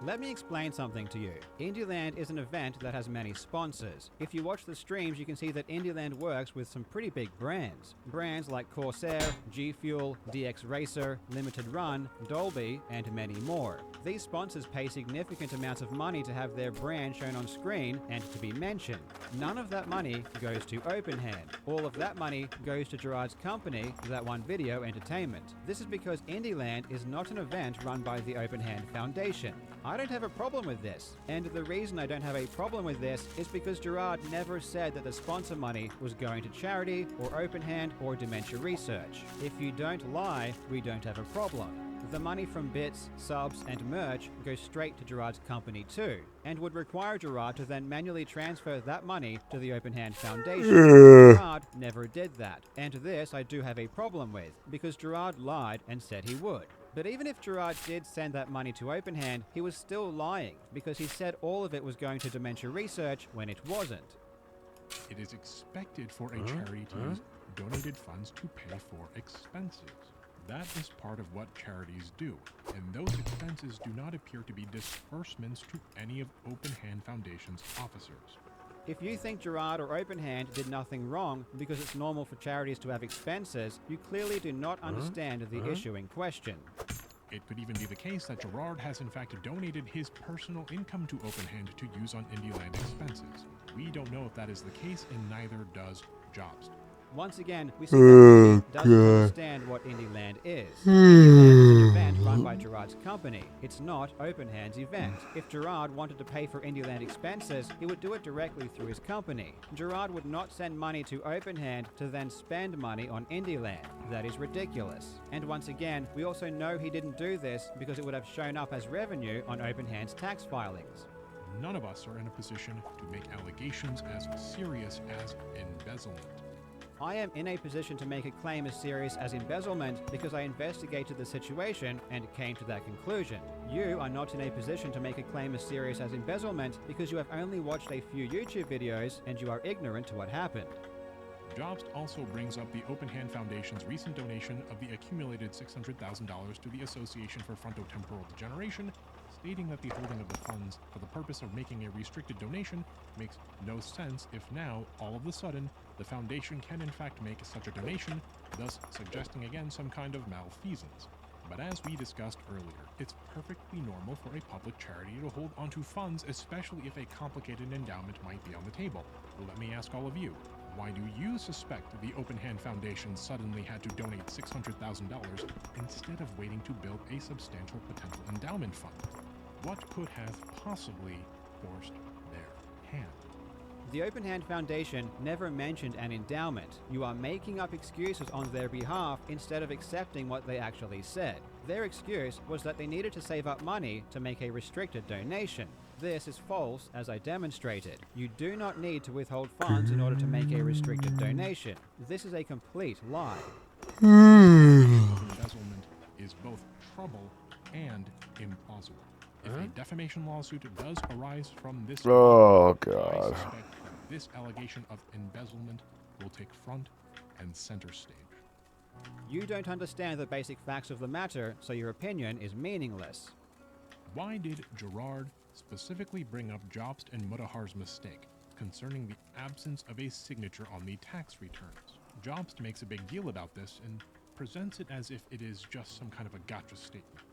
Speaker 1: Let me explain something to you. Indieland is an event that has many sponsors. If you watch the streams, you can see that Indieland works with some pretty big brands. Brands like Corsair, G Fuel, DX Racer, Limited Run, Dolby, and many more. These sponsors pay significant amounts of money to have their brand shown on screen and to be mentioned. None of that money goes to Open Hand. All of that money goes to Gerard's company, That One Video Entertainment. This is because Indieland is not an event run by the Open Hand Foundation. I don't have a problem with this, and the reason I don't have a problem with this is because Gerard never said that the sponsor money was going to charity, or Open Hand, or Dementia Research. If you don't lie, we don't have a problem. The money from bits, subs, and merch goes straight to Gerard's company too, and would require Gerard to then manually transfer that money to the Open Hand Foundation. Gerard never did that, and this I do have a problem with, because Gerard lied and said he would. But even if Gerard did send that money to Open Hand, he was still lying, because he said all of it was going to Dementia Research when it wasn't.
Speaker 15: It is expected for a charity to use donated funds to pay for expenses. That is part of what charities do, and those expenses do not appear to be disbursements to any of Open Hand Foundation's officers.
Speaker 1: If you think Gerard or Open Hand did nothing wrong because it's normal for charities to have expenses, you clearly do not understand the issue in question.
Speaker 15: It could even be the case that Gerard has in fact donated his personal income to OpenHand to use on Indieland expenses. We don't know if that is the case, and neither does Jobst.
Speaker 1: Once again, we see that Mooney doesn't understand what Indieland is. Indieland is an event run by Gerard's company. It's not OpenHand's event. If Gerard wanted to pay for Indieland expenses, he would do it directly through his company. Gerard would not send money to OpenHand to then spend money on Indieland. That is ridiculous. And once again, we also know he didn't do this because it would have shown up as revenue on OpenHand's tax filings.
Speaker 15: None of us are in a position to make allegations as serious as embezzlement.
Speaker 1: I am in a position to make a claim as serious as embezzlement because I investigated the situation and came to that conclusion. You are not in a position to make a claim as serious as embezzlement because you have only watched a few YouTube videos and you are ignorant to what happened.
Speaker 15: Jobst also brings up the OpenHand Foundation's recent donation of the accumulated $600,000 to the Association for Frontotemporal Degeneration, stating that the holding of the funds for the purpose of making a restricted donation makes no sense if now, all of a sudden, the foundation can in fact make such a donation, thus suggesting again some kind of malfeasance. But as we discussed earlier, it's perfectly normal for a public charity to hold onto funds, especially if a complicated endowment might be on the table. Let me ask all of you, why do you suspect the OpenHand Foundation suddenly had to donate $600,000 instead of waiting to build a substantial potential endowment fund? What could have possibly forced their hand?
Speaker 1: The OpenHand Foundation never mentioned an endowment. You are making up excuses on their behalf instead of accepting what they actually said. Their excuse was that they needed to save up money to make a restricted donation. This is false, as I demonstrated. You do not need to withhold funds in order to make a restricted donation. This is a complete lie.
Speaker 15: Embezzlement is both trouble and implausible. If a defamation lawsuit does arise from this, I suspect that this allegation of embezzlement will take front and center stage.
Speaker 1: You don't understand the basic facts of the matter, so your opinion is meaningless.
Speaker 15: Why did Gerard specifically bring up Jobst and Mutahar's mistake concerning the absence of a signature on the tax returns? Jobst makes a big deal about this and presents it as if it is just some kind of a gotcha statement.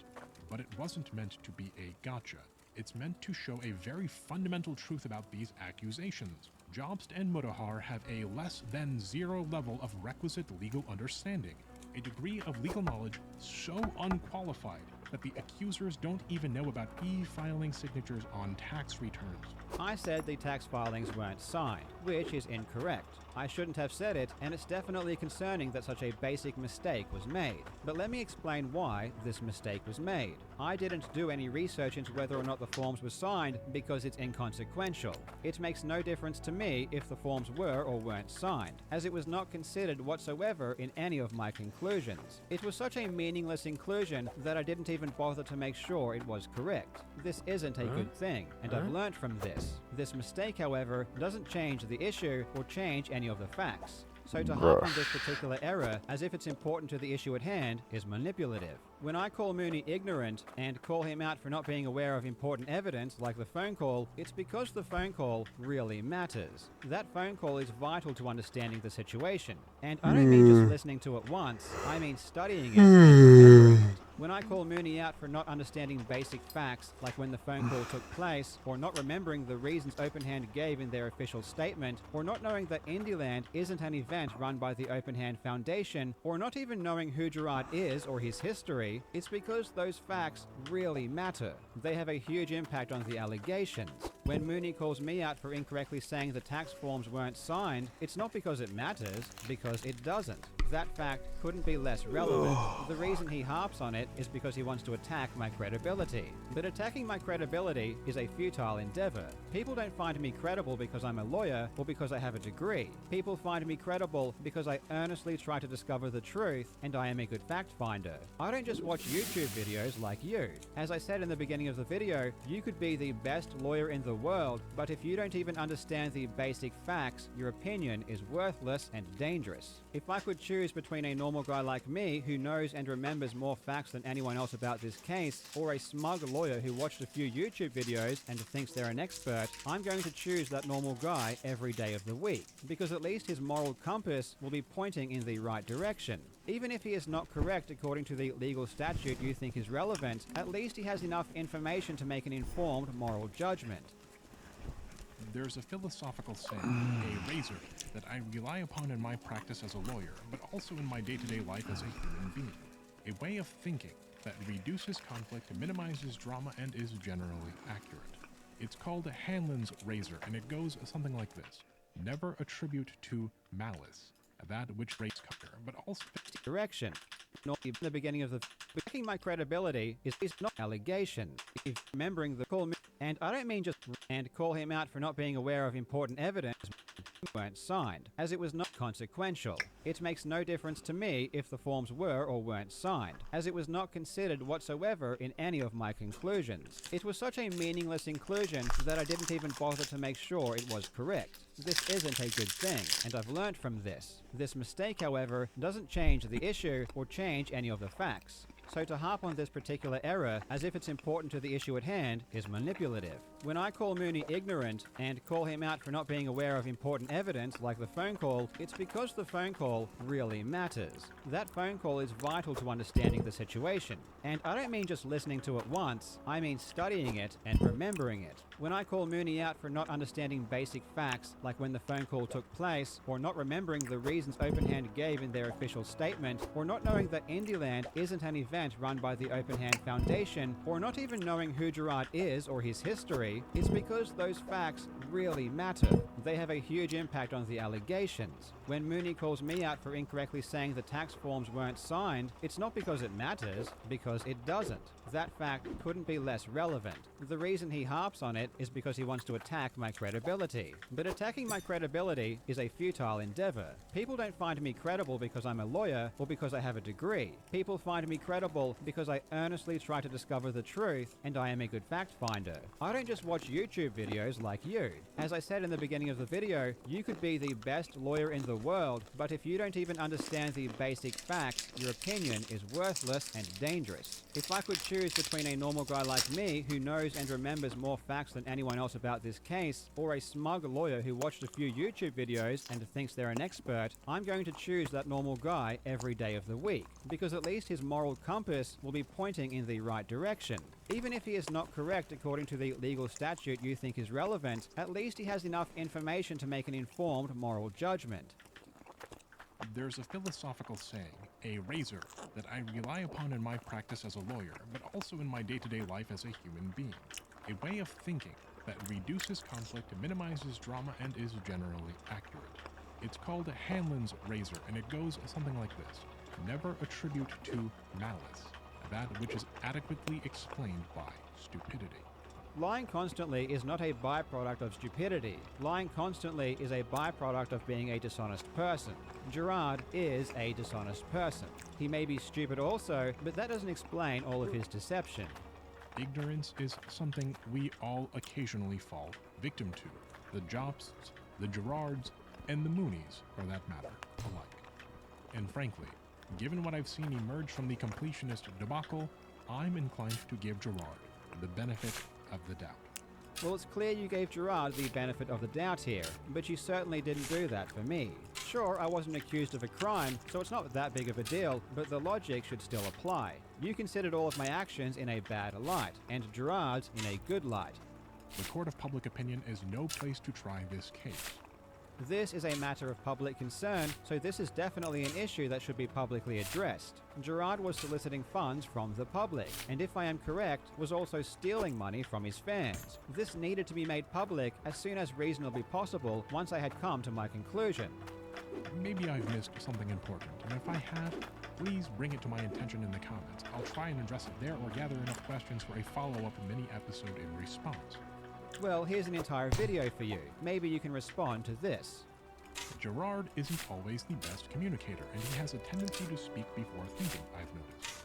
Speaker 15: But it wasn't meant to be a gotcha. It's meant to show a very fundamental truth about these accusations. Jobst and Mutahar have a less than zero level of requisite legal understanding, a degree of legal knowledge so unqualified that the accusers don't even know about e-filing signatures on tax returns.
Speaker 1: I said the tax filings weren't signed, which is incorrect. I shouldn't have said it, and it's definitely concerning that such a basic mistake was made. But let me explain why this mistake was made. I didn't do any research into whether or not the forms were signed because it's inconsequential. It makes no difference to me if the forms were or weren't signed, as it was not considered whatsoever in any of my conclusions. It was such a meaningless inclusion that I didn't even bother to make sure it was correct. This isn't a good thing, and I've learned from this. This mistake, however, doesn't change the issue or change any of the facts. So to harp on this particular error as if it's important to the issue at hand is manipulative. When I call Mooney ignorant and call him out for not being aware of important evidence like the phone call, it's because the phone call really matters. That phone call is vital to understanding the situation. And I don't mean just listening to it once, I mean studying it and remembering it. When I call Mooney out for not understanding basic facts, like when the phone call took place, or not remembering the reasons OpenHand gave in their official statement, or not knowing that Indieland isn't an event run by the OpenHand Foundation, or not even knowing who Gerard is or his history, it's because those facts really matter. They have a huge impact on the allegations. When Mooney calls me out for incorrectly saying the tax forms weren't signed, it's not because it matters, because it doesn't. That fact couldn't be less relevant. The reason he harps on it is because he wants to attack my credibility. But attacking my credibility is a futile endeavor. People don't find me credible because I'm a lawyer or because I have a degree. People find me credible because I earnestly try to discover the truth and I am a good fact finder. I don't just watch YouTube videos like you. As I said in the beginning of the video, you could be the best lawyer in the world, but if you don't even understand the basic facts, your opinion is worthless and dangerous. If I could choose choose between a normal guy like me who knows and remembers more facts than anyone else about this case, or a smug lawyer who watched a few YouTube videos and thinks they're an expert, I'm going to choose that normal guy every day of the week, because at least his moral compass will be pointing in the right direction. Even if he is not correct according to the legal statute you think is relevant, at least he has enough information to make an informed moral judgment.
Speaker 15: There's a philosophical saying, a razor, that I rely upon in my practice as a lawyer, but also in my day-to-day life as a human being. A way of thinking that reduces conflict, minimizes drama, and is generally accurate. It's called a Hanlon's razor, and it goes something like this. Never attribute to malice that which rates cover, but also
Speaker 1: direction. Not in the beginning of the backing my credibility is not allegation. If remembering the call me, and I don't mean just and call him out for not being aware of important evidence weren't signed, as it was not consequential. It makes no difference to me if the forms were or weren't signed, as it was not considered whatsoever in any of my conclusions. It was such a meaningless inclusion that I didn't even bother to make sure it was correct. This isn't a good thing, and I've learned from this. This mistake, however, doesn't change the issue or change any of the facts. So to harp on this particular error as if it's important to the issue at hand is manipulative. When I call Mooney ignorant and call him out for not being aware of important evidence like the phone call, it's because the phone call really matters. That phone call is vital to understanding the situation. And I don't mean just listening to it once, I mean studying it and remembering it. When I call Mooney out for not understanding basic facts like when the phone call took place, or not remembering the reasons OpenHand gave in their official statement, or not knowing that Indieland isn't an event run by the OpenHand Foundation, or not even knowing who Gerard is or his history, it's because those facts really matter. They have a huge impact on the allegations. When Mooney calls me out for incorrectly saying the tax forms weren't signed, it's not because it matters, because it doesn't. That fact couldn't be less relevant. The reason he harps on it is because he wants to attack my credibility. But attacking my credibility is a futile endeavor. People don't find me credible because I'm a lawyer or because I have a degree. People find me credible because I earnestly try to discover the truth and I am a good fact finder. I don't just watch YouTube videos like you. As I said in the beginning of the video, you could be the best lawyer in the world, but if you don't even understand the basic facts, your opinion is worthless and dangerous. If I could choose between a normal guy like me who knows and remembers more facts than anyone else about this case, or a smug lawyer who watched a few YouTube videos and thinks they're an expert, I'm going to choose that normal guy every day of the week, because at least his moral compass will be pointing in the right direction. Even if he is not correct according to the legal statute you think is relevant, at least he has enough information to make an informed moral judgment.
Speaker 15: There's a philosophical saying, a razor, that I rely upon in my practice as a lawyer, but also in my day-to-day life as a human being. A way of thinking that reduces conflict, minimizes drama, and is generally accurate. It's called a Hanlon's razor, and it goes something like this. Never attribute to malice that which is adequately explained by stupidity.
Speaker 1: Lying constantly is not a byproduct of stupidity. Lying constantly is a byproduct of being a dishonest person. Gerard is a dishonest person. He may be stupid also, but that doesn't explain all of his deception.
Speaker 15: Ignorance is something we all occasionally fall victim to. The Jobsts, the Gerards, and the Moonies, for that matter, alike. And frankly, given what I've seen emerge from the completionist debacle, I'm inclined to give Gerard the benefit of the doubt.
Speaker 1: Well, it's clear you gave Gerard the benefit of the doubt here, but you certainly didn't do that for me. Sure, I wasn't accused of a crime, so it's not that big of a deal, but the logic should still apply. You considered all of my actions in a bad light, and Gerard's in a good light.
Speaker 15: The court of public opinion is no place to try this case.
Speaker 1: This is a matter of public concern, so this is definitely an issue that should be publicly addressed. Gerard was soliciting funds from the public, and if I am correct, was also stealing money from his fans. This needed to be made public as soon as reasonably possible once I had come to my conclusion.
Speaker 15: Maybe I've missed something important, and if I have, please bring it to my attention in the comments. I'll try and address it there or gather enough questions for a follow-up mini-episode in response.
Speaker 1: Well, here's an entire video for you. Maybe you can respond to this.
Speaker 15: Gerard isn't always the best communicator, and he has a tendency to speak before thinking, I've noticed.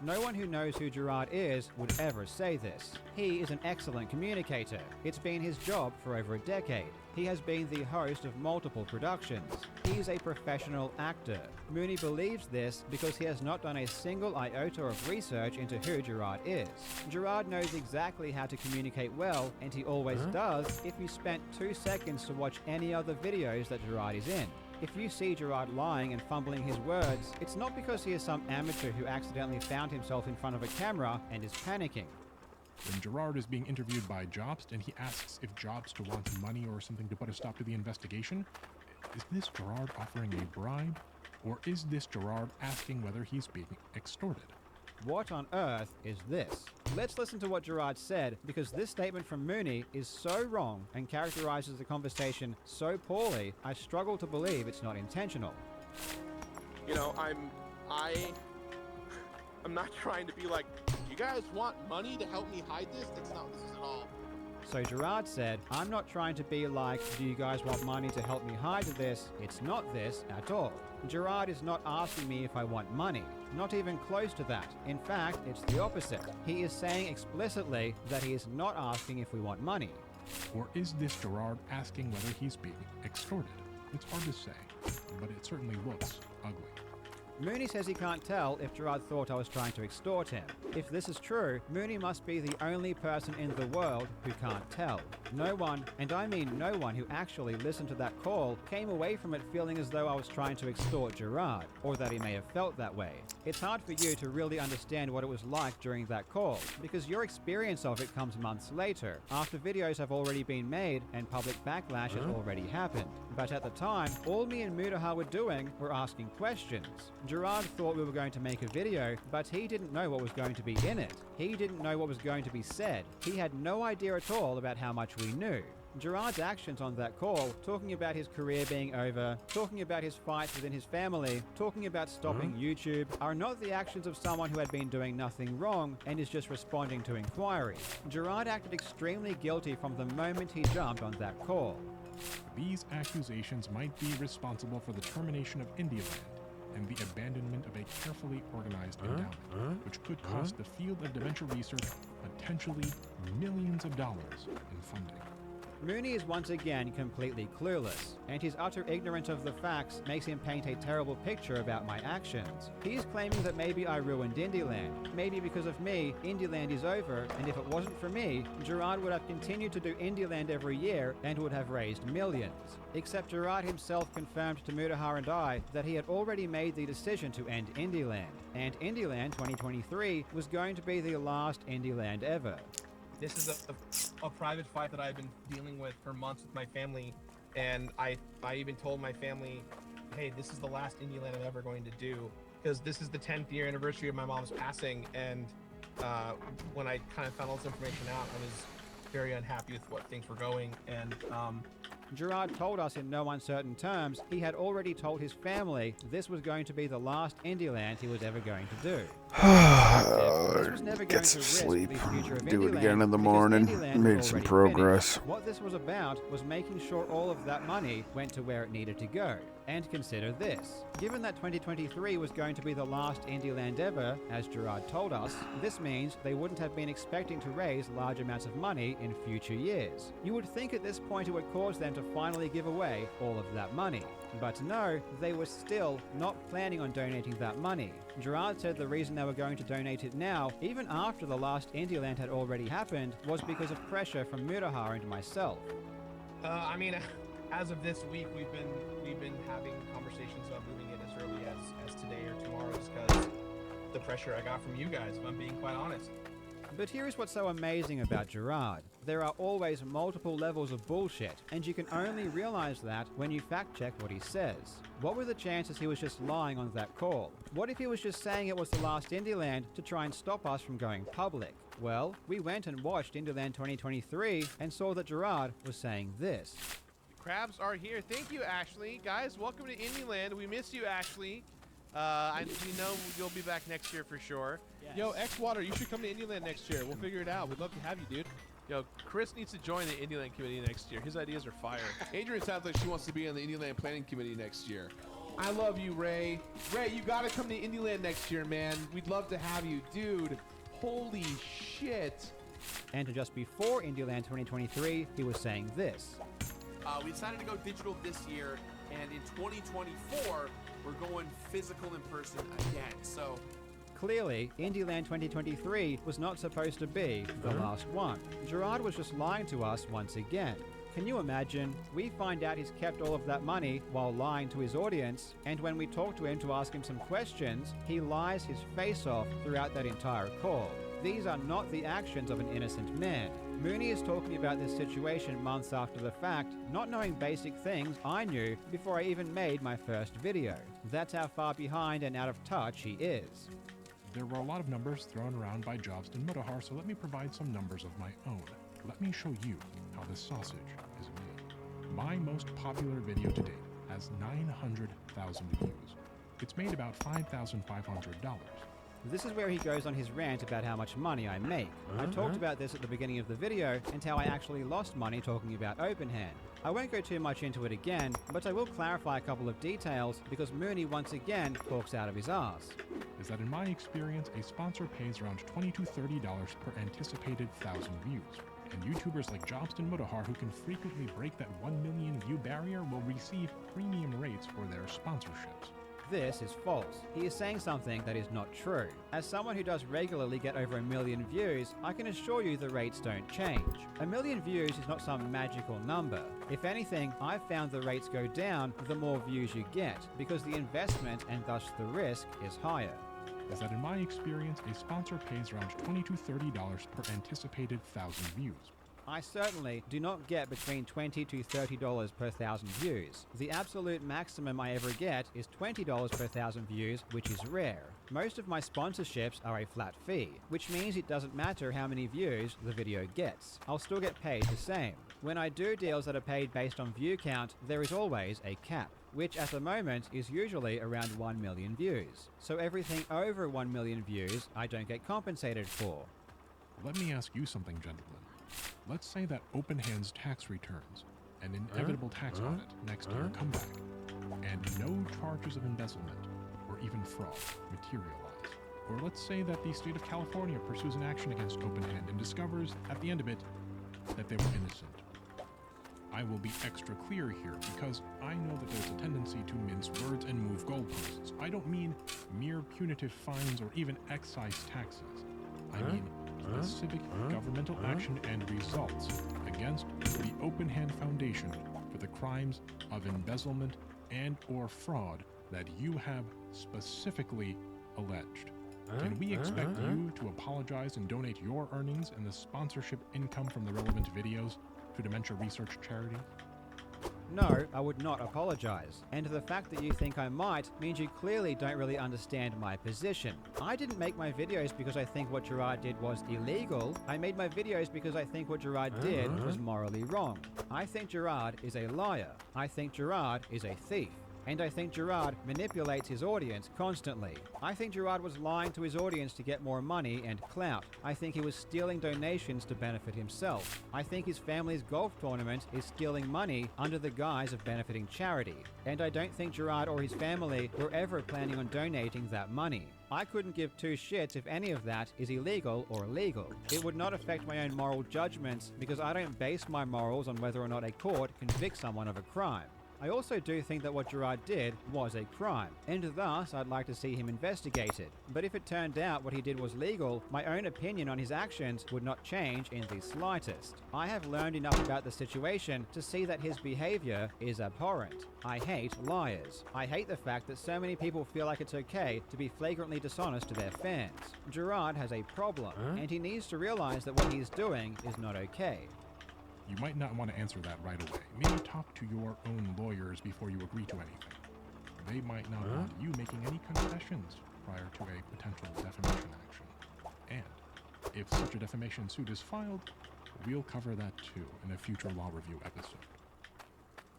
Speaker 1: No one who knows who Gerard is would ever say this. He is an excellent communicator. It's been his job for over a decade. He has been the host of multiple productions. He's a professional actor. Mooney believes this because he has not done a single iota of research into who Gerard is. Gerard knows exactly how to communicate well, and he always does if you spent 2 seconds to watch any other videos that Gerard is in. If you see Gerard lying and fumbling his words, it's not because he is some amateur who accidentally found himself in front of a camera and is panicking.
Speaker 15: When Gerard is being interviewed by Jobst and he asks if Jobst wants money or something to put a stop to the investigation, is this Gerard offering a bribe, or is this Gerard asking whether he's being extorted?
Speaker 1: What on earth is this? Let's listen to what Gerard said, because this statement from Mooney is so wrong and characterizes the conversation so poorly, I struggle to believe it's not intentional.
Speaker 17: You know, I'm not trying to be like, you guys want money to help me hide this? That's not what this is at all.
Speaker 1: So Gerard said, I'm not trying to be like, do you guys want money to help me hide this? It's not this at all. Gerard is not asking me if I want money. Not even close to that. In fact, it's the opposite. He is saying explicitly that he is not asking if we want money.
Speaker 15: Or is this Gerard asking whether he's being extorted? It's hard to say, but it certainly looks ugly.
Speaker 1: Mooney says he can't tell if Gerard thought I was trying to extort him. If this is true, Mooney must be the only person in the world who can't tell. No one, and I mean no one who actually listened to that call, came away from it feeling as though I was trying to extort Gerard, or that he may have felt that way. It's hard for you to really understand what it was like during that call, because your experience of it comes months later, after videos have already been made and public backlash has already happened. But at the time, all me and Mudahar were doing were asking questions. Gerard thought we were going to make a video, but he didn't know what was going to be in it. He didn't know what was going to be said. He had no idea at all about how much we knew. Gerard's actions on that call, talking about his career being over, talking about his fights within his family, talking about stopping YouTube, are not the actions of someone who had been doing nothing wrong and is just responding to inquiries. Gerard acted extremely guilty from the moment he jumped on that call.
Speaker 15: These accusations might be responsible for the termination of Indialand and the abandonment of a carefully organized endowment, which could cost the field of dementia research potentially millions of dollars in funding.
Speaker 1: Mooney is once again completely clueless, and his utter ignorance of the facts makes him paint a terrible picture about my actions. He is claiming that maybe I ruined Indieland. Maybe because of me, Indieland is over, and if it wasn't for me, Gerard would have continued to do Indieland every year and would have raised millions. Except Gerard himself confirmed to Mudahar and I that he had already made the decision to end Indieland, and Indieland 2023 was going to be the last Indieland ever.
Speaker 22: This is a private fight that I've been dealing with for months with my family, and I even told my family, hey, this is the last Indieland I'm ever going to do, because this is the 10th year anniversary of my mom's passing, and when I kind of found all this information out, I was very unhappy with what things were going, and
Speaker 1: Gerard told us in no uncertain terms he had already told his family this was going to be the last Indieland he was ever going to do.
Speaker 2: Get some sleep. Do it again in the morning. Made some progress.
Speaker 1: What this was about was making sure all of that money went to where it needed to go. And consider this. Given that 2023 was going to be the last Indieland ever, as Gerard told us, this means they wouldn't have been expecting to raise large amounts of money in future years. You would think at this point it would cause them to finally give away all of that money. But no, they were still not planning on donating that money. Gerard said the reason they were going to donate it now, even after the last Indieland had already happened, was because of pressure from Mudahar and myself.
Speaker 22: I mean, as of this week, we've been having conversations about moving it as early as today or tomorrow, just because the pressure I got from you guys, if I'm being quite honest.
Speaker 1: But here is what's so amazing about Gerard. There are always multiple levels of bullshit, and you can only realize that when you fact-check what he says. What were the chances he was just lying on that call? What if he was just saying it was the last Indieland to try and stop us from going public? Well, we went and watched Indieland 2023 and saw that Gerard was saying this.
Speaker 22: Crabs are here. Thank you, Ashley. Guys, welcome to Indieland. We miss you, Ashley. We know you'll be back next year for sure.
Speaker 5: Yes.
Speaker 22: Yo, X-Water, you should come to Indieland next year. We'll figure it out. We'd love to have you, dude. Yo, Chris needs to join the Indieland committee next year. His ideas are fire.
Speaker 13: Adrian sounds like she wants to be on the Indieland planning committee next year.
Speaker 4: I love you, Ray. Ray, you gotta come to Indieland next year, man. We'd love to have you. Dude, holy shit.
Speaker 1: And just before Indieland 2023, he was saying this.
Speaker 18: We decided to go digital this year, and in 2024, we're going physical in person again. So
Speaker 1: clearly, Indieland 2023 was not supposed to be the last one. Gerard was just lying to us once again. Can you imagine? We find out he's kept all of that money while lying to his audience, and when we talk to him to ask him some questions, he lies his face off throughout that entire call. These are not the actions of an innocent man. Mooney is talking about this situation months after the fact, not knowing basic things I knew before I even made my first video. That's how far behind and out of touch he is.
Speaker 15: There were a lot of numbers thrown around by Jobston Mutahar, so let me provide some numbers of my own. Let me show you how this sausage is made. My most popular video to date has 900,000 views. It's made about $5,500.
Speaker 1: This is where he goes on his rant about how much money I make. I talked about this at the beginning of the video and how I actually lost money talking about OpenHand. I won't go too much into it again, but I will clarify a couple of details because Mooney once again talks out of his ass.
Speaker 15: Is that in my experience, a sponsor pays around $20 to $30 per anticipated 1,000 views. And YouTubers like Jobston Mutahar, who can frequently break that 1 million view barrier, will receive premium rates for their sponsorships.
Speaker 1: This is false. He is saying something that is not true. As someone who does regularly get over 1 million views, I can assure you the rates don't change. 1 million views is not some magical number. If anything, I've found the rates go down the more views you get, because the investment and thus the risk is higher.
Speaker 15: Is that in my experience, a sponsor pays around $20 to $30 per anticipated 1,000 views.
Speaker 1: I certainly do not get between $20 to $30 per 1,000 views. The absolute maximum I ever get is $20 per 1,000 views, which is rare. Most of my sponsorships are a flat fee, which means it doesn't matter how many views the video gets. I'll still get paid the same. When I do deals that are paid based on view count, there is always a cap, which at the moment is usually around 1 million views. So everything over 1 million views, I don't get compensated for.
Speaker 15: Let me ask you something, gentlemen. Let's say that OpenHand's tax returns, an inevitable tax audit next year come back, and no charges of embezzlement or even fraud materialize. Or let's say that the state of California pursues an action against OpenHand and discovers, at the end of it, that they were innocent. I will be extra clear here because I know that there's a tendency to mince words and move goalposts. I don't mean mere punitive fines or even excise taxes. I mean specific governmental action and results against the OpenHand Foundation for the crimes of embezzlement and or fraud that you have specifically alleged. Can we expect you to apologize and donate your earnings and the sponsorship income from the relevant videos to dementia research charities?
Speaker 1: No, I would not apologize. And the fact that you think I might means you clearly don't really understand my position. I didn't make my videos because I think what Gerard did was illegal. I made my videos because I think what Gerard did was morally wrong. I think Gerard is a liar. I think Gerard is a thief. And I think Gerard manipulates his audience constantly. I think Gerard was lying to his audience to get more money and clout. I think he was stealing donations to benefit himself. I think his family's golf tournament is stealing money under the guise of benefiting charity. And I don't think Gerard or his family were ever planning on donating that money. I couldn't give two shits if any of that is illegal or legal. It would not affect my own moral judgments because I don't base my morals on whether or not a court convicts someone of a crime. I also do think that what Gerard did was a crime, and thus I'd like to see him investigated. But if it turned out what he did was legal, my own opinion on his actions would not change in the slightest. I have learned enough about the situation to see that his behavior is abhorrent. I hate liars. I hate the fact that so many people feel like it's okay to be flagrantly dishonest to their fans. Gerard has a problem, and he needs to realize that what he's doing is not okay.
Speaker 15: You might not want to answer that right away. Maybe talk to your own lawyers before you agree to anything. They might not want you making any concessions prior to a potential defamation action. And if such a defamation suit is filed, we'll cover that too in a future law review episode.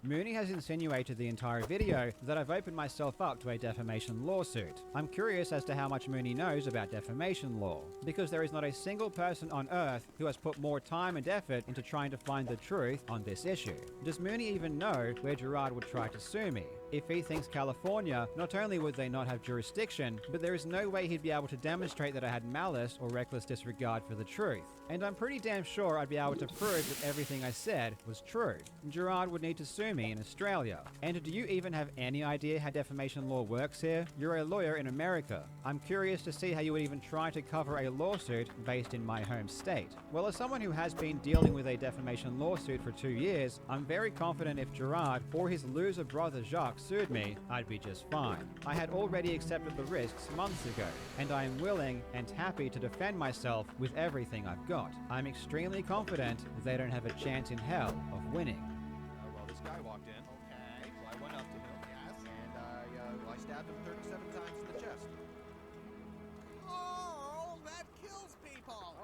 Speaker 1: Mooney has insinuated the entire video that I've opened myself up to a defamation lawsuit. I'm curious as to how much Mooney knows about defamation law, because there is not a single person on earth who has put more time and effort into trying to find the truth on this issue. Does Mooney even know where Gerard would try to sue me? If he thinks California, not only would they not have jurisdiction, but there is no way he'd be able to demonstrate that I had malice or reckless disregard for the truth. And I'm pretty damn sure I'd be able to prove that everything I said was true. Gerard would need to sue me in Australia. And do you even have any idea how defamation law works here? You're a lawyer in America. I'm curious to see how you would even try to cover a lawsuit based in my home state. Well, as someone who has been dealing with a defamation lawsuit for 2 years, I'm very confident if Gerard or his loser brother Jacques sued me, I'd be just fine. I had already accepted the risks months ago, and I am willing and happy to defend myself with everything I've got. I'm extremely confident they don't have a chance in hell of winning.
Speaker 9: Well, this guy walked in. Okay. So I went up to him. Yes. And I stabbed him 37 times in the chest.
Speaker 12: Oh, that kills people.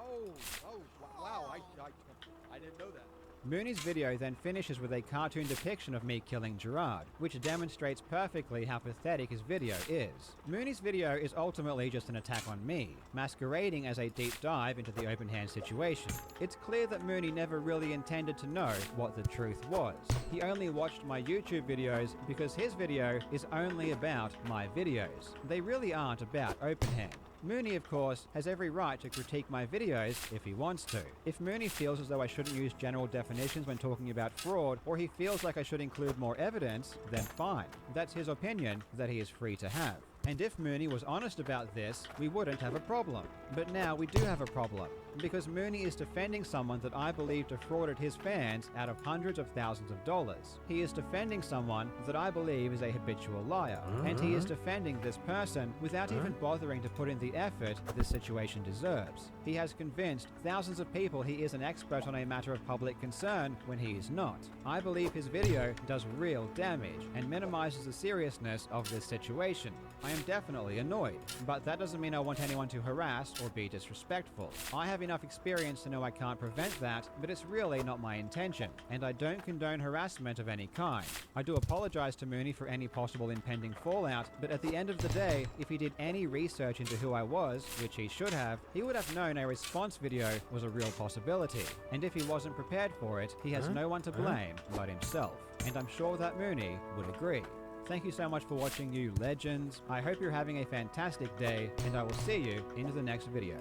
Speaker 9: Oh, wow. I didn't know that.
Speaker 1: Mooney's video then finishes with a cartoon depiction of me killing Gerard, which demonstrates perfectly how pathetic his video is. Mooney's video is ultimately just an attack on me, masquerading as a deep dive into the open hand situation. It's clear that Mooney never really intended to know what the truth was. He only watched my YouTube videos because his video is only about my videos. They really aren't about open hand. Mooney, of course, has every right to critique my videos if he wants to. If Mooney feels as though I shouldn't use general definitions when talking about fraud, or he feels like I should include more evidence, then fine. That's his opinion that he is free to have. And if Mooney was honest about this, we wouldn't have a problem. But now we do have a problem, because Mooney is defending someone that I believe defrauded his fans out of hundreds of thousands of dollars. He is defending someone that I believe is a habitual liar, and he is defending this person without even bothering to put in the effort this situation deserves. He has convinced thousands of people he is an expert on a matter of public concern when he is not. I believe his video does real damage and minimizes the seriousness of this situation. I am definitely annoyed, but that doesn't mean I want anyone to harass or be disrespectful. I have enough experience to know I can't prevent that, but it's really not my intention, and I don't condone harassment of any kind. I do apologize to Mooney for any possible impending fallout, but at the end of the day, if he did any research into who I was, which he should have, he would have known a response video was a real possibility, and if he wasn't prepared for it, he has no one to blame but himself, and I'm sure that Mooney would agree. Thank you so much for watching, you legends. I hope you're having a fantastic day, and I will see you in the next video.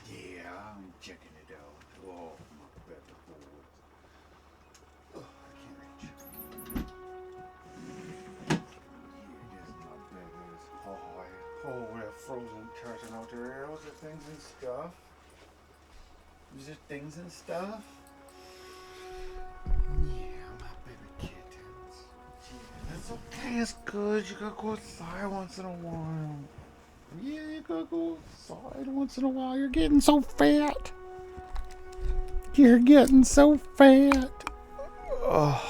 Speaker 2: Yeah, I'm checking it out. Oh, my bed. Oh, I can't reach. Yeah, this is my bed. Oh, that frozen curtain out there. Those are things and stuff. These are things and stuff. Yeah, my baby kittens. Yeah, that's okay. It's good. You gotta go outside once in a while. Yeah, you gotta go outside once in a while. You're getting so fat. You're getting so fat. Oh.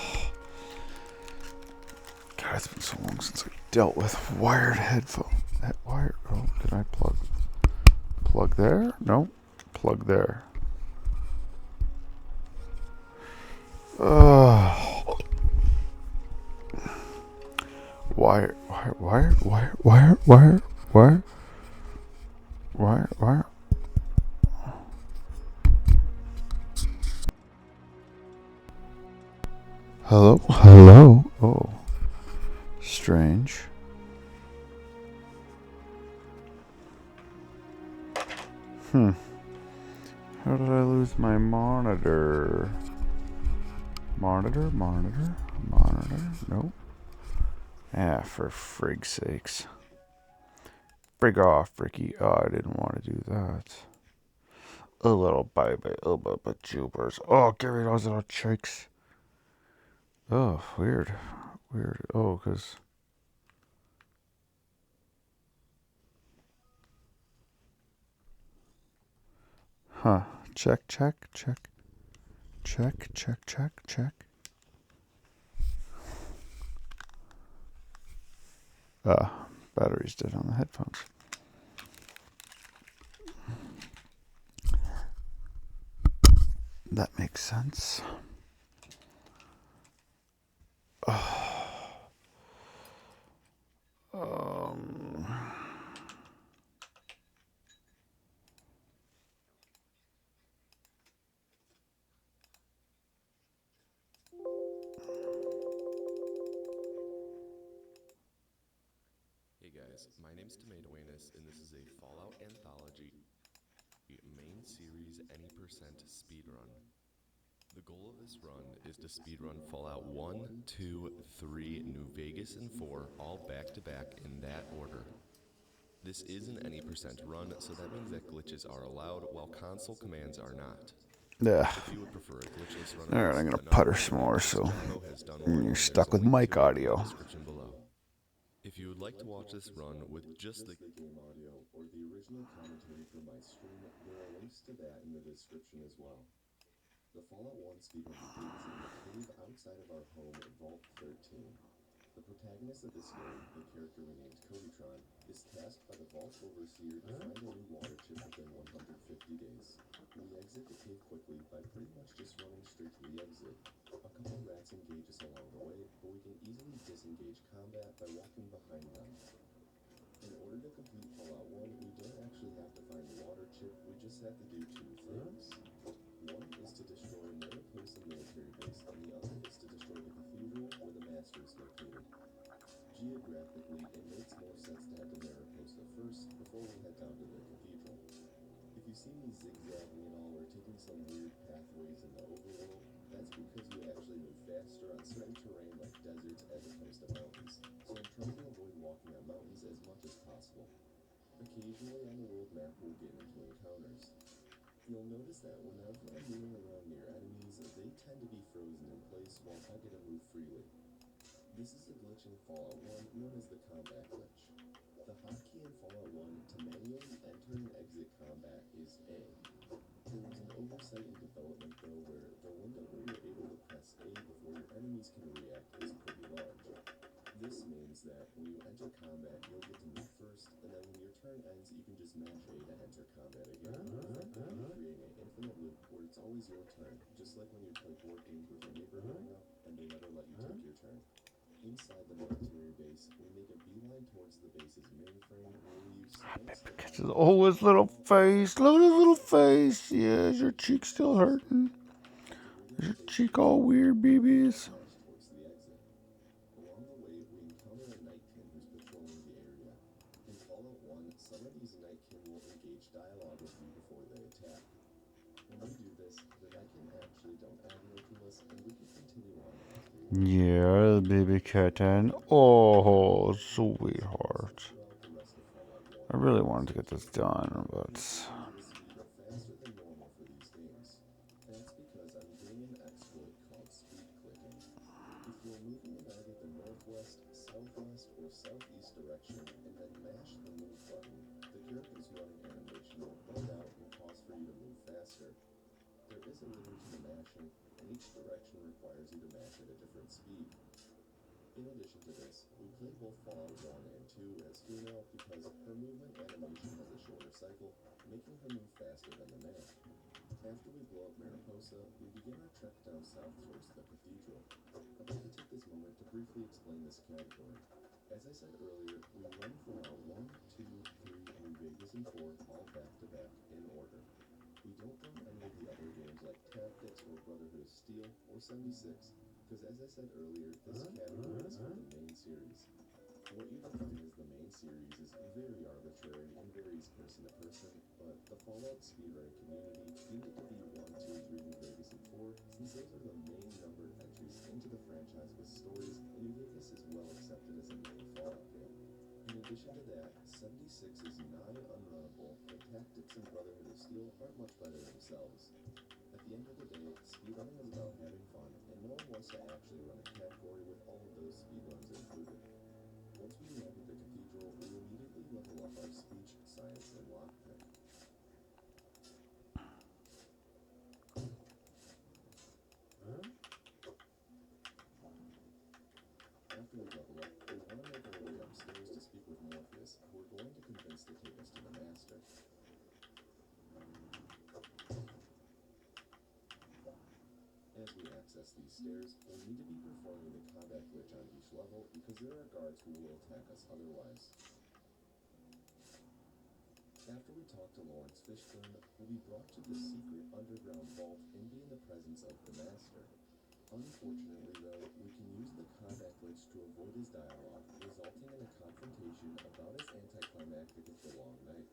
Speaker 2: God, it's been so long since I dealt with wired headphones. Oh, can I plug there? No, plug there. Wire. Hello. Oh, strange. How did I lose my monitor? Monitor? Nope. Ah, for frig's sakes. Frig off, Ricky. Oh, I didn't want to do that. A little baby. Oh, but jubers. Oh, get rid of those little cheeks. Oh, weird. Oh, because... Huh. Check. Battery's dead on the headphones. That makes sense.
Speaker 8: Hey guys, my name's Tomato Anus, and this is a Fallout Anthology main series any percent speedrun. The goal of this run is to speedrun Fallout 1, 2, 3, New Vegas, and 4, all back to back in that order. This is an any percent run, so that means that glitches are allowed while console commands are not.
Speaker 2: Yeah.
Speaker 8: If you would prefer a glitchless run,
Speaker 2: Alright, I'm gonna putter some more, so you're stuck with mic audio.
Speaker 8: If you would like to watch this run with just the game audio or the original commentary from my stream, there are links to that in the description as well. The Fallout 1 speedrun begins in the cave outside of our home, Vault 13. The protagonist of this game, the character we named Codytron, is tasked by the Vault Overseer to find a new water chip within 150 days. We exit the cave quickly by pretty much just running straight to the exit. A couple rats engage us along the way, but we can easily disengage combat by walking behind them. In order to complete Fallout 1, we don't actually have to find the water chip, we just have to do two things. One is to destroy Mariposa military base, and the other is to destroy the cathedral where the master is located. Geographically, it makes more sense to head to Mariposa first before we head down to the cathedral. If you see me zigzagging at all or taking some weird pathways in the overworld, that's because we actually move faster on certain terrain like deserts as opposed to mountains, so I'm trying to avoid walking on mountains as much as possible. Occasionally on the world map we'll get into encounters. You'll notice that whenever I'm moving around near enemies, they tend to be frozen in place while I get to move freely. This is a glitch in Fallout 1 known as the combat glitch. The hotkey in Fallout 1 to manually enter and exit combat is A. There was an oversight in development though where the window where you're able to press A before your enemies can react is pretty large. This means that when you enter combat, you'll get to move first, and then when your turn ends, you can just mash A to enter combat again, effectively creating an infinite loop where it's always your turn, just like when you play board games with your neighbor growing up, and they never let you take your turn. Inside the military base, we make a beeline towards the base's mainframe, where we use science to
Speaker 2: Oh, his little face. Look at his little face. Yeah, is your cheek still hurting? Is your cheek all weird, babies?
Speaker 8: Along the way, we encounter a Nightkin who's patrolling the area. In Fallout 1, some of these Nightkin will engage dialogue with you before they attack. When we do this, the Nightkin actually don't aggro to us, and we can continue on after we
Speaker 2: Yeah, baby kitten. Oh, sweetheart. I really wanted to get this done, but...
Speaker 8: faster than normal for these games. That's because I'm doing an exploit called speed clicking. If you're moving in either the northwest, southwest, or southeast direction, and then mash the move button, the character's running animation will bug out and cause for you to move faster. There is a rhythm to the mashing, and each direction requires you to mash at a different speed. In addition to this, we play both Fallout 1 and 2 as female because her movement animation has a shorter cycle, making her move faster than the male. After we blow up Mariposa, we begin our trek down south towards the cathedral. I'd like to take this moment to briefly explain this category. As I said earlier, we run Fallout 1, 2, 3, New Vegas, and 4 all back to back in order. We don't run any of the other games like Tactics or Brotherhood of Steel or 76, because as I said earlier, this category is for the main series. What you define as the main series is very arbitrary and varies person to person, but the Fallout speedrun community deemed it to be 1, 2, 3, New Vegas, and 4, since those are the main numbered entries into the franchise with stories, and New Vegas is well accepted as a main Fallout game. In addition to that, 76 is nigh unrunnable, but Tactics and Brotherhood of Steel aren't much better themselves. At the end of the day, speedrunning is about having fun, and no one wants to actually run a category with all of those speedruns included. Once we land at the cathedral, we immediately level up our speech, science, and lockpick. After we level up, we want to make our way upstairs to speak with Morpheus, who we're going to convince to take us to the Master. As we access access these stairs, we'll need to be performing the combat glitch on each level because there are guards who will attack us otherwise. After we talk to Lawrence Fishburne, we'll be brought to the secret underground vault and be in the presence of the Master. Unfortunately, though, we can use the combat glitch to avoid his dialogue, resulting in a confrontation about as anticlimactic as the Long Night.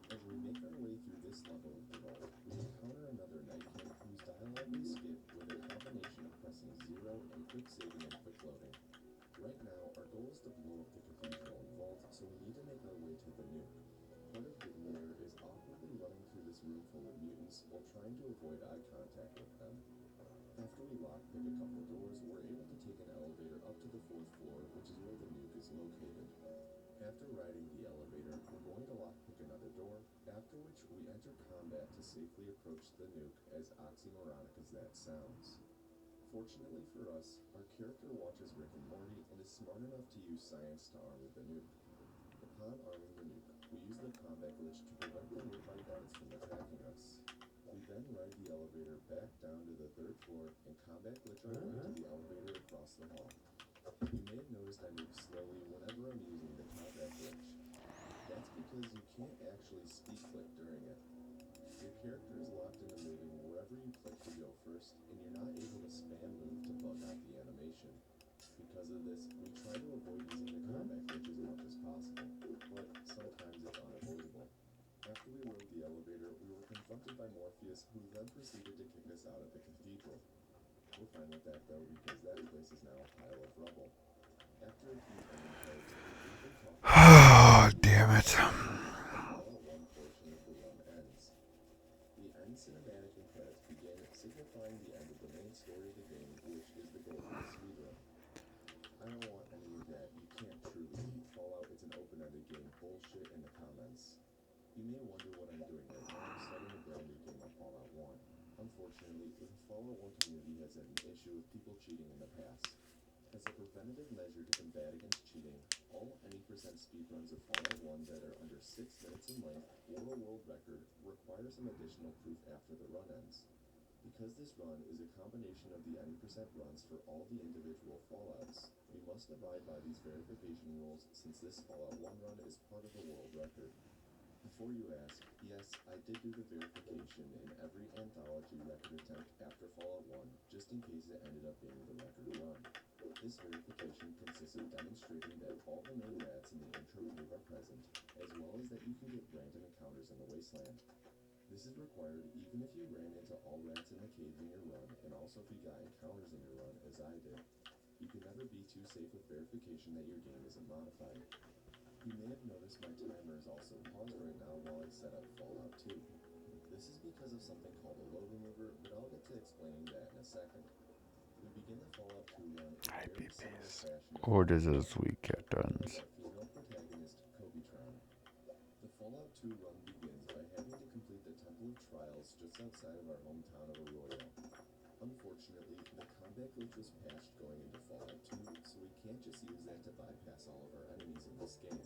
Speaker 8: As we make our way through this level of the vault, we encounter another Nightkin whose dialogue we skip with a combination of pressing 0 and quick saving and quick loading. Right now, our goal is to blow up the cathedral and vault, so we need to make our way to the nuke. Part of Hydroneer is awkwardly running through this room full of mutants while trying to avoid eye contact with them. After we lockpick a couple doors, we're able to take an elevator up to the 4th floor, which is where the nuke is located. After riding the elevator, we're going to lockpick another door, after which we enter combat to safely approach the nuke, as oxymoronic as that sounds. Fortunately for us, our character watches Rick and Morty and is smart enough to use science to arm the nuke. Upon arming the nuke, we use the combat glitch to prevent the nearby guards from attacking us. We then ride the elevator back down to the 3rd floor and combat glitch our way to the elevator across the hall. You may have noticed I move slowly whenever I'm using the combat glitch. That's because you can't actually speed click during it. Your character is locked into moving wherever you click to go first, and you're not able to spam move to bug out the animation. Because of this, we try to avoid using the combat glitch as much as possible, but sometimes it's unavoidable. After we rode the elevator, we were confronted by Morpheus, who then proceeded to kick us out of the cathedral. We're fine with that though, because that place is now a pile of rubble. After a few ending cards, we briefly talk
Speaker 2: Oh, damn it.
Speaker 8: one portion of the run ends. The end cinematic and credits begin, signifying the end of the main story of the game, which is the goal of the speedrun. I don't want any of that "you can't truly beat Fallout, it's an open-ended game" bullshit in the comments. You may wonder what I'm doing right now. I'm starting a brand new game of Fallout 1. Unfortunately, the Fallout 1 community has had an issue with people cheating in the past. As a preventative measure to combat against cheating, all any percent speedruns of Fallout 1 that are under 6 minutes in length or a world record require some additional proof after the run ends. Because this run is a combination of the any percent runs for all the individual Fallouts, we must abide by these verification rules since this Fallout 1 run is part of a world record. Before you ask, yes, I did do the verification in every anthology record attempt after Fallout 1, just in case it ended up being the record run. This verification consists of demonstrating that all the main rats in the intro cave are present, as well as that you can get random encounters in the wasteland. This is required even if you ran into all rats in the cave in your run, and also if you got encounters in your run, as I did. You can never be too safe with verification that your game isn't modified. You may have noticed my timer is also paused right now while I set up Fallout 2. This is because of something called a load remover, but I'll get to explaining that in a second. We begin the Fallout 2 run in a very similar fashion.
Speaker 2: Or does it as we get done?
Speaker 8: Female protagonist, Kobitron. The Fallout 2 run begins by having to complete the Temple of Trials just outside of our hometown of Arroyo. Unfortunately, the combat glitch was patched going into Fallout 2, so we can't just use that to bypass all of our enemies in this game.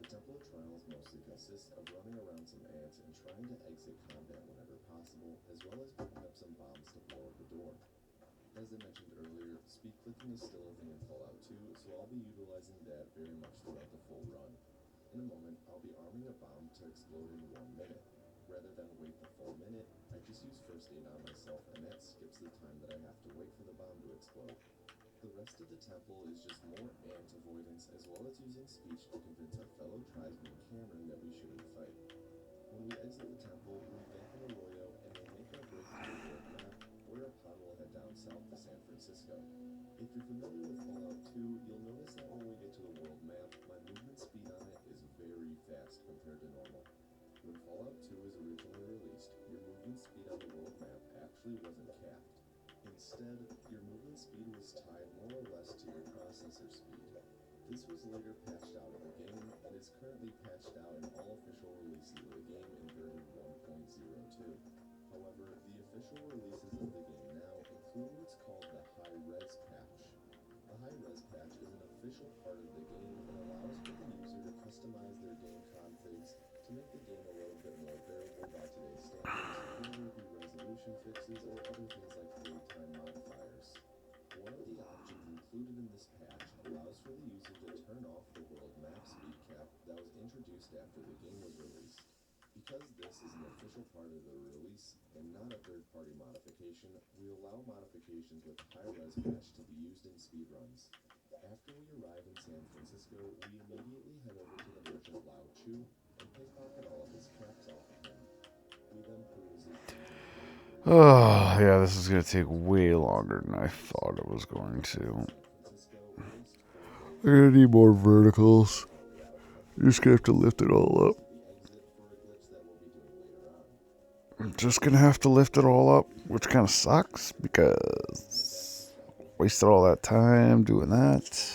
Speaker 8: The Temple of Trials mostly consists of running around some ants and trying to exit combat whenever possible, as well as picking up some bombs to blow up the door. As I mentioned earlier, speed clicking is still a thing in Fallout 2, so I'll be utilizing that very much throughout the full run. In a moment, I'll be arming a bomb to explode in 1 minute. Rather than wait the full minute, I just use first aid on myself, and that skips the time that I have to wait for the bomb to explode. The rest of the temple is just more ant avoidance, as well as using speech to convince our fellow tribesman Cameron that we shouldn't fight. When we exit the temple, we're back in Arroyo, and we'll make our break to the world map, whereupon we'll head down south to San Francisco. If you're familiar with Fallout 2, you'll notice that when we get to the world map, my movement speed on it is very fast compared to normal. When Fallout 2 was originally released, your movement speed on the world map actually wasn't capped. Instead, your movement speed was tied more or less to your processor speed. This was later patched out of the game, and is currently patched out in all official releases of the game in version 1.02. However, the official releases of the game now include what's called the high-res patch. The high-res patch is an official part of the game and allows for the user to customize their game configs to make the game a little bit more variable by today's standards, whether it be resolution, resolution fixes or other things like wait time modifiers. One of the options included in this patch allows for the user to turn off the world map speed cap that was introduced after the game was released. Because this is an official part of the release and not a third-party modification, we allow modifications with high-res patch to be used in speedruns. After we arrive in San Francisco, we immediately head over to the merchant Lao Chu and pickpocket all of his caps off of him. We then peruse his
Speaker 2: Oh, yeah, this is going to take way longer than I thought it was going to. I'm going to need more verticals. You're just going to have to lift it all up. I'm just going to have to lift it all up, which kind of sucks because wasted all that time doing that.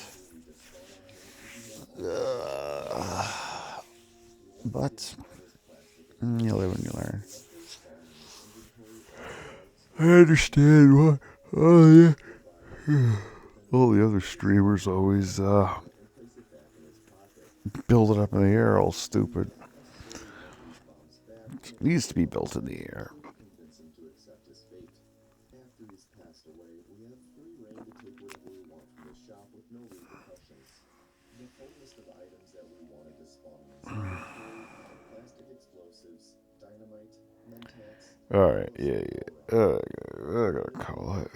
Speaker 2: But you live and you learn. I understand why. Oh, yeah. All the other streamers always build it up in the air all stupid. It needs to be built in the air. Alright, yeah. I gotta call it.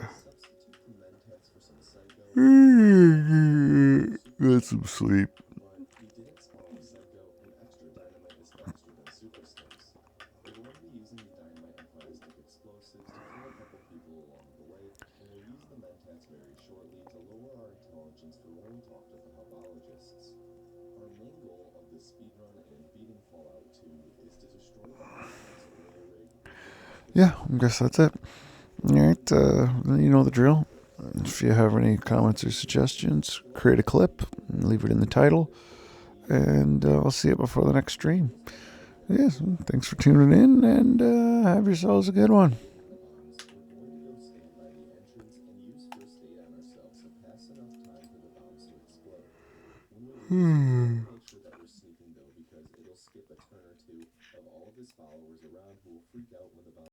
Speaker 2: Get some sleep. Yeah, I guess that's it. Alright, you know the drill. If you have any comments or suggestions, create a clip, and leave it in the title, and I'll see it before the next stream. Yes, thanks for tuning in, and have yourselves a good one.